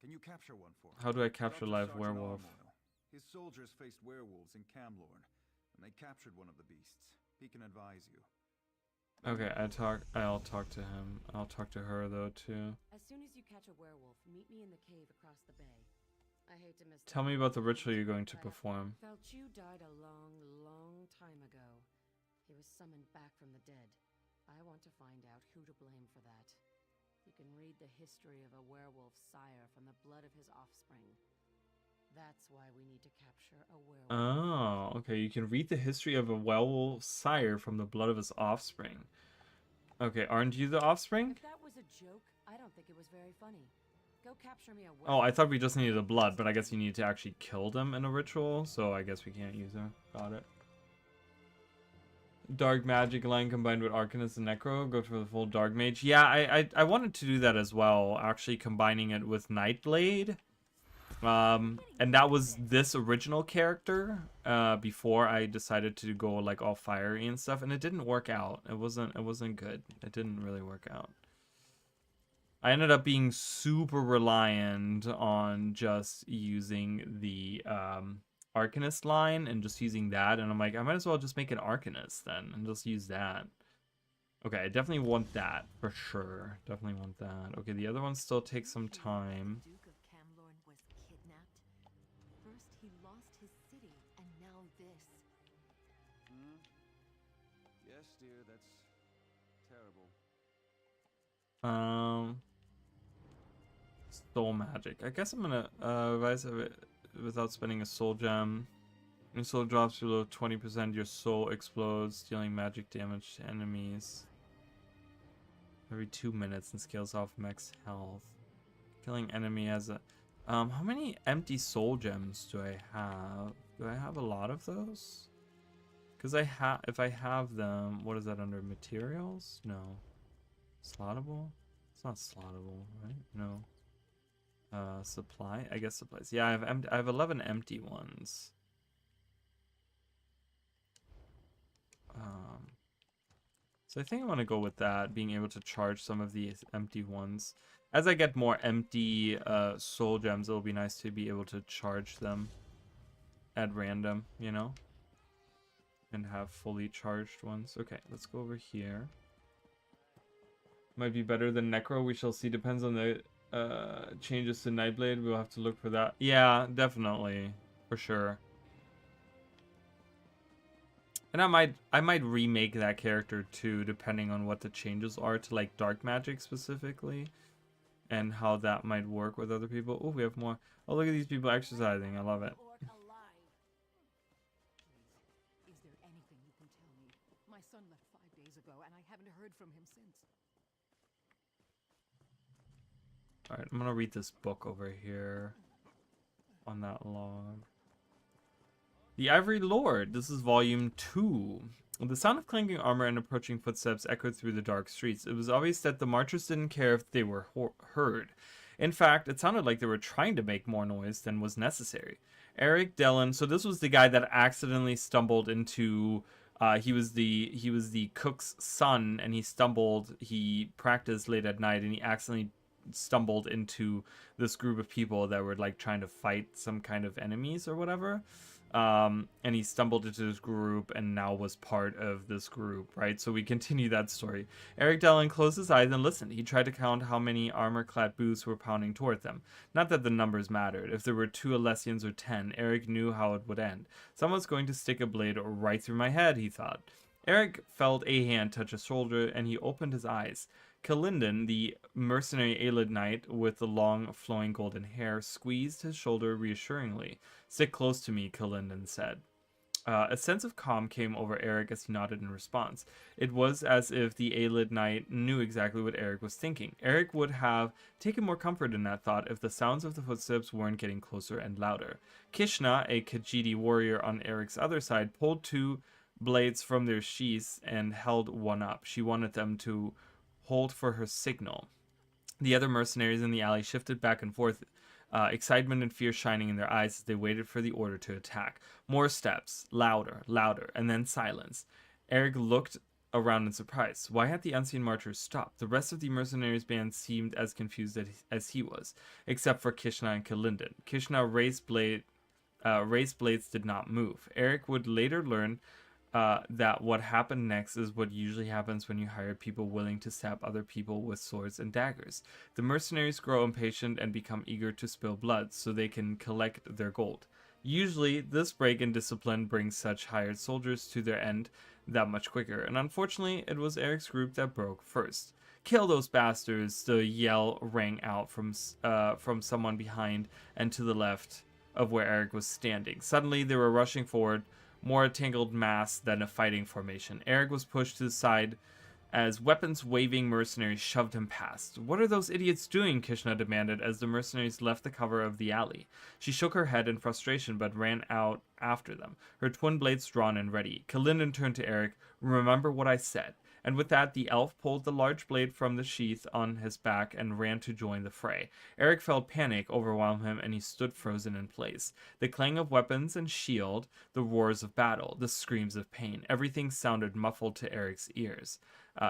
Can you capture one for her? How do I capture a live Sergeant werewolf? Armoil. His soldiers faced werewolves in Camlorn, and they captured one of the beasts. He can advise you. Okay, I'll talk to him. I'll talk to her though too. As soon as you catch a werewolf, meet me in the cave across the bay. I hate to miss. Tell me about the ritual you're going to perform. Falchu died a long, long time ago. He was summoned back from the dead. I want to find out who to blame for that. You can read the history of a werewolf sire from the blood of his offspring. That's why we need to capture a werewolf. Oh, okay. You can read the history of a werewolf's sire from the blood of his offspring. Okay, aren't you the offspring? If that was a joke, I don't think it was very funny. Go capture me a werewolf. Oh, I thought we just needed the blood, but I guess you need to actually kill them in a ritual, so I guess we can't use her. Got it. Dark magic line combined with Arcanist and Necro. Go for the full Dark Mage. Yeah, I wanted to do that as well, actually combining it with Nightblade. And that was this original character before I decided to go like all fiery and stuff, and it didn't work out. It wasn't good. It didn't really work out. I ended up being super reliant on just using the Arcanist line and just using that, and I'm like, I might as well just make an Arcanist then and just use that. Okay, I definitely want that for sure. Definitely want that. Okay, the other ones still take some time. Duke of Camlorn was kidnapped. First he lost his city, and now this. Yes, dear, that's terrible. Soul magic. I guess I'm gonna revise it without spending a soul gem. When your soul drops below 20%, your soul explodes, dealing magic damage to enemies every 2 minutes and scales off max health. Killing enemy as a how many empty soul gems do I have? Do I have a lot of those? Because if I have them, what is that under materials? No. Slottable? It's not slottable, right? No. Supply? I guess supplies. Yeah, I have 11 empty ones. So I think I want to go with that, being able to charge some of these empty ones. As I get more empty soul gems, it'll be nice to be able to charge them at random, you know? And have fully charged ones. Okay, let's go over here. Might be better than Necro, we shall see. Depends on the changes to Nightblade. We'll have to look for that. Yeah, definitely. For sure. And I might remake that character too, depending on what the changes are to like dark magic specifically. And how that might work with other people. Oh, we have more. Oh, look at these people exercising. I love it. Is there anything you can tell me? My son left 5 days ago, and I haven't heard from him since. Alright, I'm gonna read this book over here on that log. The Ivory Lord. This is volume 2. The sound of clanking armor and approaching footsteps echoed through the dark streets. It was obvious that the marchers didn't care if they were heard. In fact, it sounded like they were trying to make more noise than was necessary. Eric Dellen, so this was the guy that accidentally stumbled into he was the cook's son, and he practiced late at night, and he accidentally stumbled into this group of people that were like trying to fight some kind of enemies or whatever. And he stumbled into this group and now was part of this group, right? So we continue that story. Eric Dellen closed his eyes and listened. He tried to count how many armor-clad boots were pounding toward them. Not that the numbers mattered. If there were 2 Alessians or 10, Eric knew how it would end. Someone's going to stick a blade right through my head, he thought. Eric felt a hand touch his shoulder, and he opened his eyes. Kalindon, the mercenary Aelid knight with the long, flowing golden hair, squeezed his shoulder reassuringly. "Stick close to me," Kalindon said. A sense of calm came over Eric as he nodded in response. It was as if the Aelid knight knew exactly what Eric was thinking. Eric would have taken more comfort in that thought if the sounds of the footsteps weren't getting closer and louder. Kishna, a Khajiit warrior on Eric's other side, pulled 2 blades from their sheaths and held one up. She wanted them to hold for her signal. The other mercenaries in the alley shifted back and forth, excitement and fear shining in their eyes as they waited for the order to attack. More steps, louder, louder, and then silence. Eric looked around in surprise. Why had the unseen marchers stopped? The rest of the mercenaries' band seemed as confused as he was, except for Kishna and Kalindon. Kishna raised blades did not move. Eric would later learn that what happened next is what usually happens when you hire people willing to stab other people with swords and daggers. The mercenaries grow impatient and become eager to spill blood so they can collect their gold. Usually, this break in discipline brings such hired soldiers to their end that much quicker, and unfortunately, it was Eric's group that broke first. "Kill those bastards!" The yell rang out from someone behind and to the left. of where Eric was standing. Suddenly, they were rushing forward, more a tangled mass than a fighting formation. Eric was pushed to the side as weapons-waving mercenaries shoved him past. "What are those idiots doing?" Kishna demanded as the mercenaries left the cover of the alley. She shook her head in frustration but ran out after them, her twin blades drawn and ready. Kalindon turned to Eric. "Remember what I said." And with that, the elf pulled the large blade from the sheath on his back and ran to join the fray. Eric felt panic overwhelm him, and he stood frozen in place. The clang of weapons and shield, the roars of battle, the screams of pain, everything sounded muffled to Eric's ears.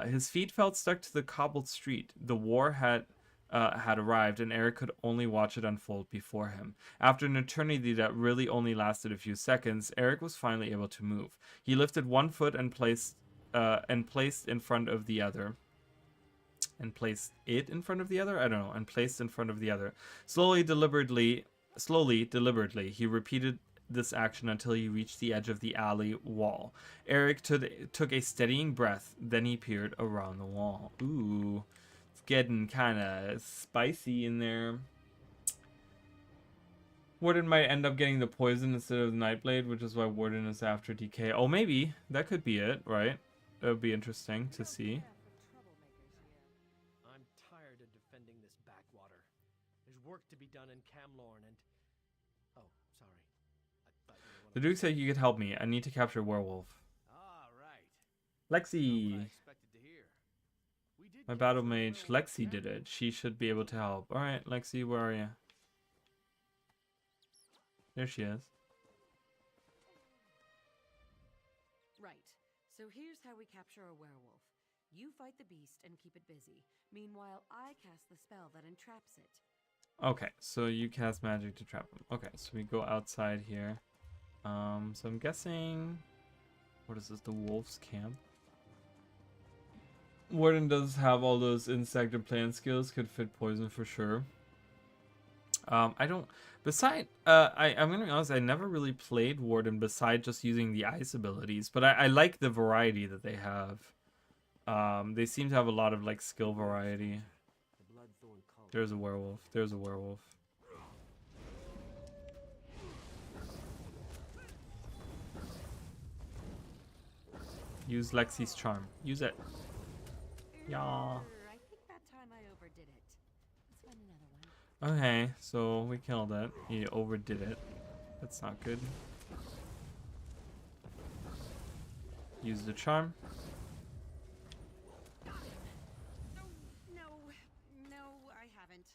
His feet felt stuck to the cobbled street. The war had arrived, and Eric could only watch it unfold before him. After an eternity that really only lasted a few seconds, Eric was finally able to move. He lifted one foot and placed in front of the other. And placed it in front of the other? I don't know. And placed in front of the other. Slowly, deliberately, he repeated this action until he reached the edge of the alley wall. Eric took a steadying breath, then he peered around the wall. Ooh, it's getting kind of spicy in there. Warden might end up getting the poison instead of the Nightblade, which is why Warden is after DK. Oh, maybe. That could be it, right? That would be interesting to see. I'm tired of defending this backwater. There's work to be done in Camlorn and... Oh, sorry. The Duke said you could help me. I need to capture Werewolf. Ah, right. Lexi! My battle mage, Lexi, did it. She should be able to help. Alright, Lexi, where are you? There she is. Right. So here's how we capture a werewolf. You fight the beast and keep it busy. Meanwhile, I cast the spell that entraps it. Okay, so you cast magic to trap him. Okay, so we go outside here. So I'm guessing... What is this? The wolf's camp? Warden does have all those insect and plant skills. Could fit poison for sure. I don't... I'm gonna be honest, I never really played Warden beside just using the ice abilities, but I like the variety that they have. They seem to have a lot of like skill variety. There's a werewolf. There's a werewolf. Use Lexi's charm. Use it. Yeah. I think that time I overdid it. Let's find another one. Okay, so we killed it. You overdid it. That's not good. Use the charm. No, I haven't.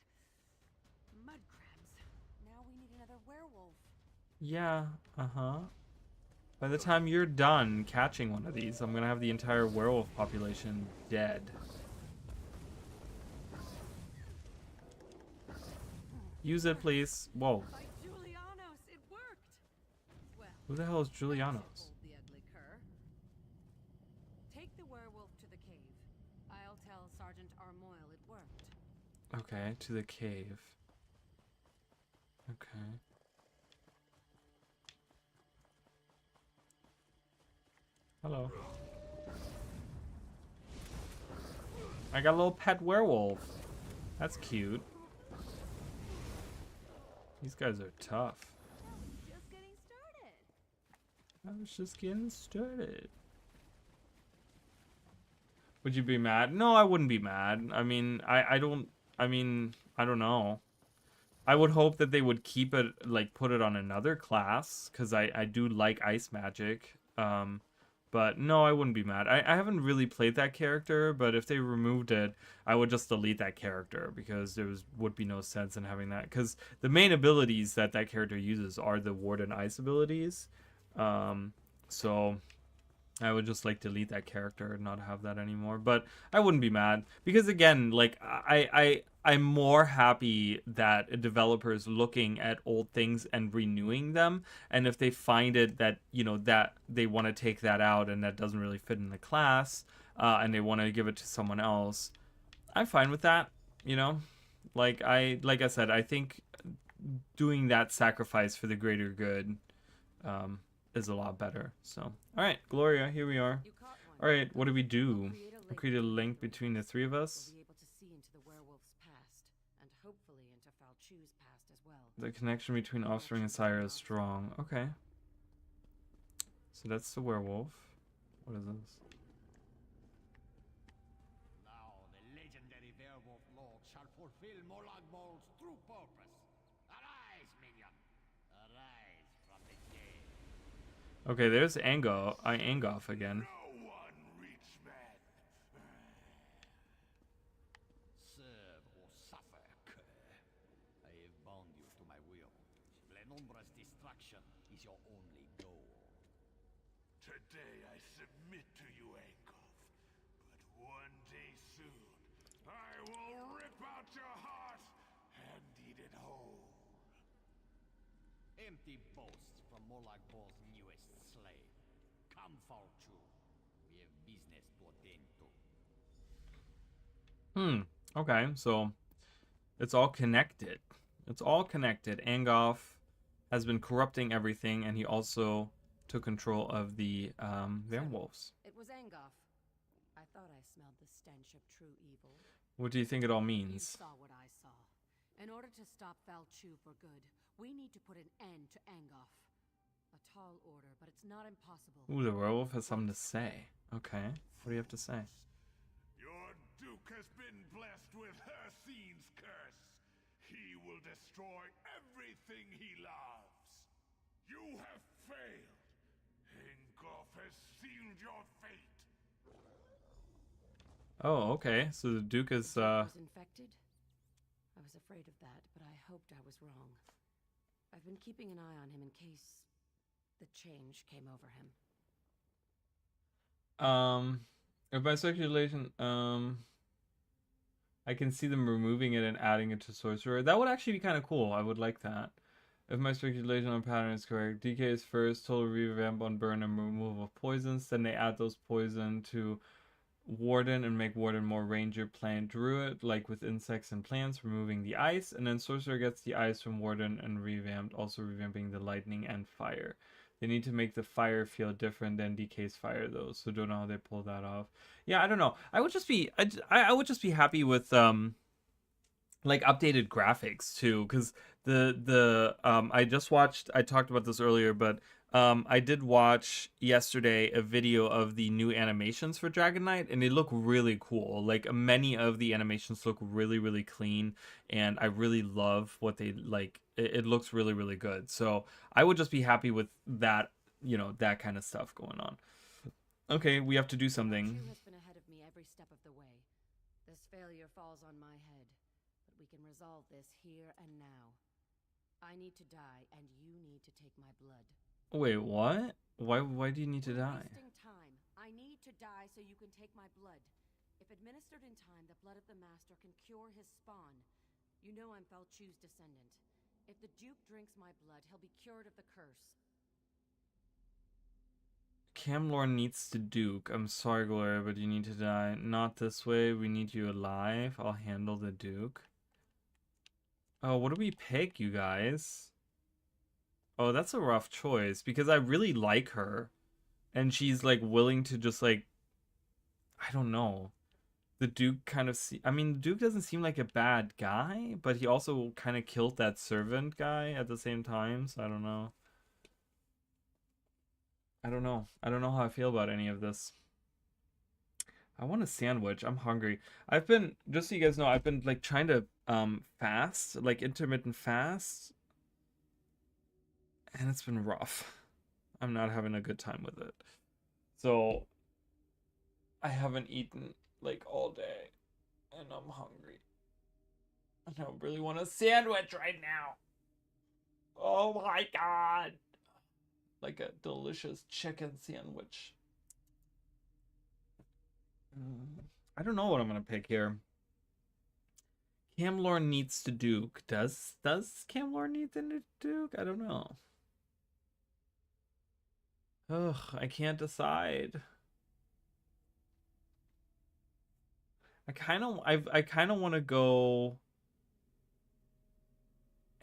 Mud crabs. Now we need another werewolf. Yeah, By the time you're done catching one of these, I'm gonna have the entire werewolf population dead. Use it, please. Whoa. By Julianos, it worked. Well, Who the hell is Julianos? the ugly cur. Take the werewolf to the cave. I'll tell Sergeant Armoyle it worked. Okay, to the cave. Okay. Hello. I got a little pet werewolf. That's cute. These guys are tough. Just getting started. I was just getting started. Would you be mad? No, I wouldn't be mad. I mean, I don't know. I would hope that they would keep it, like, put it on another class, because I do like ice magic. But no, I wouldn't be mad. I haven't really played that character, but if they removed it, I would just delete that character, because would be no sense in having that. Because the main abilities that character uses are the Warden Ice abilities. So I would just like delete that character and not have that anymore. But I wouldn't be mad, because again, like I'm more happy that a developer is looking at old things and renewing them. And if they find it that, you know, that they want to take that out and that doesn't really fit in the class, and they want to give it to someone else, I'm fine with that. You know, like I said, I think doing that sacrifice for the greater good is a lot better. So, all right, Gloria, here we are. All right, what do we do? We create a link between the three of us. The connection between offspring and sire is strong. Okay. So that's the werewolf. What is this? Now the legendary werewolf lord shall fulfill Molag Bol's true purpose. Arise, minion. Arise from the dead. Okay, there's Angoff again. No one reach man. Serve or suffer, cur. I have bound you to my will. Lenumbra's destruction is your only goal. Today I submit to you, Angoff. But one day soon, I will rip out your heart and eat it whole. Empty boasts from Molag Bol's newest slave. Come, Falchu. We have business to attend to. Okay, so it's all connected. It's all connected. Angoff has been corrupting everything, and he also took control of the werewolves. It was Angoff. I thought I smelled the stench of true evil. What do you think it all You means? saw what I saw. In order to stop Falchu for good, we need to put an end to Angoff. A tall order, but it's not impossible. Ooh, the werewolf has something to say. Okay, what do you have to say? Your Duke has been blessed with Hercine's curse. He will destroy everything he loves. You have failed. Angoff has sealed your fate. Oh, okay. So the Duke is Was infected? I was afraid of that, but I hoped I was wrong. I've been keeping an eye on him in case the change came over him. If by speculation, I can see them removing it and adding it to sorcerer. That would actually be kind of cool. I would like that. If my speculation on pattern is correct, DK is first, total revamp on burn and removal of poisons, then they add those poison to Warden and make Warden more ranger, plant, druid, like with insects and plants, removing the ice, and then sorcerer gets the ice from Warden and revamped, also revamping the lightning and fire. They need to make the fire feel different than DK's fire though, so don't know how they pull that off. Yeah, I don't know. I would just be I would just be happy with like updated graphics too, because I just watched, I talked about this earlier, but I did watch yesterday a video of the new animations for Dragon Knight, and they look really cool. Like many of the animations look really, really clean, and I really love what they like. It looks really, really good. So I would just be happy with that, you know, that kind of stuff going on. Okay, we have to do something. Falchu has been ahead of me every step of the way. This failure falls on my head, but we can resolve this here and now. I need to die, and you need to take my blood. Wait, what? Why do you need to die? Wasting time. I need to die so you can take my blood. If administered in time, the blood of the master can cure his spawn. You know I'm Falchu's descendant. If the Duke drinks my blood, he'll be cured of the curse. Camlorn needs to Duke. I'm sorry, Gloria, but you need to die. Not this way. We need you alive. I'll handle the Duke. Oh, what do we pick, you guys? Oh, that's a rough choice, because I really like her. And she's, like, willing to just, like... I don't know. The Duke kind of... I mean, the Duke doesn't seem like a bad guy, but he also kind of killed that servant guy at the same time, so I don't know. I don't know. I don't know how I feel about any of this. I want a sandwich. I'm hungry. I've been... Just so you guys know, I've been, like, trying to fast. Like, intermittent fast. And it's been rough. I'm not having a good time with it. So, I haven't eaten, like, all day. And I'm hungry. And I really want a sandwich right now. Oh my god. Like a delicious chicken sandwich. I don't know what I'm going to pick here. Camlorn needs to Duke. Does Camlorn need to Duke? I don't know. Ugh, I can't decide. I kind of want to go.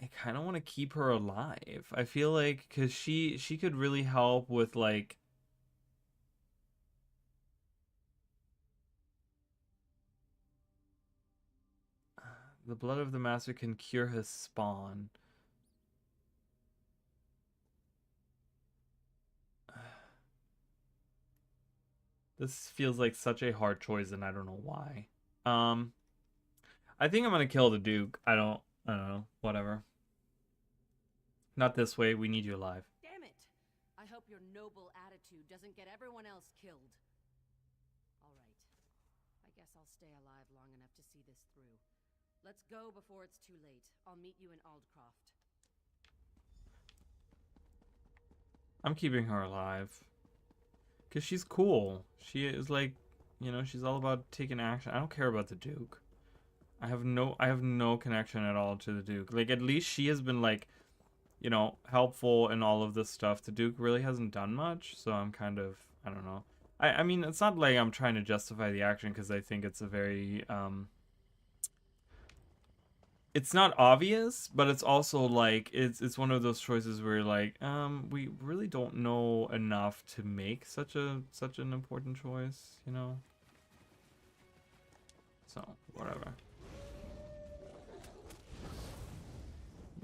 I kind of want to keep her alive. I feel like cuz she could really help with like the blood of the master can cure his spawn. This feels like such a hard choice, and I don't know why. I think I'm gonna kill the Duke. I don't know. Whatever. Not this way. We need you alive. Damn it! I hope your noble attitude doesn't get everyone else killed. Alright. I guess I'll stay alive long enough to see this through. Let's go before it's too late. I'll meet you in Aldcroft. I'm keeping her alive. Because she's cool. She is like, you know, she's all about taking action. I don't care about the Duke. I have no connection at all to the Duke. Like, at least she has been, like, you know, helpful in all of this stuff. The Duke really hasn't done much, so I'm kind of, I don't know. I mean, it's not like I'm trying to justify the action, because I think it's a very, it's not obvious, but it's also like, it's one of those choices where, like, we really don't know enough to make such an important choice, you know? So, whatever.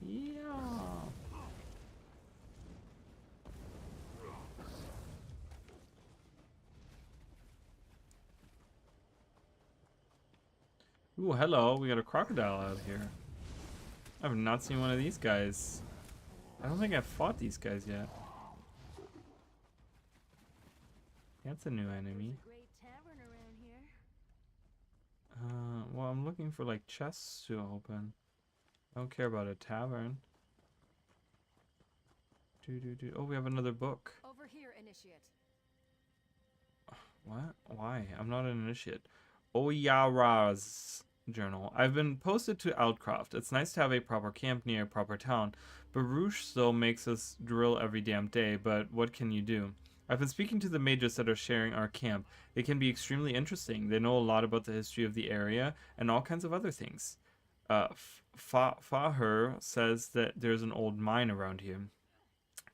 Yeah. Ooh, hello. We got a crocodile out here. I have not seen one of these guys. I don't think I've fought these guys yet. That's a new enemy. Great tavern around here. Well, I'm looking for like chests to open. I don't care about a tavern. Oh, we have another book. Over here, initiate. What? Why? I'm not an initiate. Oyara's journal. I've been posted to Outcroft. It's nice to have a proper camp near a proper town. Baruch still makes us drill every damn day, but what can you do? I've been speaking to the mages that are sharing our camp. They can be extremely interesting. They know a lot about the history of the area and all kinds of other things. Fahur says that there's an old mine around here.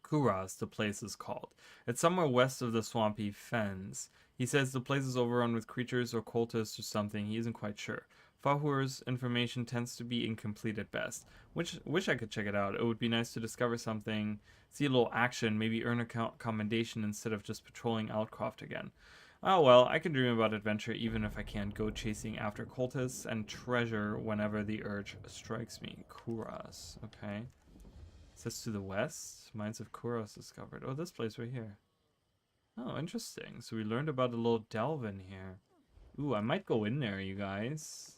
Kuras, the place is called. It's somewhere west of the swampy fens. He says the place is overrun with creatures or cultists or something. He isn't quite sure. Fahur's information tends to be incomplete at best. Wish I could check it out. It would be nice to discover something, see a little action, maybe earn a commendation instead of just patrolling Outcroft again. Oh well, I can dream about adventure even if I can't go chasing after cultists and treasure whenever the urge strikes me. Kuras, okay. It says to the west, mines of Kuras discovered. Oh, this place right here. Oh, interesting. So we learned about a little delve in here. Ooh, I might go in there, you guys.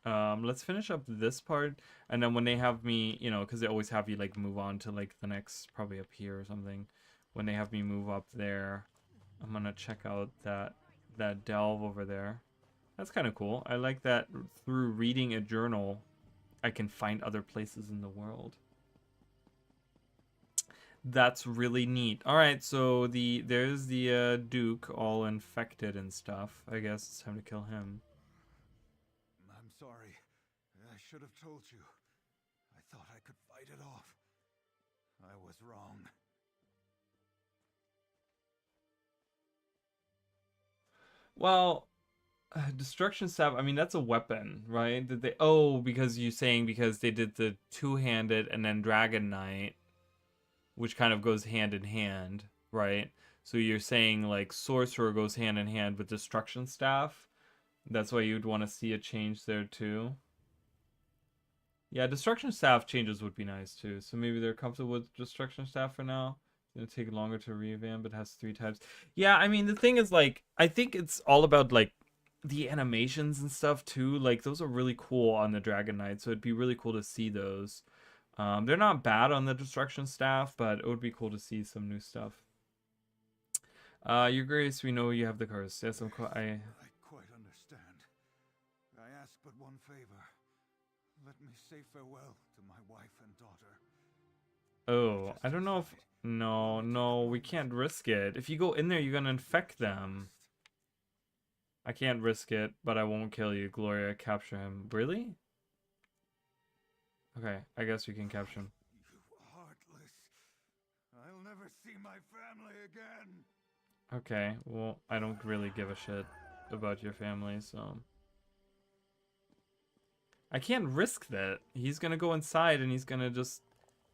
Let's finish up this part, and then when they have me, you know, because they always have you like move on to like the next, probably up here or something. When they have me move up there, I'm gonna check out that delve over there. That's kind of cool. I like that through reading a journal, I can find other places in the world. That's really neat. All right, so there's the Duke all infected and stuff. I guess it's time to kill him. I'm sorry. I should have told you. I thought I could fight it off. I was wrong. Well, destruction staff, I mean, that's a weapon, right? Did they? Oh, because you're saying because they did the two-handed and then Dragon Knight, which kind of goes hand in hand, right? So you're saying like sorcerer goes hand in hand with destruction staff. That's why you'd want to see a change there too. Yeah, destruction staff changes would be nice too. So maybe they're comfortable with destruction staff for now. It's gonna take longer to revamp. It has 3 types. Yeah, I mean the thing is like I think it's all about like the animations and stuff too. Like those are really cool on the Dragon Knight. So it'd be really cool to see those. They're not bad on the destruction staff, but it would be cool to see some new stuff. Your Grace, we know you have the curse. Yes, I quite understand. I ask but one favor. Let me say farewell to my wife and daughter. Oh, I don't know if... No, we can't risk it. If you go in there, you're gonna infect them. I can't risk it, but I won't kill you. Gloria, capture him. Really? Okay, I guess we can capture him. You heartless. I'll never see my family again. Okay, well, I don't really give a shit about your family, so... I can't risk that. He's gonna go inside and he's gonna just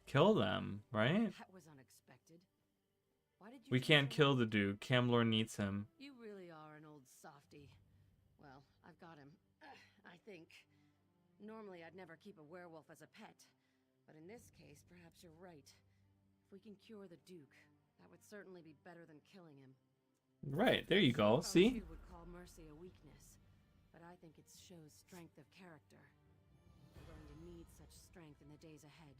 kill them, right? That was unexpected. Why did you We can't kill the dude. Camlor needs him. You really think. Normally, I'd never keep a werewolf as a pet. But in this case, perhaps you're right. If we can cure the Duke, that would certainly be better than killing him. Right, there you go. See? You would call mercy a weakness, but I think it shows strength of character. We're going to need such strength in the days ahead.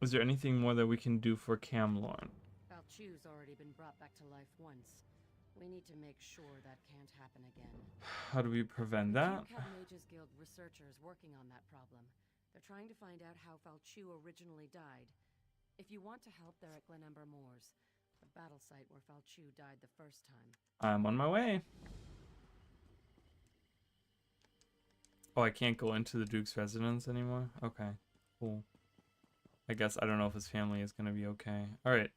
Is there anything more that we can do for Camlorn? Valchu's already been brought back to life once. We need to make sure that can't happen again. How do we prevent that? The Mages Guild researchers working on that problem. They're trying to find out how Valchu originally died. If you want to help, they're at Glenember Moors, the battle site where Valchu died the first time. I'm on my way. Oh, I can't go into the Duke's residence anymore? Okay, cool. I guess I don't know if his family is gonna be okay. All right.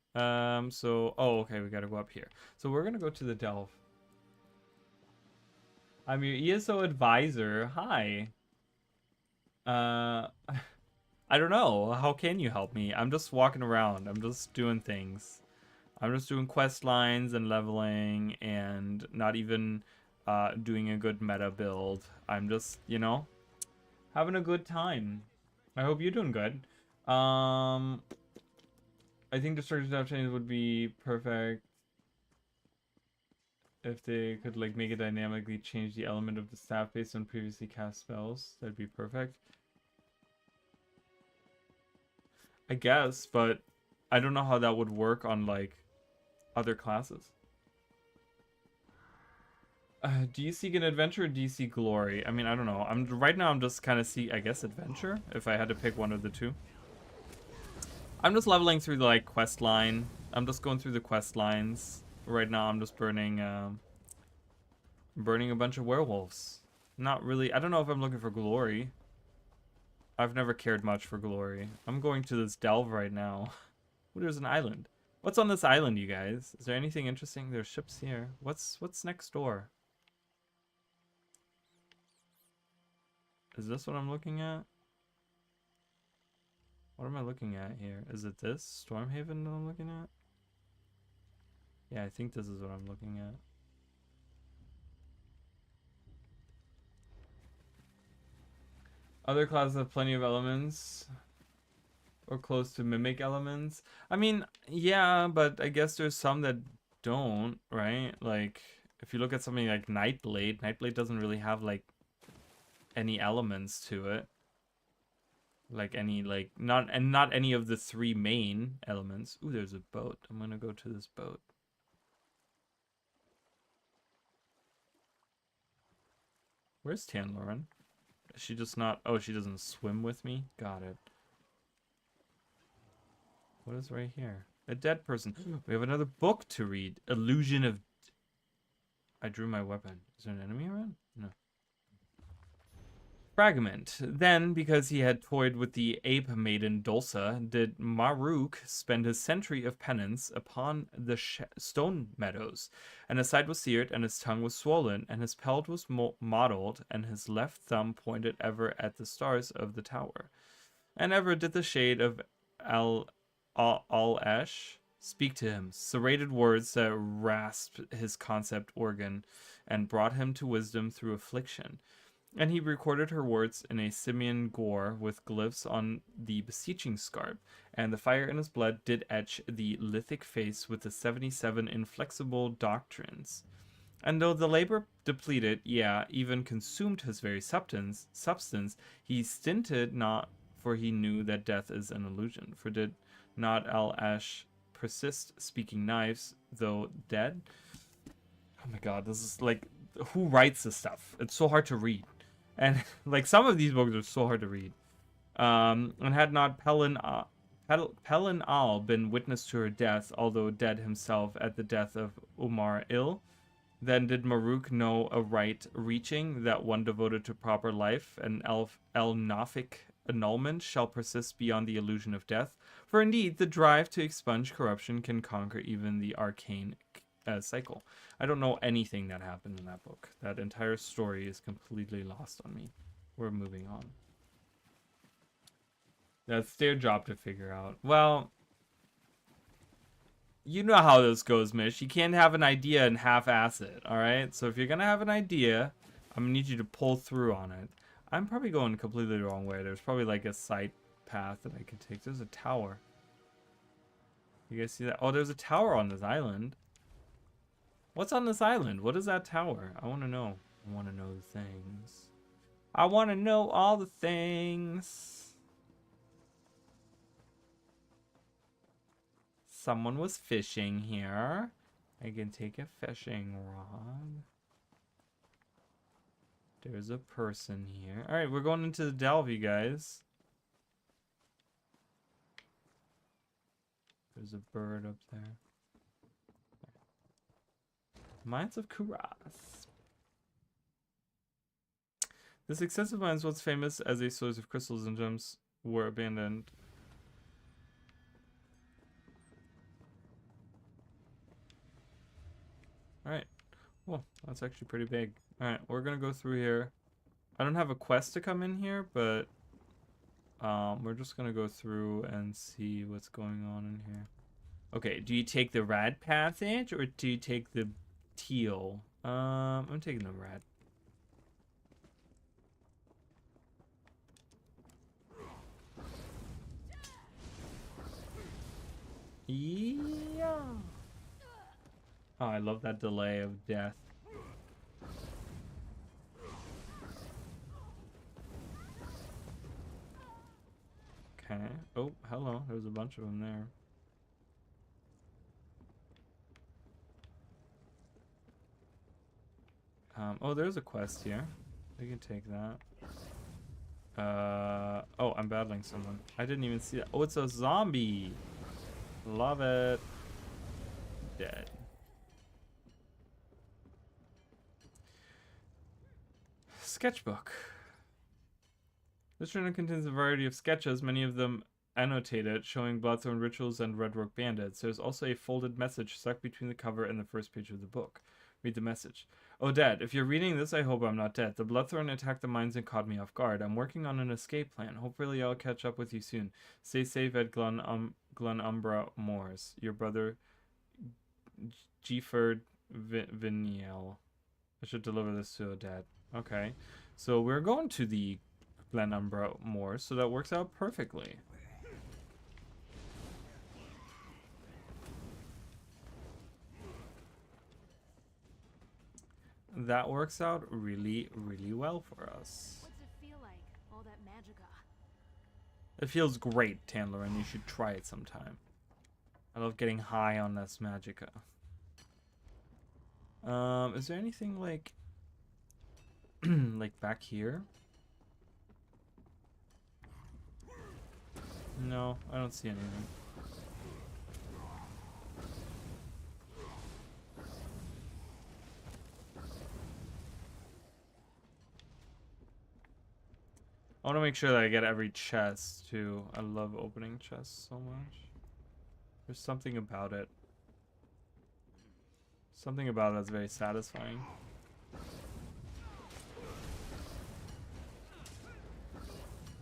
So, oh, okay, we gotta go up here. So we're gonna go to the Delve. I'm your ESO advisor. Hi. I don't know. How can you help me? I'm just walking around. I'm just doing things. I'm just doing quest lines and leveling and not even doing a good meta build. I'm just, you know, having a good time. I hope you're doing good. I think destruction options would be perfect if they could like make it dynamically change the element of the staff based on previously cast spells. That'd be perfect, I guess, but I don't know how that would work on like other classes. Do you seek an adventure or do you seek glory? I mean, I don't know. Right now I'm just kind of I guess adventure if I had to pick one of the two. I'm just leveling through the like quest line. I'm just going through the quest lines. Right now I'm just burning a bunch of werewolves. Not really. I don't know if I'm looking for glory. I've never cared much for glory. I'm going to this delve right now. Oh, there's an island. What's on this island, you guys? Is there anything interesting? There's ships here. What's next door? Is this what I'm looking at? What am I looking at here? Is it this Stormhaven that I'm looking at? Yeah, I think this is what I'm looking at. Other classes have plenty of elements or close to mimic elements. I mean, yeah, but I guess there's some that don't, right? Like, if you look at something like Nightblade, Nightblade doesn't really have like any elements to it. Like any, like, not any of the three main elements. Ooh, there's a boat. I'm gonna go to this boat. Where's Tanloran? Is she just not... Oh, she doesn't swim with me? Got it. What is right here? A dead person. We have another book to read. Illusion of... I drew my weapon. Is there an enemy around? No. Fragment. Then, because he had toyed with the ape maiden Dulce, did Maruk spend his century of penance upon the stone meadows, and his side was seared, and his tongue was swollen, and his pelt was mottled, and his left thumb pointed ever at the stars of the tower. And ever did the shade of Al-Esh speak to him, serrated words that rasped his concept organ, and brought him to wisdom through affliction. And he recorded her words in a simian gore with glyphs on the beseeching scarp, and the fire in his blood did etch the lithic face with the 77 inflexible doctrines. And though the labor depleted, even consumed his very substance, he stinted not, for he knew that death is an illusion. For did not Al-Ash persist speaking knives, though dead? Oh my god, this is like, who writes this stuff? It's so hard to read. And like some of these books are so hard to read. And had not Pelin Al been witness to her death, although dead himself at the death of Umar Il, then did Maruk know a right reaching that one devoted to proper life, and El-Nafik annulment shall persist beyond the illusion of death. For indeed, the drive to expunge corruption can conquer even the arcane cycle. I don't know anything that happened in that book. That entire story is completely lost on me. We're moving on. That's their job to figure out. Well, you know how this goes, Mish. You can't have an idea and half-ass it, alright? So if you're gonna have an idea, I'm gonna need you to pull through on it. I'm probably going completely the wrong way. There's probably like a side path that I could take. There's a tower. You guys see that? Oh, there's a tower on this island. What's on this island? What is that tower? I want to know. I want to know the things. I want to know all the things. Someone was fishing here. I can take a fishing rod. There's a person here. Alright, we're going into the delve, you guys. There's a bird up there. Mines of Kuras. This extensive mines, once famous as a source of crystals and gems, were abandoned. Alright. Well, that's actually pretty big. Alright, we're gonna go through here. I don't have a quest to come in here, but we're just gonna go through and see what's going on in here. Okay, do you take the rad passage or do you take the teal? I'm taking the rad. Yeah. Oh, I love that delay of death. Okay. Oh, hello. There's a bunch of them there. Oh, there's a quest here. We can take that. Oh, I'm battling someone. I didn't even see that. Oh, it's a zombie. Love it. Dead. Sketchbook. This journal contains a variety of sketches, many of them annotated, showing Bloodthorn rituals and Redwork bandits. There's also a folded message stuck between the cover and the first page of the book. Read the message. Oh, Dad, if you're reading this, I hope I'm not dead. The Bloodthorn attacked the mines and caught me off guard. I'm working on an escape plan. Hopefully I'll catch up with you soon. Stay safe at Glenumbra Moors. Your brother, Gifford Viniel. I should deliver this to Dad. Okay. So we're going to the Glenumbra Moors, so that works out perfectly. That works out really, really well for us. What's it feel like, all that magicka? It feels great, Tandler, and you should try it sometime. I love getting high on this magicka. Is there anything like like back here? No, I don't see anything. I want to make sure that I get every chest too. I love opening chests so much. There's something about it. Something about it that's very satisfying.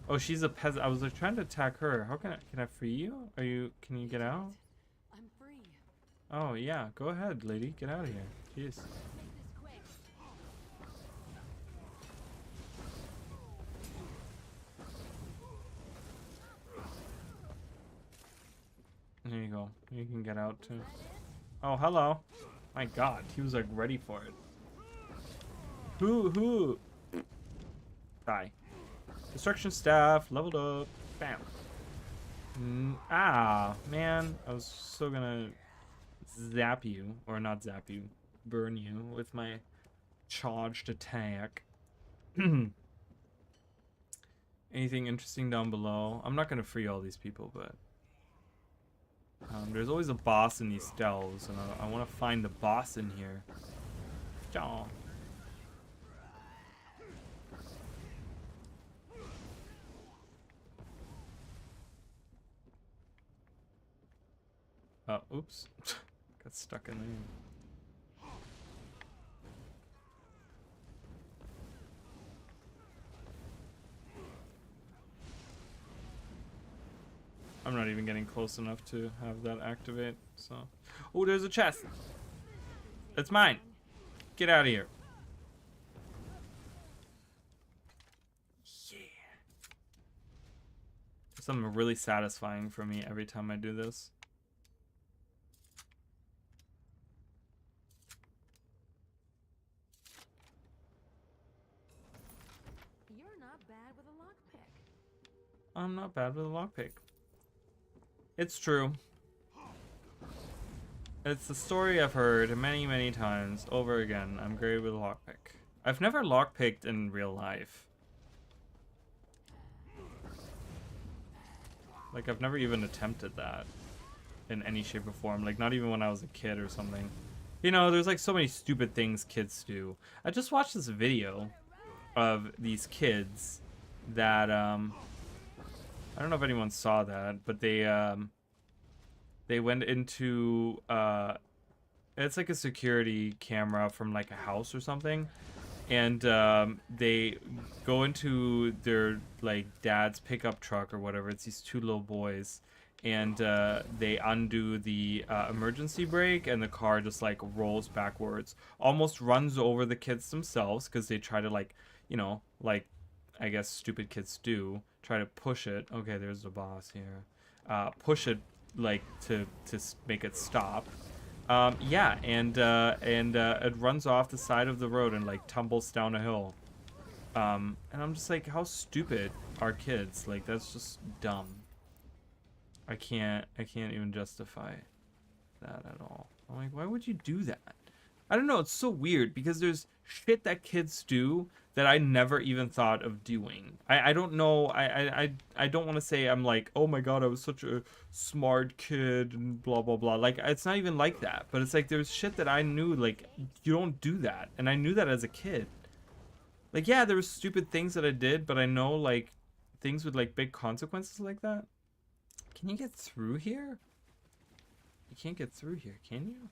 Oh, she's a peasant. I was like trying to attack her. How can I free you? Can you get out? I'm free. Oh yeah, go ahead, lady. Get out of here. Jeez. There you go. You can get out too. Oh, hello. My God, he was like ready for it. Who? Die. Destruction staff leveled up. Bam. Man, I was so gonna zap you, or not zap you, burn you with my charged attack. Anything interesting down below? I'm not gonna free all these people, but there's always a boss in these delves, and I want to find the boss in here. Jaw. Oops. Got stuck in there. I'm not even getting close enough to have that activate, so. Oh, there's a chest. It's mine. Get out of here. something really satisfying for me every time I do this. You're not bad with a lockpick. I'm not bad with a lockpick. It's true. It's the story I've heard many, many times over again. I'm great with a lockpick. I've never lockpicked in real life. Like, I've never even attempted that in any shape or form. Like, not even when I was a kid or something. You know, there's like so many stupid things kids do. I just watched this video of these kids that, I don't know if anyone saw that, but they went into, it's like a security camera from like a house or something. And they go into their like dad's pickup truck or whatever. It's these two little boys, and they undo the emergency brake, and the car just like rolls backwards, almost runs over the kids themselves because they try to, like, you know, like I guess stupid kids do, try to push it. Okay, there's the boss here. Push it like to make it stop. Yeah, and it runs off the side of the road and like tumbles down a hill. And I'm just like, how stupid are kids? Like, that's just dumb. I can't even justify that at all. I'm like, why would you do that? I don't know, it's so weird because there's shit that kids do that I never even thought of doing. I don't know, I don't want to say I'm like, oh my god, I was such a smart kid and blah blah blah. Like, it's not even like that, but it's like there's shit that I knew, like, you don't do that, and I knew that as a kid. Like, yeah, there was stupid things that I did, but I know, like, things with like big consequences like that. Can you get through here? You can't get through here, can you?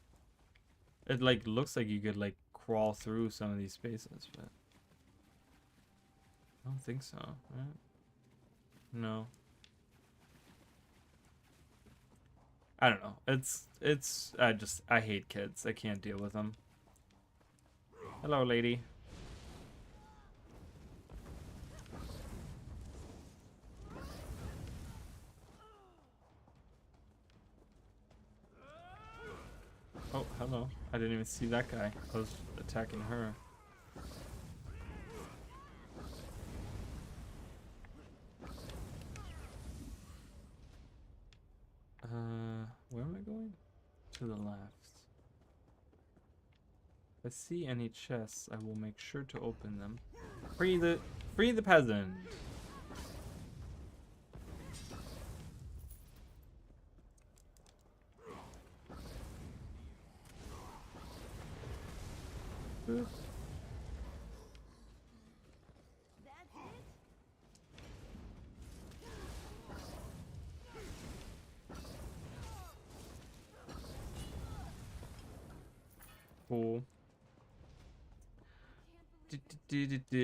It like looks like you could like crawl through some of these spaces, but I don't think so, right? No. I don't know. I hate kids. I can't deal with them. Hello, lady. Oh, hello. I didn't even see that guy. I was attacking her. Where am I going? To the left. If I see any chests, I will make sure to open them. Free the peasant. Boop. Cool.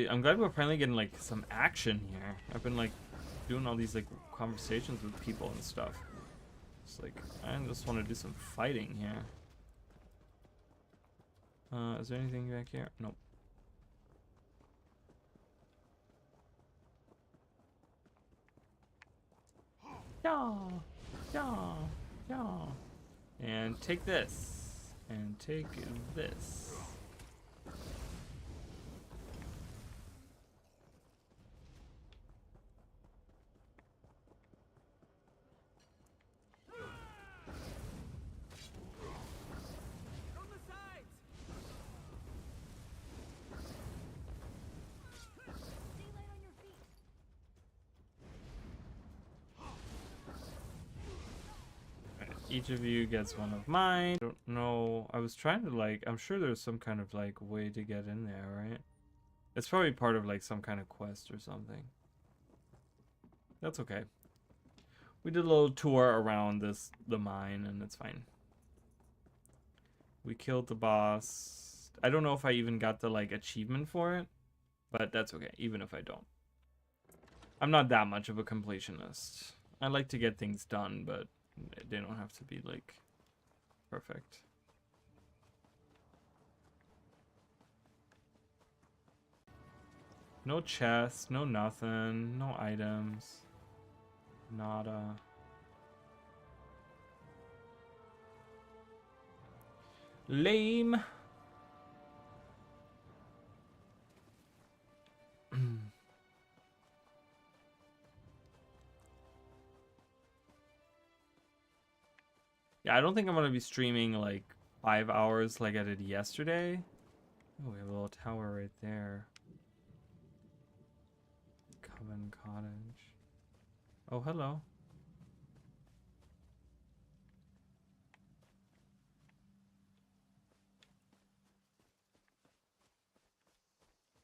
I'm glad we're finally getting like some action here. I've been like doing all these like conversations with people and stuff. It's like, I just want to do some fighting here. Is there anything back here? Nope. Yeah, yeah, yeah. And take this. And take this. Each of you gets one of mine. I don't know. I was trying to like, I'm sure there's some kind of like way to get in there, right? It's probably part of like some kind of quest or something. That's okay. We did a little tour around the mine, and it's fine. We killed the boss. I don't know if I even got the like achievement for it, but that's okay, even if I don't. I'm not that much of a completionist. I like to get things done, but they don't have to be like perfect. No chests, no nothing, no items. Nada. Lame. Yeah, I don't think I'm gonna be streaming like 5 hours like I did yesterday. Oh, we have a little tower right there. Coven Cottage. Oh, hello.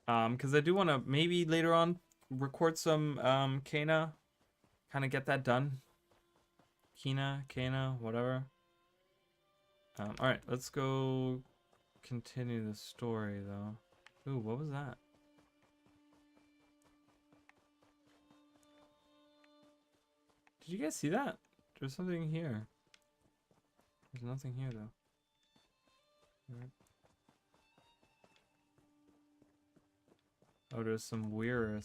Because I do want to maybe later on record some Kana, kind of get that done. Kana, whatever. All right, let's go continue the story though. Ooh, what was that? Did you guys see that? There's something here. There's nothing here though. Oh, there's some weird.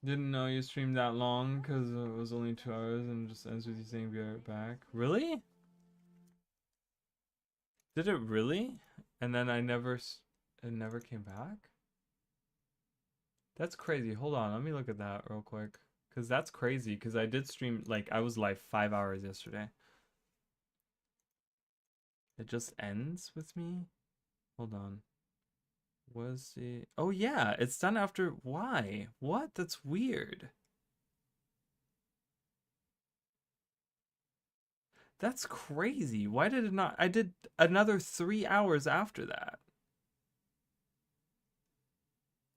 Didn't know you streamed that long because it was only 2 hours and just ends with you saying be right back. Really? Did it really? And then it never came back? That's crazy. Hold on, let me look at that real quick. Because that's crazy, because I did stream, like, I was live 5 hours yesterday. It just ends with me? Hold on. Was it... Oh yeah, it's done after... Why? What? That's weird. That's crazy. Why did it not... I did another 3 hours after that.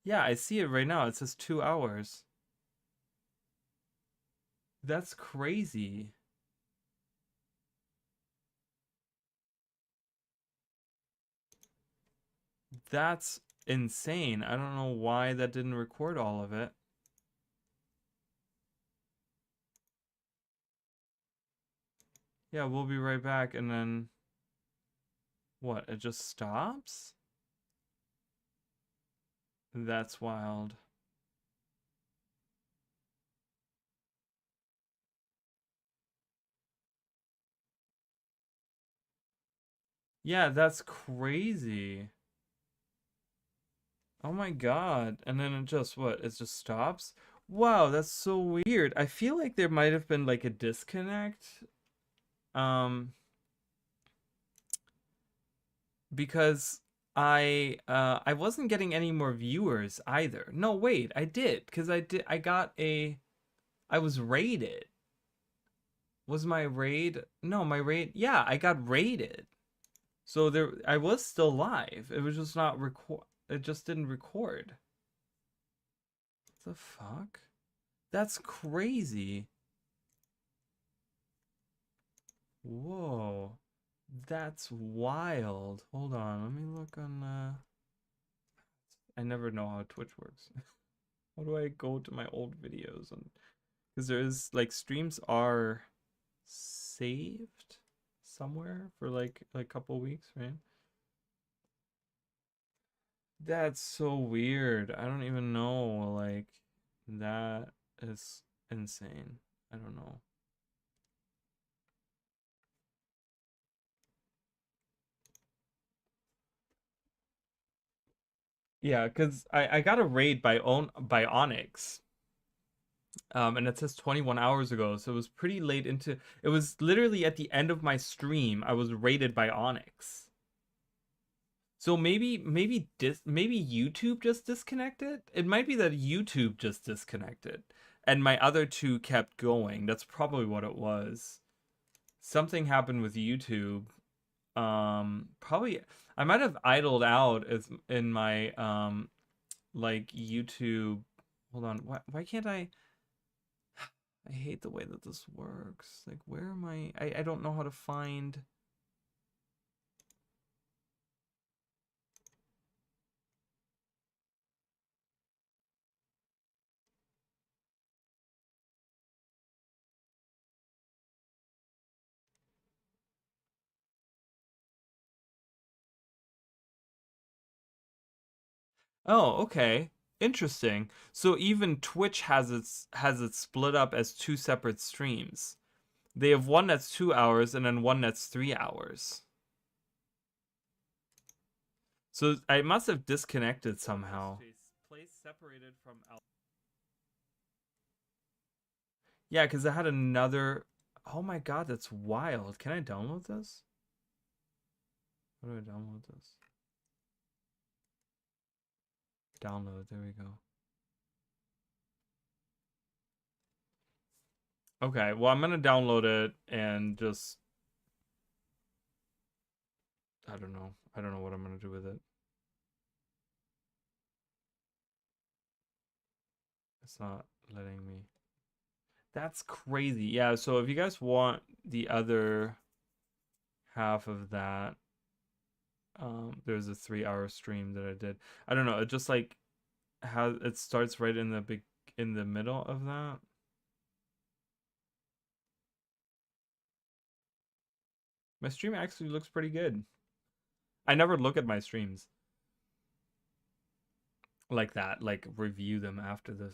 Yeah, I see it right now. It says 2 hours. That's crazy. That's insane. I don't know why that didn't record all of it. Yeah, we'll be right back, and then... What, it just stops? That's wild. Yeah, that's crazy. Oh my god. And then it just, what, it just stops? Wow, that's so weird. I feel like there might have been like a disconnect. Because I wasn't getting any more viewers either. No, wait, I did, because I was raided. Was my raid? No, my raid, yeah, I got raided. So I was still live. It was just not it just didn't record. What the fuck? That's crazy. Whoa. That's wild. Hold on, let me look on I never know how Twitch works. How do I go to my old videos? Because there's like streams are saved somewhere for like a couple weeks, right? That's so weird. I don't even know. Like, that is insane. I don't know. Yeah, because I got a raid by Onyx. And it says 21 hours ago, so it was pretty late into... It was literally at the end of my stream, I was raided by Onyx. So maybe YouTube just disconnected? It might be that YouTube just disconnected. And my other two kept going. That's probably what it was. Something happened with YouTube. Probably... I might have idled out as in my, like, YouTube... Hold on, why can't I hate the way that this works. Like, where am I don't know how to find... Oh, okay. Interesting. So even Twitch has it split up as two separate streams. They have one that's 2 hours and then one that's 3 hours. So I must have disconnected somehow. Place separated from yeah, because I had another. Oh my god, that's wild. Can I download this? How do I download this? Download, there we go. Okay, well, I'm gonna download it and just... I don't know. I don't know what I'm gonna do with it. It's not letting me. That's crazy. Yeah, so if you guys want the other half of that, there's a 3-hour stream that I did. I don't know, it just like has it starts right in the middle of that. My stream actually looks pretty good. I never look at my streams like that, like review them after the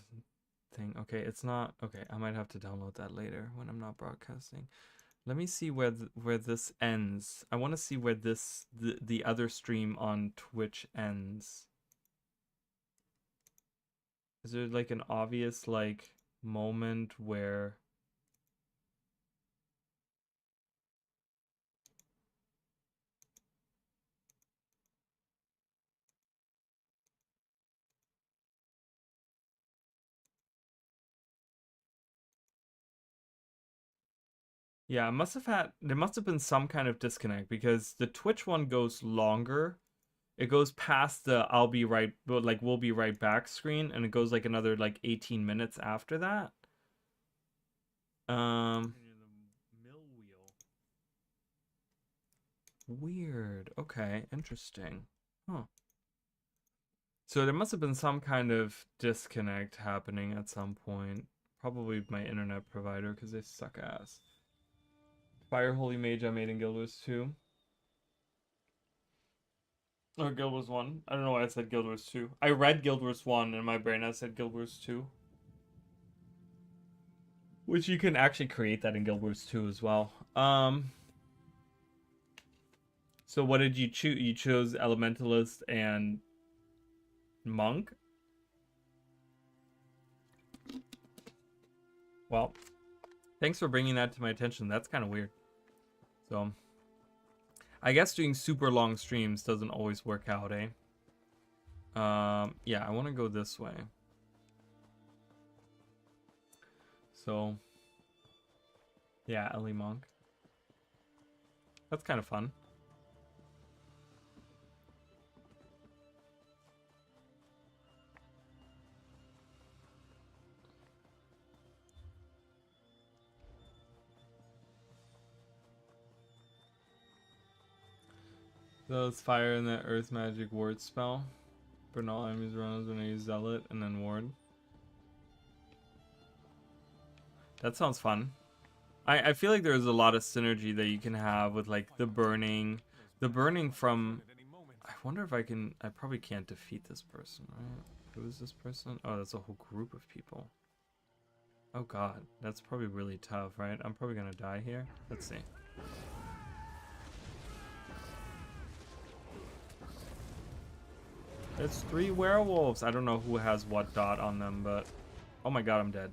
thing. Okay, it's not okay. I might have to download that later when I'm not broadcasting. Let me see where this ends. I want to see where the other stream on Twitch ends. Is there like an obvious like moment where... Yeah, there must have been some kind of disconnect because the Twitch one goes longer. It goes past the we'll be right back screen, and it goes like another like 18 minutes after that. Weird. Okay, interesting. Huh. So there must have been some kind of disconnect happening at some point. Probably my internet provider, because they suck ass. Fire Holy Mage I made in Guild Wars 2. Or Guild Wars 1. I don't know why I said Guild Wars 2. I read Guild Wars 1 in my brain. I said Guild Wars 2. Which you can actually create that in Guild Wars 2 as well. So what did you choose? You chose Elementalist and Monk? Well, thanks for bringing that to my attention. That's kind of weird. So, I guess doing super long streams doesn't always work out, eh? Yeah, I want to go this way. So, yeah, Ellie Monk. That's kind of fun. Those fire in that earth magic ward spell. Burn all enemies around us when I use Zealot and then ward. That sounds fun. I feel like there's a lot of synergy that you can have with like the burning from... I wonder if I can... I probably can't defeat this person, right? Who is this person? Oh, that's a whole group of people. Oh god, that's probably really tough, right? I'm probably gonna die here. Let's see. It's 3 werewolves. I don't know who has what dot on them, but... Oh my god, I'm dead.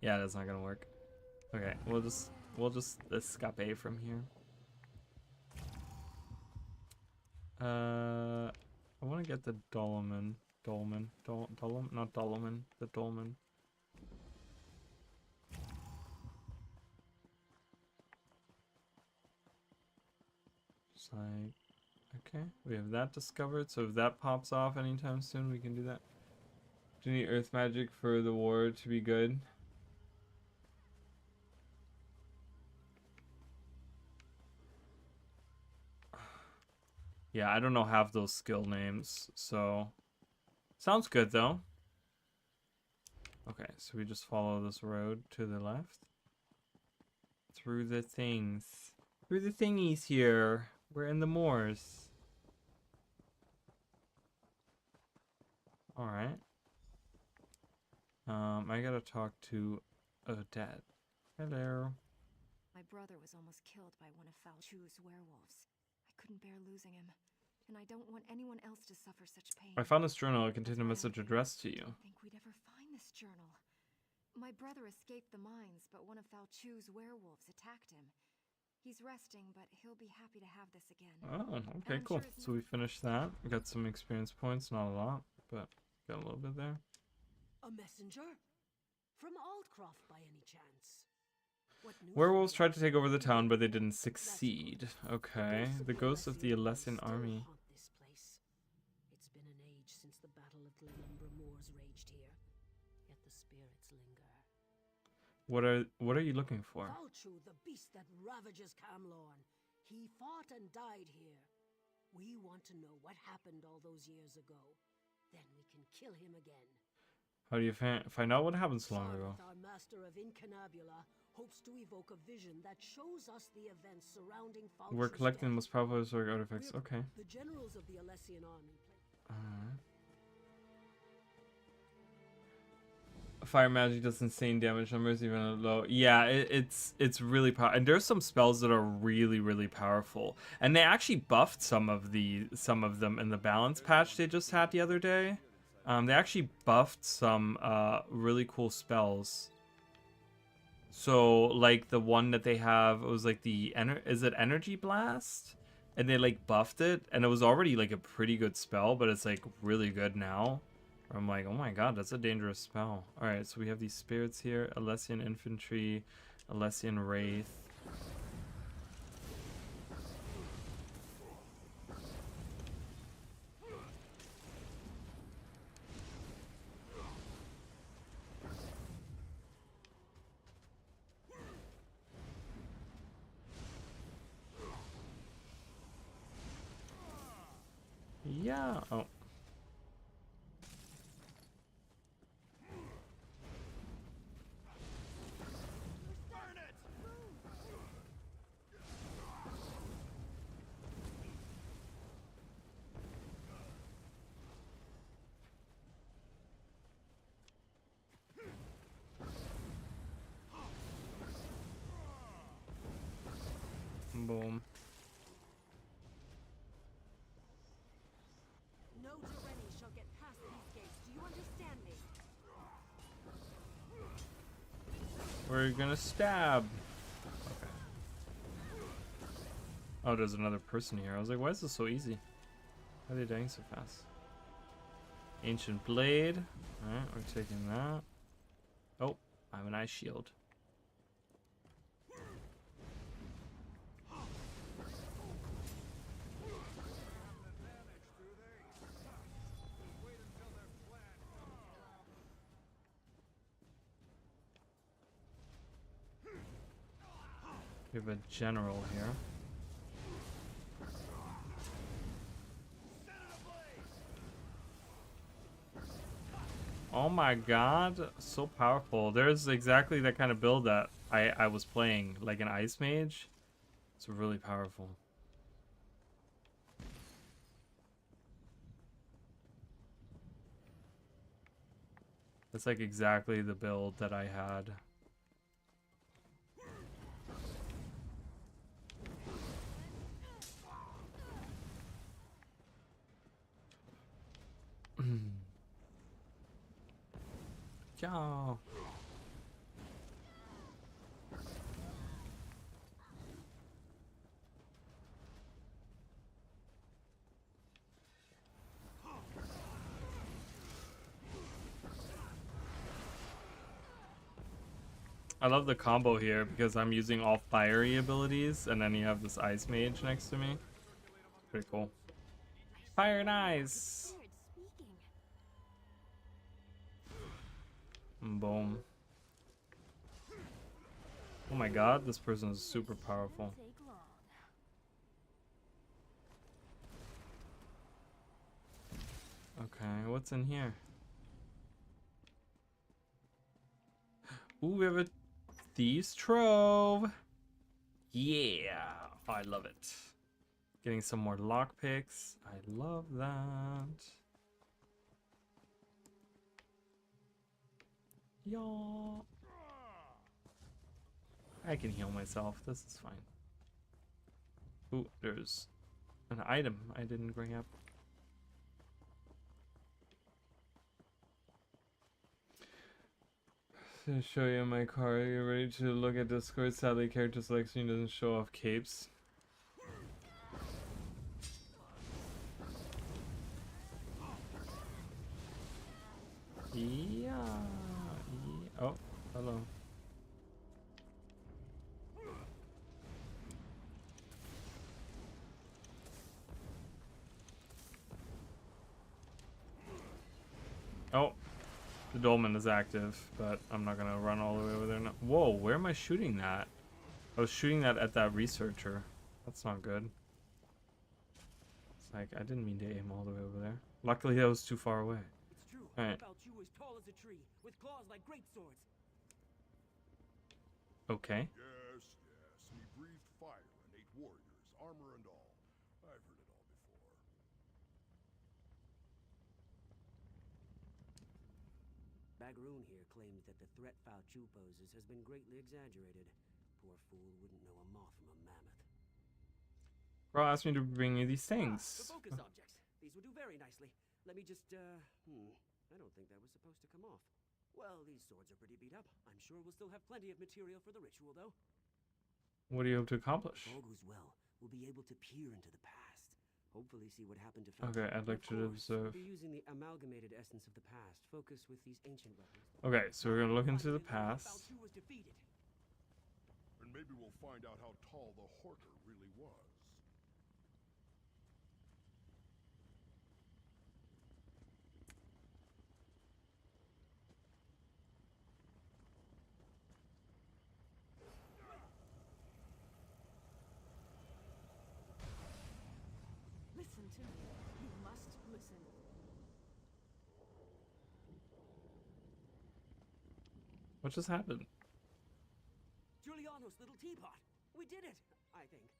Yeah, that's not gonna work. Okay, we'll just escape from here. I want to get the Dolmen, not Dolmen, the Dolmen. Just like, okay, we have that discovered. So if that pops off anytime soon, we can do that. Do you need earth magic for the war to be good? Yeah, I don't know half those skill names, so... Sounds good, though. Okay, so we just follow this road to the left. Through the things. Through the thingies here. We're in the moors. All right. I gotta talk to Odette. Hello. My brother was almost killed by one of Falchu's werewolves. I couldn't bear losing him, and I don't want anyone else to suffer such pain. I found this journal. It contained a message addressed to you. I didn't think we'd ever find this journal. My brother escaped the mines, but one of Falchu's werewolves attacked him. He's resting, but he'll be happy to have this again. Oh, okay, cool. So we finished that. We got some experience points, not a lot, but got a little bit there. A messenger? From Aldcroft by any chance? Werewolves tried to take over the town, but they didn't succeed. Okay, the ghosts of the Alessian army. It's been an age since the Battle of Glenumbra Moors raged here, yet the spirits linger. What are you looking for? Falchu, the beast that ravages Camlorn. He fought and died here. We want to know what happened all those years ago. Then we can kill him again. How do you find out what happened so long ago? Our master of Incunabula hopes to evoke a vision that shows us the events surrounding Falchu's We're collecting the death. most powerful historic artifacts. Okay. The generals of the Alessian army. Fire magic does insane damage numbers even at low. Yeah, it's really powerful, and there's some spells that are really powerful. And they actually buffed some of them in the balance patch they just had the other day. They actually buffed some really cool spells. So like the one that they have, it was like the Energy Blast, and they like buffed it, and it was already like a pretty good spell, but it's like really good now. I'm like, oh my god, that's a dangerous spell. Alright, so we have these spirits here. Alessian Infantry, Alessian Wraith. Yeah, oh. Boom. No Durrani shall get past these gates. Do you understand me? We're gonna stab. Okay. Oh, there's another person here. I was like, why is this so easy? Why are they dying so fast? Ancient Blade. Alright, we're taking that. Oh, I have an ice shield. We have a general here. Oh my god, so powerful. There's exactly that kind of build that I was playing, like an ice mage. It's really powerful. That's like exactly the build that I had. Yeah. I love the combo here because I'm using all fiery abilities, and then you have this ice mage next to me. Pretty cool. Fire and ice. Boom. Oh my god, this person is super powerful. Okay, what's in here? Ooh, we have a Thieves Trove. Yeah, I love it. Getting some more lockpicks. I love that. Y'all. I can heal myself. This is fine. Ooh, there's an item I didn't bring up. To show you my car, you're ready to look at Discord. Sadly, character selection doesn't show off capes. Yeah. Oh, hello. Oh, the dolmen is active, but I'm not gonna run all the way over there now. Whoa, where am I shooting that? I was shooting that at that researcher. That's not good. It's like, I didn't mean to aim all the way over there. Luckily, that was too far away. It's true. Alright. About you as tall as a tree, with claws like great swords. Okay. Yes, he breathed fire and ate warriors, armor and all. I've heard it all before. Bagroon here claims that the threat Fao Chu poses has been greatly exaggerated. Poor fool wouldn't know a moth from a mammoth. Bro asked me to bring you these things. The focus objects. These will do very nicely. Let me just, I don't think that was supposed to come off. Well, these swords are pretty beat up. I'm sure we'll still have plenty of material for the ritual, though. What do you hope to accomplish? If all goes well, we'll be able to peer into the past. Hopefully see what happened to Fao. Okay, I'd like to observe. We'll be using the amalgamated essence of the past. Focus with these ancient weapons. Okay, so we're gonna look into the past. And maybe we'll find out how tall the Horker really was. Listen to me. You must listen. What just happened? Giuliano's little teapot. We did it, I think.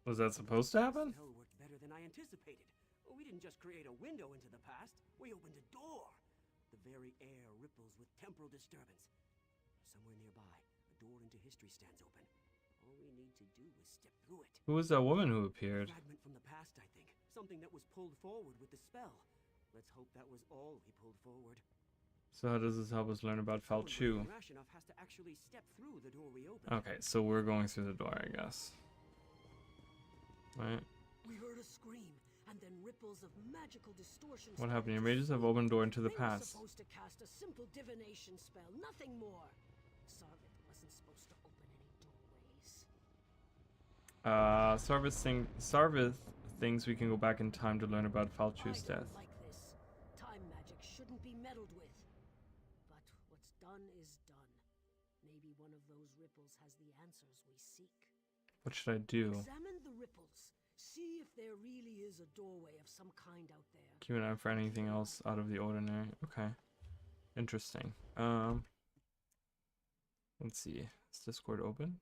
Was that supposed to happen? Hell worked better than I anticipated. We didn't just create a window into the past. We opened a door. The very air ripples with temporal disturbance. Somewhere nearby, a door into history stands open. All we need to do is step through it. Who was that woman who appeared? A fragment from the past, I think. Something that was pulled forward with the spell. Let's hope that was all he pulled forward. So how does this help us learn about Fao Chu? Rashinov has to actually step through the door we opened. Okay, so we're going through the door, I guess. Right. We heard a scream, and then ripples of magical distortion. What happened? Your mages have opened door into the past. They were supposed to cast a simple divination spell, nothing more. Sarvith wasn't supposed to open any doorways. Sarvith thinks we can go back in time to learn about Fao Chu's death. Like this. Time magic shouldn't be meddled with. But what's done is done. Maybe one of those ripples has the answers we seek. What should I do? Examine the ripples. See if there really is a doorway of some kind out there. Keep an eye for anything else out of the ordinary. Okay. Interesting. Let's see. Is Discord open?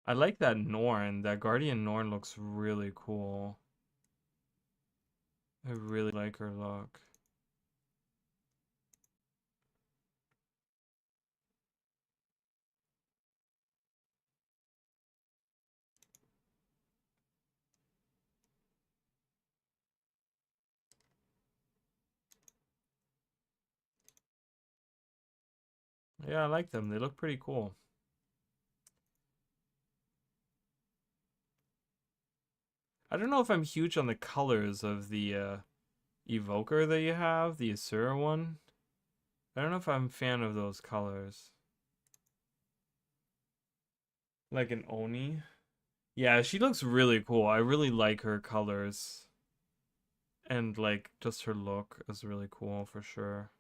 I like that Norn. That Guardian Norn looks really cool. I really like her look. Yeah, I like them. They look pretty cool. I don't know if I'm huge on the colors of the Evoker that you have, the Asura one. I don't know if I'm a fan of those colors. Like an Oni. Yeah, she looks really cool. I really like her colors. And like just her look is really cool for sure.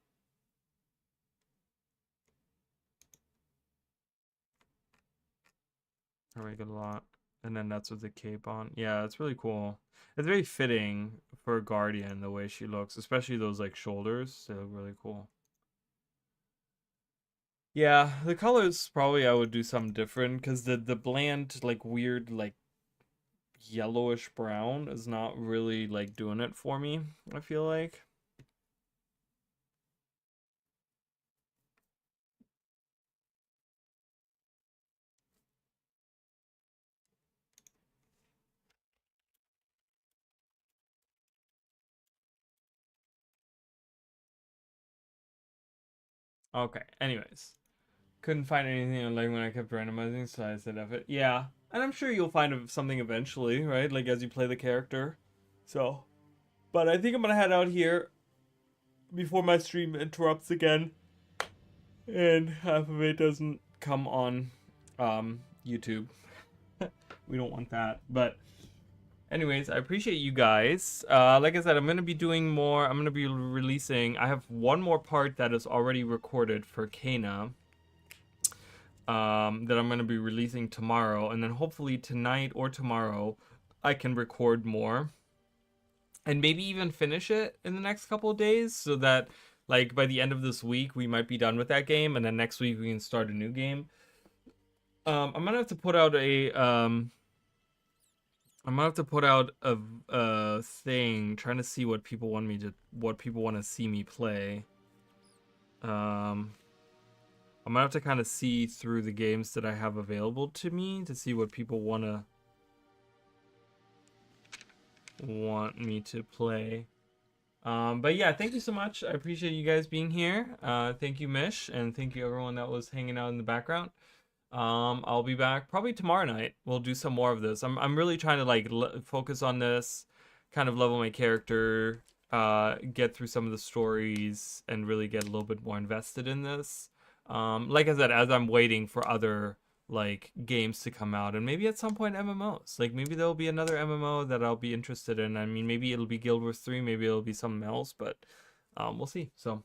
I like it a lot. And then that's with the cape on. Yeah, it's really cool. It's very fitting for a Guardian, the way she looks, especially those like shoulders, they look really cool. Yeah, the colors probably I would do something different because the bland like weird like yellowish brown is not really like doing it for me, I feel like. Okay, anyways. Couldn't find anything like when I kept randomizing, so I said F it. Yeah, and I'm sure you'll find something eventually, right? Like as you play the character. So, but I think I'm gonna head out here before my stream interrupts again, and half of it doesn't come on YouTube. We don't want that. But anyways, I appreciate you guys. Like I said, I'm gonna be doing more. I'm gonna be releasing. I have one more part that is already recorded for Kana. That I'm going to be releasing tomorrow, and then hopefully tonight or tomorrow I can record more and maybe even finish it in the next couple of days, so that like by the end of this week we might be done with that game, and then next week we can start a new game. I'm gonna have to put out a thing trying to see what people want to see me play. I'm gonna have to kind of see through the games that I have available to me to see what people want me to play. But yeah, thank you so much. I appreciate you guys being here. Thank you, Mish, and thank you everyone that was hanging out in the background. I'll be back probably tomorrow night. We'll do some more of this. I'm really trying to like focus on this, kind of level my character, get through some of the stories, and really get a little bit more invested in this. Like I said, as I'm waiting for other like games to come out, and maybe at some point MMOs, like maybe there'll be another MMO that I'll be interested in. I mean, maybe it'll be Guild Wars 3, maybe it'll be something else, but we'll see. So